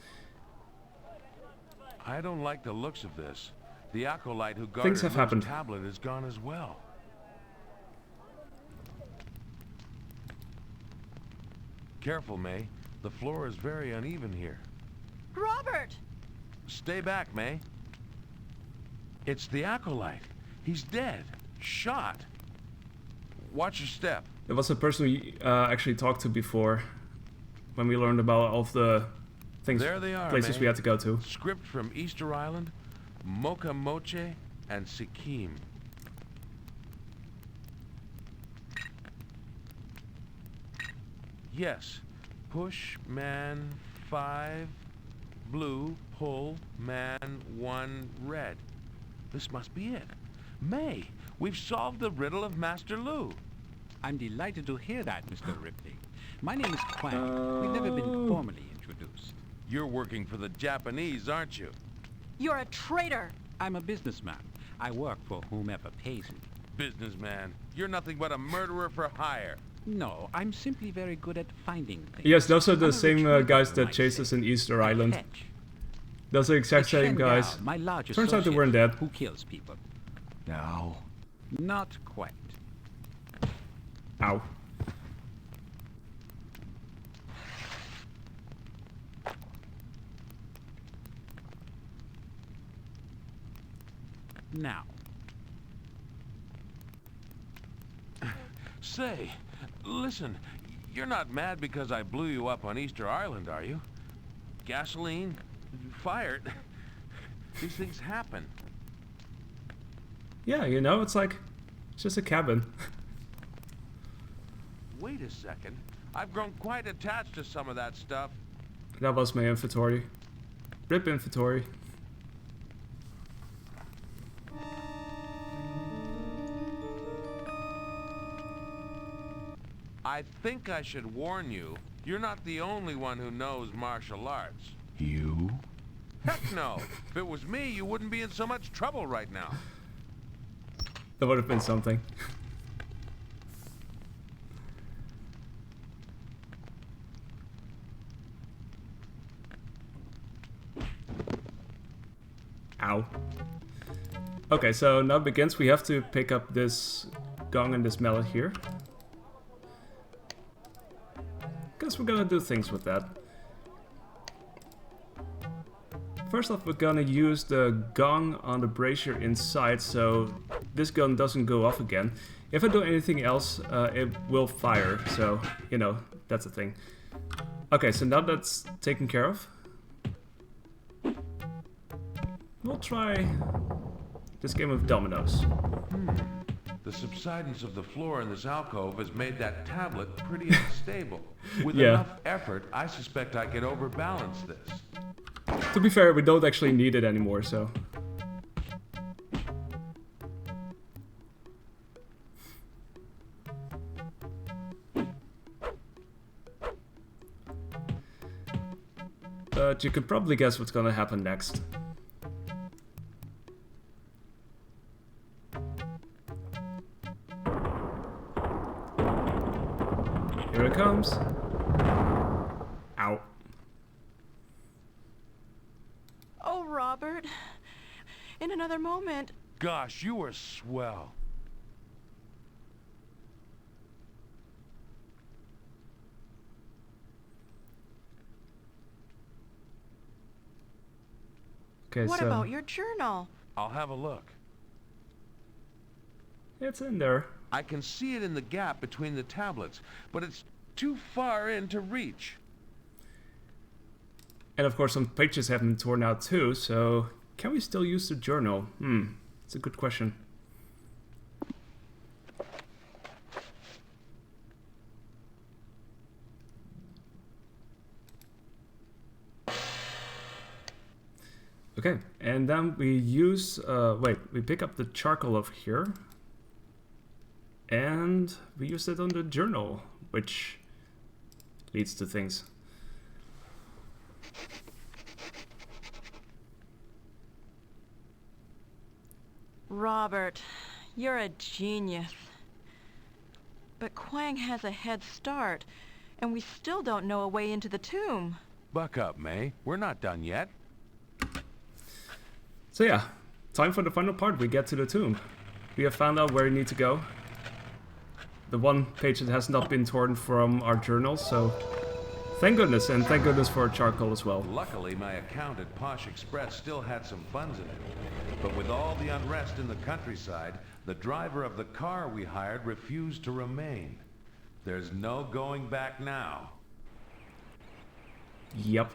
Speaker 3: I don't like the looks of this. The acolyte who guarded
Speaker 1: things have happened.
Speaker 3: tablet is gone as well. Careful, May. The floor is very uneven here.
Speaker 2: Robert!
Speaker 3: Stay back, May. It's the acolyte. He's dead. Shot. Watch your step.
Speaker 1: It was a person we actually talked to before, when we learned about all of the things,
Speaker 3: There they are,
Speaker 1: places
Speaker 3: May.
Speaker 1: we had to go to.
Speaker 3: Script from Easter Island, Mocha Moche, and Sikkim. Yes. Push, man, 5, blue, pull, man, 1, red. This must be it. May, we've solved the riddle of Master Lu.
Speaker 15: I'm delighted to hear that, Mr. Ripley. My name is Quang. We've never been formally introduced.
Speaker 3: You're working for the Japanese, aren't you?
Speaker 2: You're a traitor!
Speaker 15: I'm a businessman. I work for whomever pays me.
Speaker 3: Businessman, you're nothing but a murderer for hire.
Speaker 15: No, I'm simply very good at finding things.
Speaker 1: Yes, those are the
Speaker 15: I'm a
Speaker 1: same
Speaker 15: retriever,
Speaker 1: guys
Speaker 15: you
Speaker 1: that
Speaker 15: might
Speaker 1: chased
Speaker 15: say.
Speaker 1: us in Easter Island.
Speaker 15: Catch.
Speaker 1: Those are the exact
Speaker 15: It's
Speaker 1: same
Speaker 15: Shen
Speaker 1: guys.
Speaker 15: Gao, my large
Speaker 1: Turns out they
Speaker 15: associate,
Speaker 1: weren't dead.
Speaker 15: Who kills people?
Speaker 12: Now.
Speaker 15: Not quite.
Speaker 1: Ow.
Speaker 15: Now.
Speaker 3: Say, listen, you're not mad because I blew you up on Easter Island, are you? Gasoline, fire, these things happen.
Speaker 1: Yeah, you know, it's like, it's just a cabin.
Speaker 3: Wait a second, I've grown quite attached to some of that stuff.
Speaker 1: That was my inventory. RIP inventory.
Speaker 3: I think I should warn you, you're not the only one who knows martial arts.
Speaker 12: You?
Speaker 3: Heck no! If it was me, you wouldn't be in so much trouble right now.
Speaker 1: That would have been something. Ow. Okay, so now it begins. We have to pick up this gong and this mallet here. Guess we're gonna do things with that. First off, we're gonna use the gong on the brazier inside so this gun doesn't go off again. If I do anything else, it will fire, so, you know, that's the thing. Okay, so now that's taken care of. We'll try this game of dominoes.
Speaker 14: The subsidence of the floor in this alcove has made that tablet pretty unstable. With
Speaker 1: Yeah.
Speaker 14: enough effort, I suspect I could overbalance this.
Speaker 1: To be fair, we don't actually need it anymore, so... But you could probably guess what's gonna happen next. Here it comes. Ow.
Speaker 2: Oh, Robert. In another moment.
Speaker 3: Gosh, you were swell.
Speaker 1: Okay,
Speaker 2: What
Speaker 1: so
Speaker 2: about your journal?
Speaker 3: I'll have a look.
Speaker 1: it's in there.
Speaker 14: I can see it in the gap between the tablets, but it's too far in to reach.
Speaker 1: And of course some pages have been torn out too, so can we still use the journal? It's a good question. Okay, and then we use, we pick up the charcoal over here. And we use it on the journal, which leads to things.
Speaker 2: Robert, you're a genius. But Quang has a head start, and we still don't know a way into the tomb.
Speaker 3: Buck up, May. We're not done yet.
Speaker 1: So yeah, time for the final part. We get to the tomb. We have found out where we need to go. The one page that has not been torn from our journal, so thank goodness, and thank goodness for charcoal as well.
Speaker 14: Luckily, my account at Posh Express still had some funds in it. But with all the unrest in the countryside, the driver of the car we hired refused to remain. There's no going back now.
Speaker 1: Yep.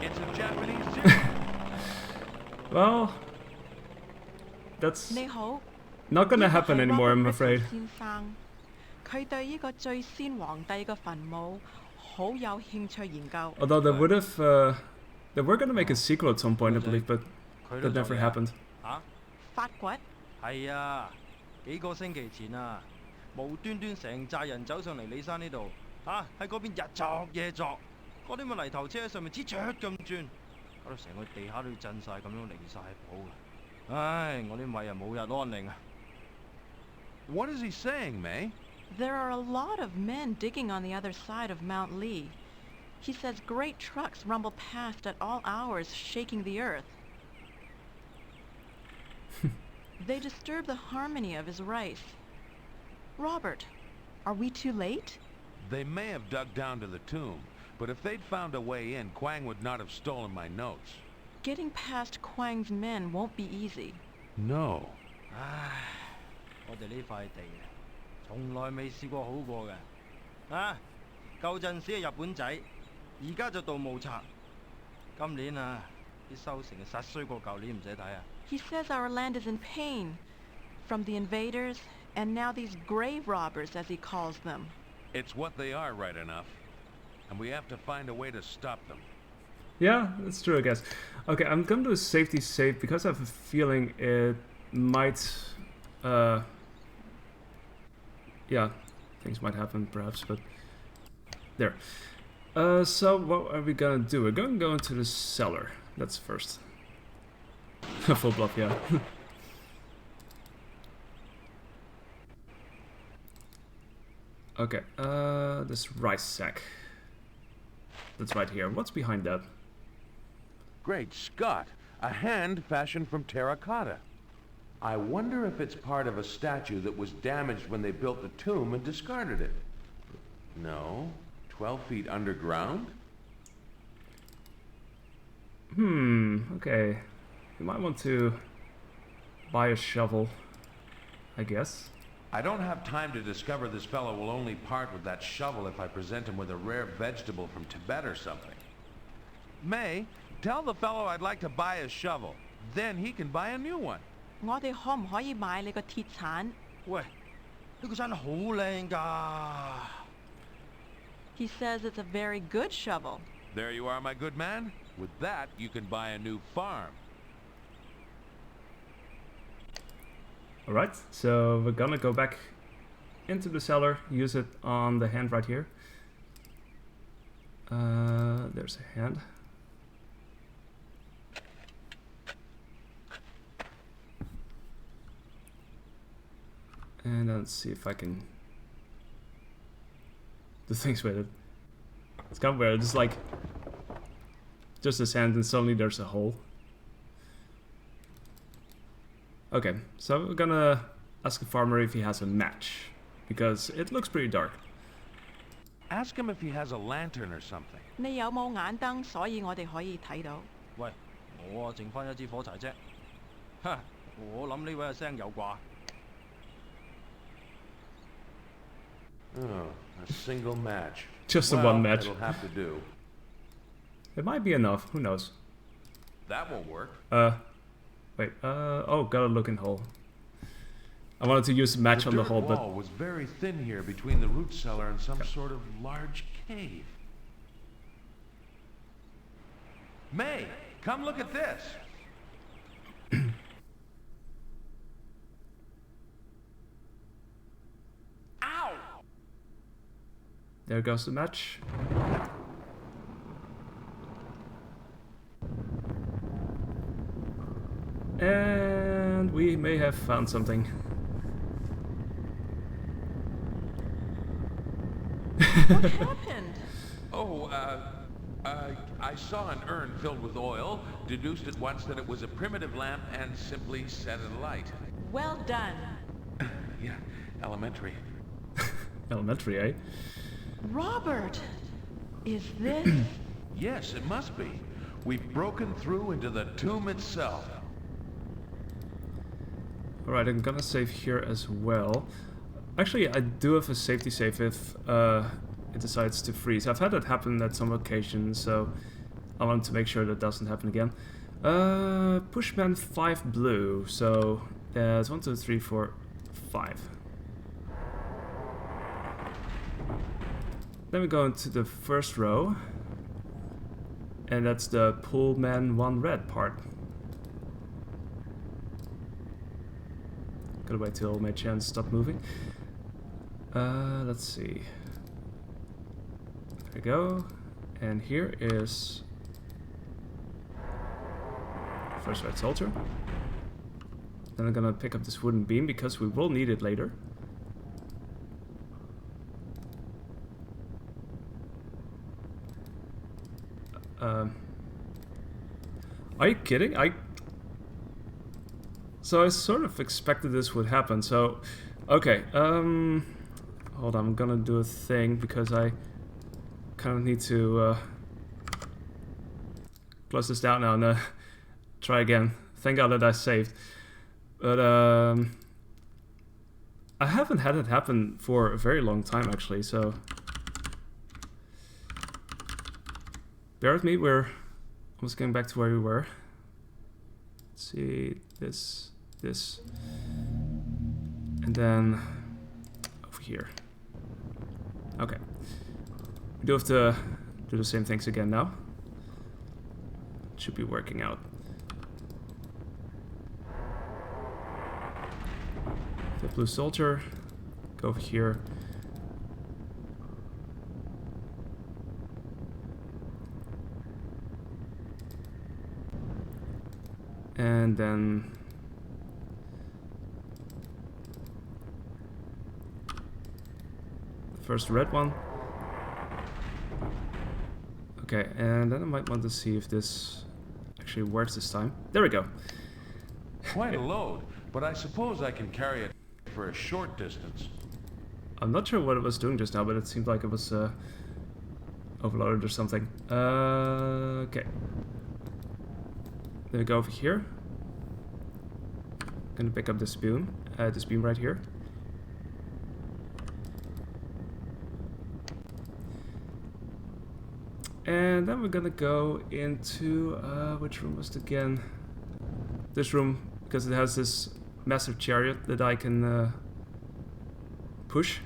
Speaker 3: It's a Japanese serial.
Speaker 1: Well, that's
Speaker 2: 你好，
Speaker 1: not gonna happen anymore, I'm afraid.
Speaker 2: 先生，佢對呢個最先皇帝嘅墳墓好有興趣研究。
Speaker 1: Although they would have, they were gonna make a sequel at some point, I believe, but that never happened.
Speaker 2: 發掘？
Speaker 18: 係啊，幾個星期前啊，無端端成扎人走上嚟李山呢度，喺嗰邊日作夜作，嗰啲咪泥頭車喺上面吱雀咁轉，搞到成個地下都要震晒咁樣離晒譜嘅。唉，我啲米啊冇日安寧啊！
Speaker 3: What is he saying, May?
Speaker 2: There are a lot of men digging on the other side of Mount Lee. He says great trucks rumble past at all hours, shaking the earth. They disturb the harmony of his rice. Robert, are we too late?
Speaker 3: They may have dug down to the tomb, but if they'd found a way in, Quang would not have stolen my notes.
Speaker 2: Getting past Quang's men won't be easy.
Speaker 3: No.
Speaker 18: 唉，我哋呢塊地啊，從來未試過好過嘅。舊陣時係日本仔，而家就盜墓賊。今年啊，啲收成實衰過舊年，唔使睇啊！
Speaker 2: He says our land is in pain from the invaders and now these grave robbers, as he calls them.
Speaker 3: It's what they are, right enough. And we have to find a way to stop them.
Speaker 1: Yeah, that's true, I guess. Okay, I'm gonna do a safety save because I have a feeling it might, yeah, things might happen perhaps, but there. So what are we gonna do? We're gonna go into the cellar. That's first. Full bluff, yeah. Okay, this rice sack. That's right here. What's behind that?
Speaker 14: Great Scott! A hand fashioned from terracotta. I wonder if it's part of a statue that was damaged when they built the tomb and discarded it. No. 12 feet underground?
Speaker 1: Okay. You might want to buy a shovel, I guess.
Speaker 14: I don't have time to discover this fellow will only part with that shovel if I present him with a rare vegetable from Tibet or something.
Speaker 3: May, tell the fellow I'd like to buy a shovel. Then he can buy a new one.
Speaker 2: 我哋可唔可以買你個鐵鏟？
Speaker 18: 喂，呢個山好靚㗎。
Speaker 2: He says it's a very good shovel.
Speaker 3: There you are, my good man. With that, you can buy a new farm.
Speaker 1: Alright, so we're gonna go back into the cellar, use it on the hand right here. There's a hand. And let's see if I can do things with it. It's kind of weird, it's like just a hand and suddenly there's a hole. Okay, so we're gonna ask the farmer if he has a match, because it looks pretty dark.
Speaker 3: Ask him if he has a lantern or something.
Speaker 2: 你有冇眼燈，所以我哋可以睇到。
Speaker 18: 喂，我啊剩翻一支火柴啫。哈，我諗呢位阿聲有啩。
Speaker 14: Oh, a single match.
Speaker 1: Just the
Speaker 14: well,
Speaker 1: one match.
Speaker 14: It'll have to do.
Speaker 1: It might be enough, who knows.
Speaker 14: That won't work.
Speaker 1: Wait, oh, got a looking hole. I wanted to use a match on the hole, but...
Speaker 14: The wall was very thin here between the root cellar and some sort of large cave.
Speaker 3: May, come look at this. Ow!
Speaker 1: There goes the match. And we may have found something.
Speaker 2: What happened?
Speaker 3: Oh, I saw an urn filled with oil, deduced at once that it was a primitive lamp, and simply set it alight.
Speaker 2: Well done.
Speaker 3: Yeah, elementary.
Speaker 1: Elementary, eh?
Speaker 2: Robert, is this?
Speaker 3: Yes, it must be. We've broken through into the tomb itself.
Speaker 1: Alright, I'm gonna save here as well. Actually, I do have a safety save if it decides to freeze. I've had that happen at some occasions, so I want to make sure that doesn't happen again. Pushman 5 blue, so there's 1, 2, 3, 4, 5. Then we go into the first row, and that's the Pullman 1 red part. Gotta wait till my chance stop moving. Let's see. There we go. And here is first red soldier. Then I'm gonna pick up this wooden beam because we will need it later. Are you kidding? So I sort of expected this would happen, so... Okay, hold on, I'm gonna do a thing, because I kind of need to close this down now and try again. Thank God that I saved. But, I haven't had it happen for a very long time, actually, so... Bear with me, we're almost getting back to where we were. Let's see, this, and then over here. Okay. We do have to do the same things again now. It should be working out. The blue soldier, go over here. And then the first red one. Okay, and then I might want to see if this actually works this time. There we go.
Speaker 14: Quite a load, but I suppose I can carry it for a short distance.
Speaker 1: I'm not sure what it was doing just now, but it seemed like it was overloaded or something. Okay. Then we go over here. Gonna pick up this beam right here. And then we're gonna go into, which room was it again? This room, because it has this massive chariot that I can push.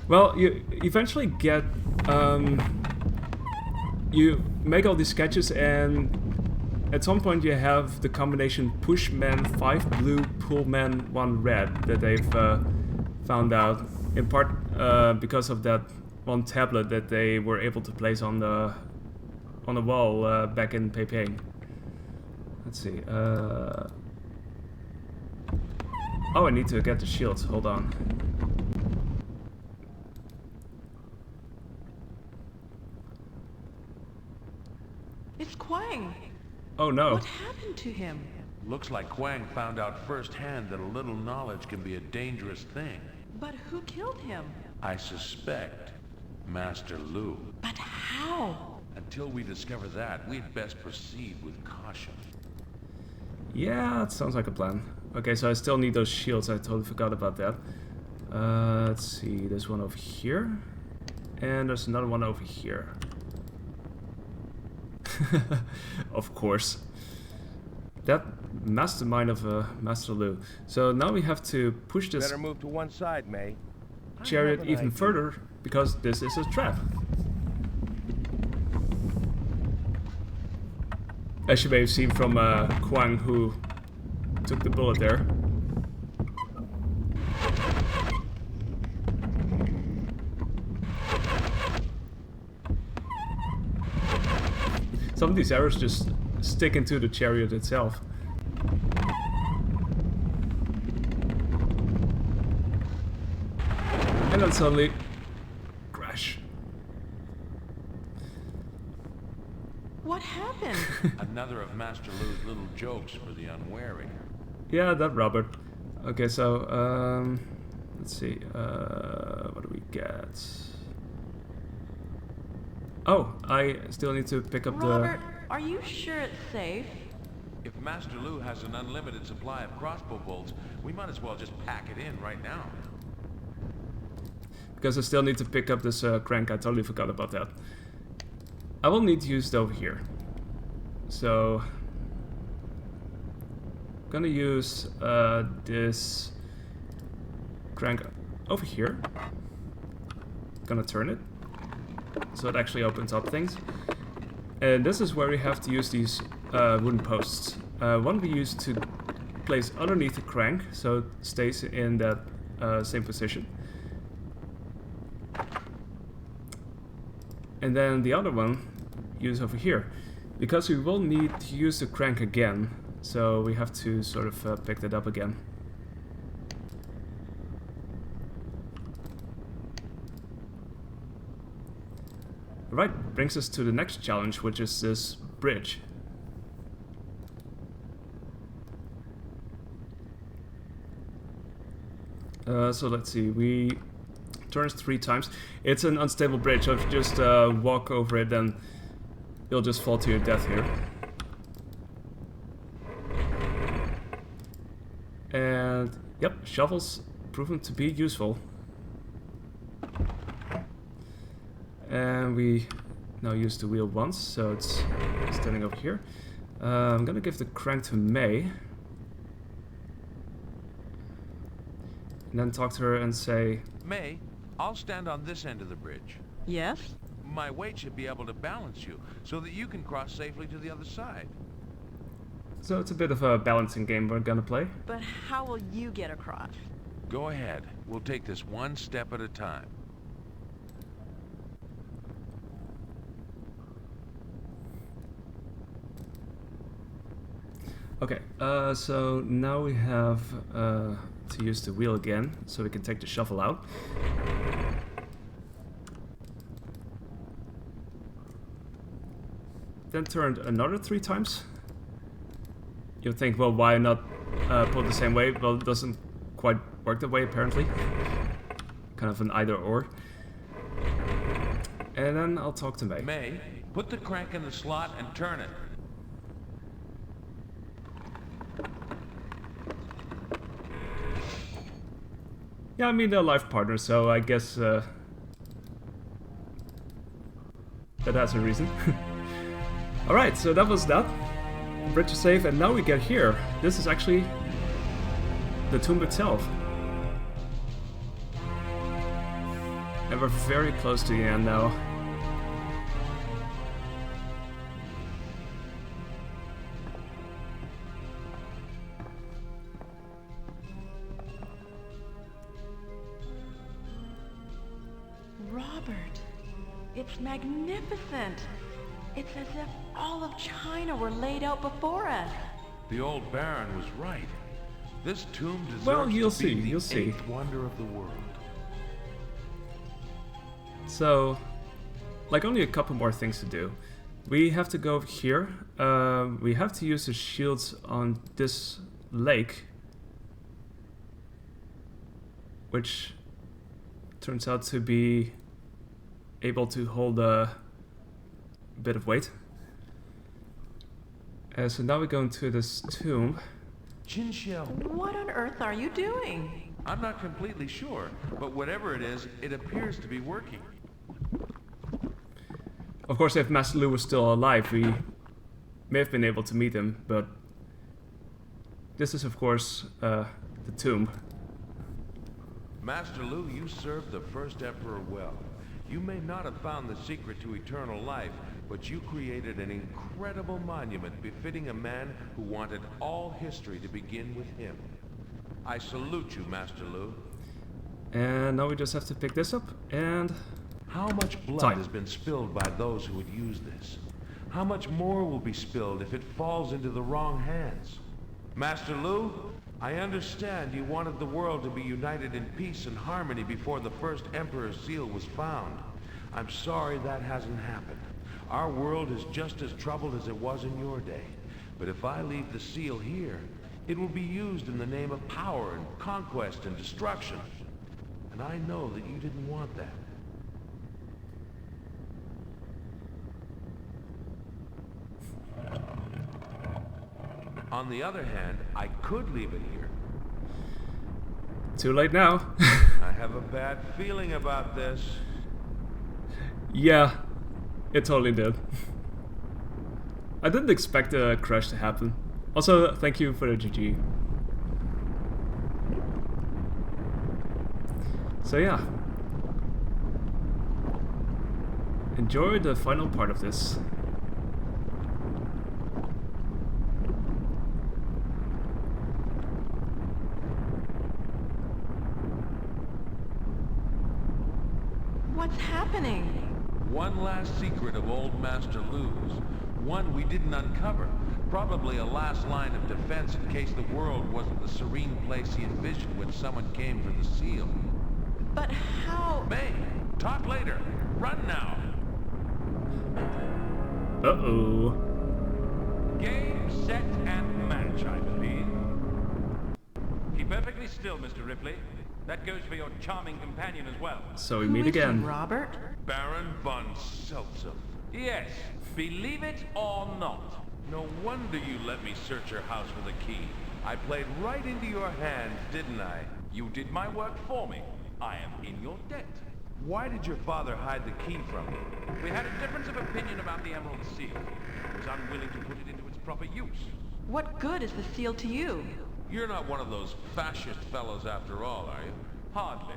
Speaker 1: Well, you eventually get, you make all these sketches, and at some point you have the combination push man 5 blue, pull man 1 red that they've found out, in part because of that one tablet that they were able to place on the wall back in Peiping. Let's see. Oh, I need to get the shields. Hold on.
Speaker 2: It's Quang.
Speaker 1: Oh no.
Speaker 2: What happened to him?
Speaker 14: Looks like Quang found out firsthand that a little knowledge can be a dangerous thing.
Speaker 2: But who killed him?
Speaker 14: I suspect Master Lu.
Speaker 2: But how?
Speaker 14: Until we discover that, we'd best proceed with caution.
Speaker 1: Yeah, that sounds like a plan. Okay, so I still need those shields. I totally forgot about that. Let's see. There's one over here. And there's another one over here. Of course. That mastermind of Master Lu. So now we have to push this
Speaker 19: Better move to one side, May.
Speaker 1: chariot even further, because this is a trap. As you may have seen from Quang, who took the bullet there. Some of these arrows just stick into the chariot itself. And then suddenly, crash.
Speaker 2: What happened?
Speaker 14: Another of Master Lu's little jokes for the unwary.
Speaker 1: Yeah, that Robert. Okay, so, let's see, what do we get? Oh, I still need to pick up
Speaker 2: Robert, are you sure it's safe?
Speaker 14: If Master Lu has an unlimited supply of crossbow bolts, we might as well just pack it in right now.
Speaker 1: Because I still need to pick up this crank, I totally forgot about that. I will need to use it over here. So, I'm gonna use this crank over here. Gonna turn it, so it actually opens up things. And this is where we have to use these wooden posts. One we use to place underneath the crank, so it stays in that same position. And then the other one, use over here. Because we will need to use the crank again, so we have to sort of pick that up again. Right, brings us to the next challenge, which is this bridge. So let's see, we turns 3 times. It's an unstable bridge, so if you just walk over it, then you'll just fall to your death here. And yep, shovels proven to be useful. And we now use the wheel once, so it's standing over here. I'm gonna give the crank to May. And then talk to her and say,
Speaker 14: May, I'll stand on this end of the bridge.
Speaker 2: Yes?
Speaker 14: My weight should be able to balance you, so that you can cross safely to the other side.
Speaker 1: So it's a bit of a balancing game we're gonna play.
Speaker 2: But how will you get across?
Speaker 14: Go ahead. We'll take this one step at a time.
Speaker 1: Okay, so now we have to use the wheel again, so we can take the shovel out. Then turned another 3 times. You'll think, well, why not pull the same way? Well, it doesn't quite work that way, apparently. Kind of an either or. And then I'll talk to May.
Speaker 14: May, put the crank in the slot and turn it.
Speaker 1: Yeah, I mean, they're life partners, so I guess that has a reason. Alright, so that was that. Bridge is safe, and now we get here. This is actually the tomb itself. And we're very close to the end now.
Speaker 2: Robert, it's magnificent. It's as if all of China were laid out before us.
Speaker 14: The old Baron was right. This tomb deserves
Speaker 1: Well, you'll
Speaker 14: to be
Speaker 1: see,
Speaker 14: the
Speaker 1: you'll see.
Speaker 14: eighth wonder of the world.
Speaker 1: So, like, only a couple more things to do. We have to go over here. We have to use the shields on this lake, which turns out to be able to hold a bit of weight. So now we go into this tomb.
Speaker 14: Jinxiao.
Speaker 2: What on earth are you doing?
Speaker 14: I'm not completely sure, but whatever it is, it appears to be working.
Speaker 1: Of course, if Master Lu was still alive, we may have been able to meet him, but this is, of course, the tomb.
Speaker 14: Master Lu, you served the first Emperor well. You may not have found the secret to eternal life, but you created an incredible monument befitting a man who wanted all history to begin with him. I salute you, Master Lu.
Speaker 1: And now we just have to pick this up, and...
Speaker 14: How much blood has been spilled by those who would use this? How much more will be spilled if it falls into the wrong hands? Master Lu, I understand you wanted the world to be united in peace and harmony before the first Emperor's seal was found. I'm sorry that hasn't happened. Our world is just as troubled as it was in your day. But if I leave the seal here, it will be used in the name of power and conquest and destruction. And I know that you didn't want that. On the other hand, I could leave it here.
Speaker 1: Too late now.
Speaker 14: I have a bad feeling about this.
Speaker 1: Yeah, it totally did. I didn't expect a crash to happen. Also, thank you for the GG. So yeah. Enjoy the final part of this.
Speaker 2: What's happening?
Speaker 14: One last secret of old Master Lu's. One we didn't uncover. Probably a last line of defense in case the world wasn't the serene place he envisioned when someone came for the seal.
Speaker 2: But how...
Speaker 14: May, talk later. Run now.
Speaker 1: Uh-oh.
Speaker 4: Game, set, and match, I believe. Keep perfectly still, Mr. Ripley. That goes for your charming companion as well.
Speaker 1: So we meet again.
Speaker 2: Robert?
Speaker 14: Baron von Seltzer.
Speaker 4: Yes, believe it or not.
Speaker 14: No wonder you let me search your house for the key. I played right into your hands, didn't I?
Speaker 4: You did my work for me. I am in your debt.
Speaker 14: Why did your father hide the key from me?
Speaker 4: We had a difference of opinion about the Emerald Seal. He was unwilling to put it into its proper use.
Speaker 2: What good is the seal to you?
Speaker 14: You're not one of those fascist fellows after all, are you?
Speaker 4: Hardly.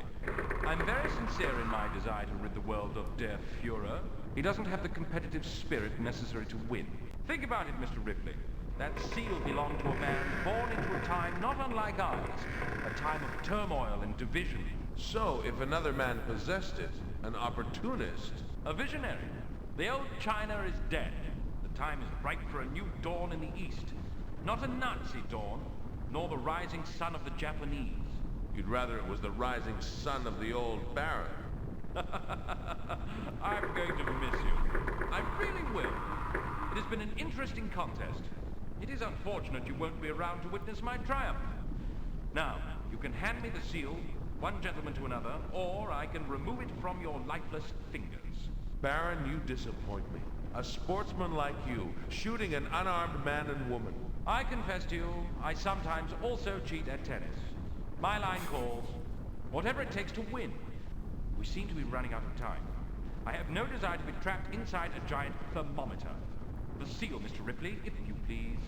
Speaker 4: I'm very sincere in my desire to rid the world of Der Fuhrer. He doesn't have the competitive spirit necessary to win. Think about it, Mr. Ripley. That seal belonged to a man born into a time not unlike ours. A time of turmoil and division.
Speaker 14: So, if another man possessed it, an opportunist...
Speaker 4: A visionary. The old China is dead. The time is ripe for a new dawn in the East. Not a Nazi dawn, nor the rising sun of the Japanese.
Speaker 14: You'd rather it was the rising sun of the old Baron.
Speaker 4: I'm going to miss you. I really will. It has been an interesting contest. It is unfortunate you won't be around to witness my triumph. Now, you can hand me the seal, one gentleman to another, or I can remove it from your lifeless fingers.
Speaker 14: Baron, you disappoint me. A sportsman like you, shooting an unarmed man and woman.
Speaker 4: I confess to you, I sometimes also cheat at tennis. My line calls, Whatever it takes to win. We seem to be running out of time. I have no desire to be trapped inside a giant thermometer. The seal, Mr. Ripley, if you please.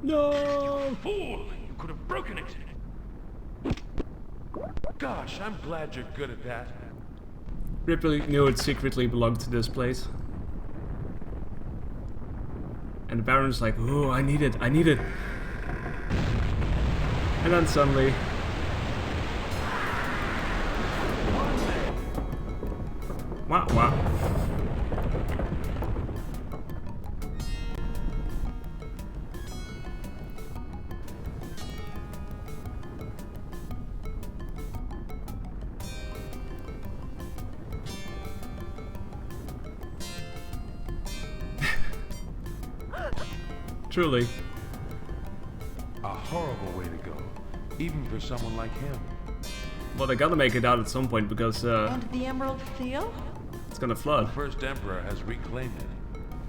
Speaker 1: No!
Speaker 4: You fool! You could have broken it!
Speaker 14: Gosh, I'm glad you're good at that.
Speaker 1: Ripley knew it secretly belonged to this place. And the Baron's like, ooh, I need it, I need it. And then suddenly... Wow, wow. Truly.
Speaker 14: A horrible way to go, even for someone like him.
Speaker 1: Well, they gotta make it out at some point because
Speaker 2: And the Emerald Seal?
Speaker 1: it's gonna flood.
Speaker 14: The first Emperor has reclaimed it,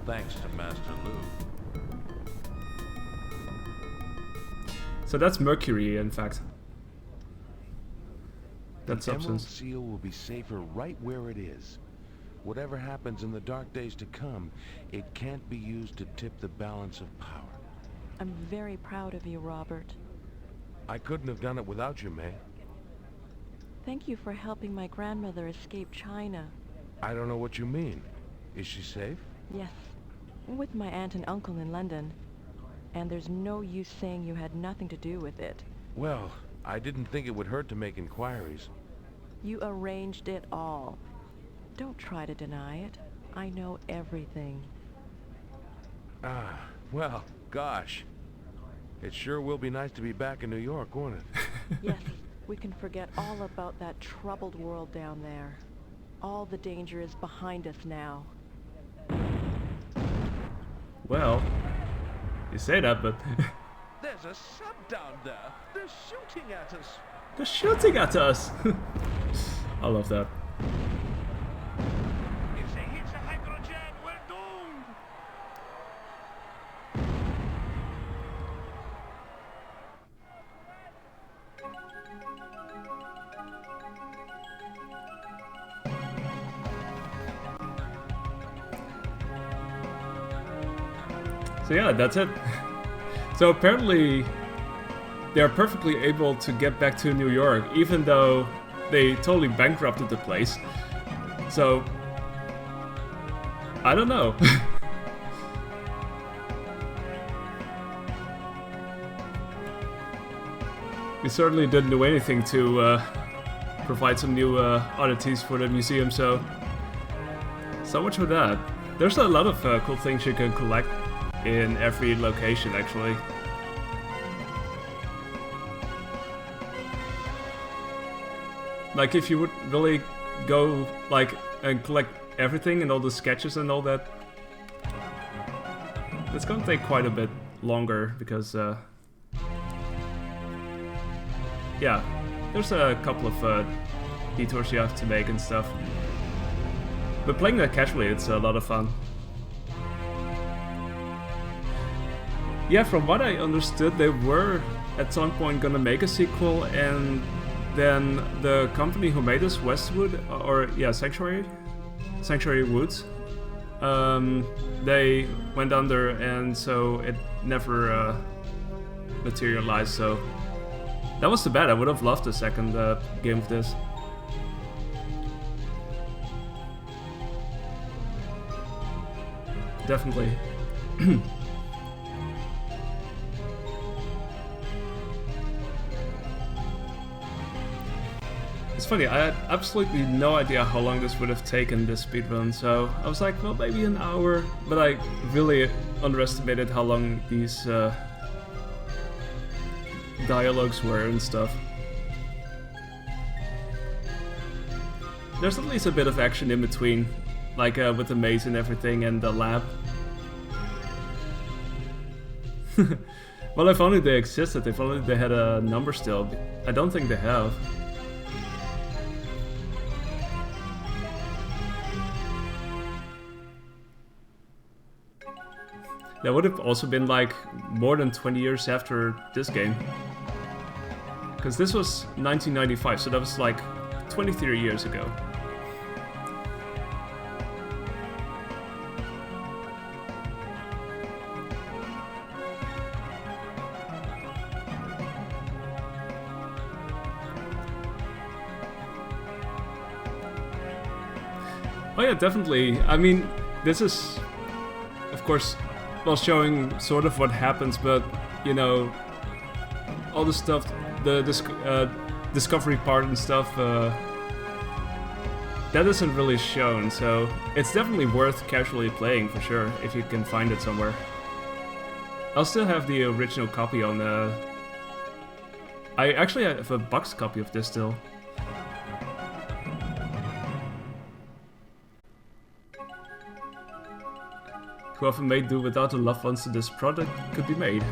Speaker 14: thanks to Master Lu.
Speaker 1: So that's mercury, in fact. That
Speaker 14: The Emerald
Speaker 1: substance.
Speaker 14: Seal will be safer right where it is. Whatever happens in the dark days to come, it can't be used to tip the balance of power.
Speaker 2: I'm very proud of you, Robert.
Speaker 14: I couldn't have done it without you, May.
Speaker 2: Thank you for helping my grandmother escape China.
Speaker 14: I don't know what you mean. Is she safe?
Speaker 2: Yes, with my aunt and uncle in London. And there's no use saying you had nothing to do with it.
Speaker 14: Well, I didn't think it would hurt to make inquiries.
Speaker 2: You arranged it all. Don't try to deny it. I know everything.
Speaker 14: Ah, well, gosh. It sure will be nice to be back in New York, won't it?
Speaker 2: Yes, we can forget all about that troubled world down there. All the danger is behind us now.
Speaker 1: Well, you say that, but...
Speaker 3: There's a sub down there. They're shooting at us.
Speaker 1: They're shooting at us! I love that.
Speaker 11: If they hit the hydrogen, we're doomed!
Speaker 1: So yeah, that's it. So apparently they're perfectly able to get back to New York, even though they totally bankrupted the place. So, I don't know. We certainly didn't do anything to provide some new oddities for the museum, so much for that. There's a lot of cool things you can collect in every location, actually. Like, if you would really go, like, and collect everything and all the sketches and all that, it's gonna take quite a bit longer, because, yeah, there's a couple of detours you have to make and stuff. But playing that casually, it's a lot of fun. Yeah, from what I understood, they were at some point gonna make a sequel, and then the company who made this, Westwood, or yeah, Sanctuary Woods, they went under, and so it never materialized. So that was too bad. I would have loved a second game of this. Definitely. It's funny, I had absolutely no idea how long this would have taken, this speedrun, so I was like, well, maybe an hour, but I really underestimated how long these dialogues were and stuff. There's at least a bit of action in between, like with the maze and everything and the lab. Well, if only they existed, if only they had a number still. I don't think they have. That would have also been like more than 20 years after this game. Because this was 1995, so that was like 23 years ago. Oh yeah, definitely. I mean, this is, of course, well, showing sort of what happens, but, you know, all the stuff, the discovery part and stuff, that isn't really shown, so it's definitely worth casually playing for sure, if you can find it somewhere. I'll still have the original copy on I actually have a box copy of this still. Whoever may do without the loved ones to this product could be made.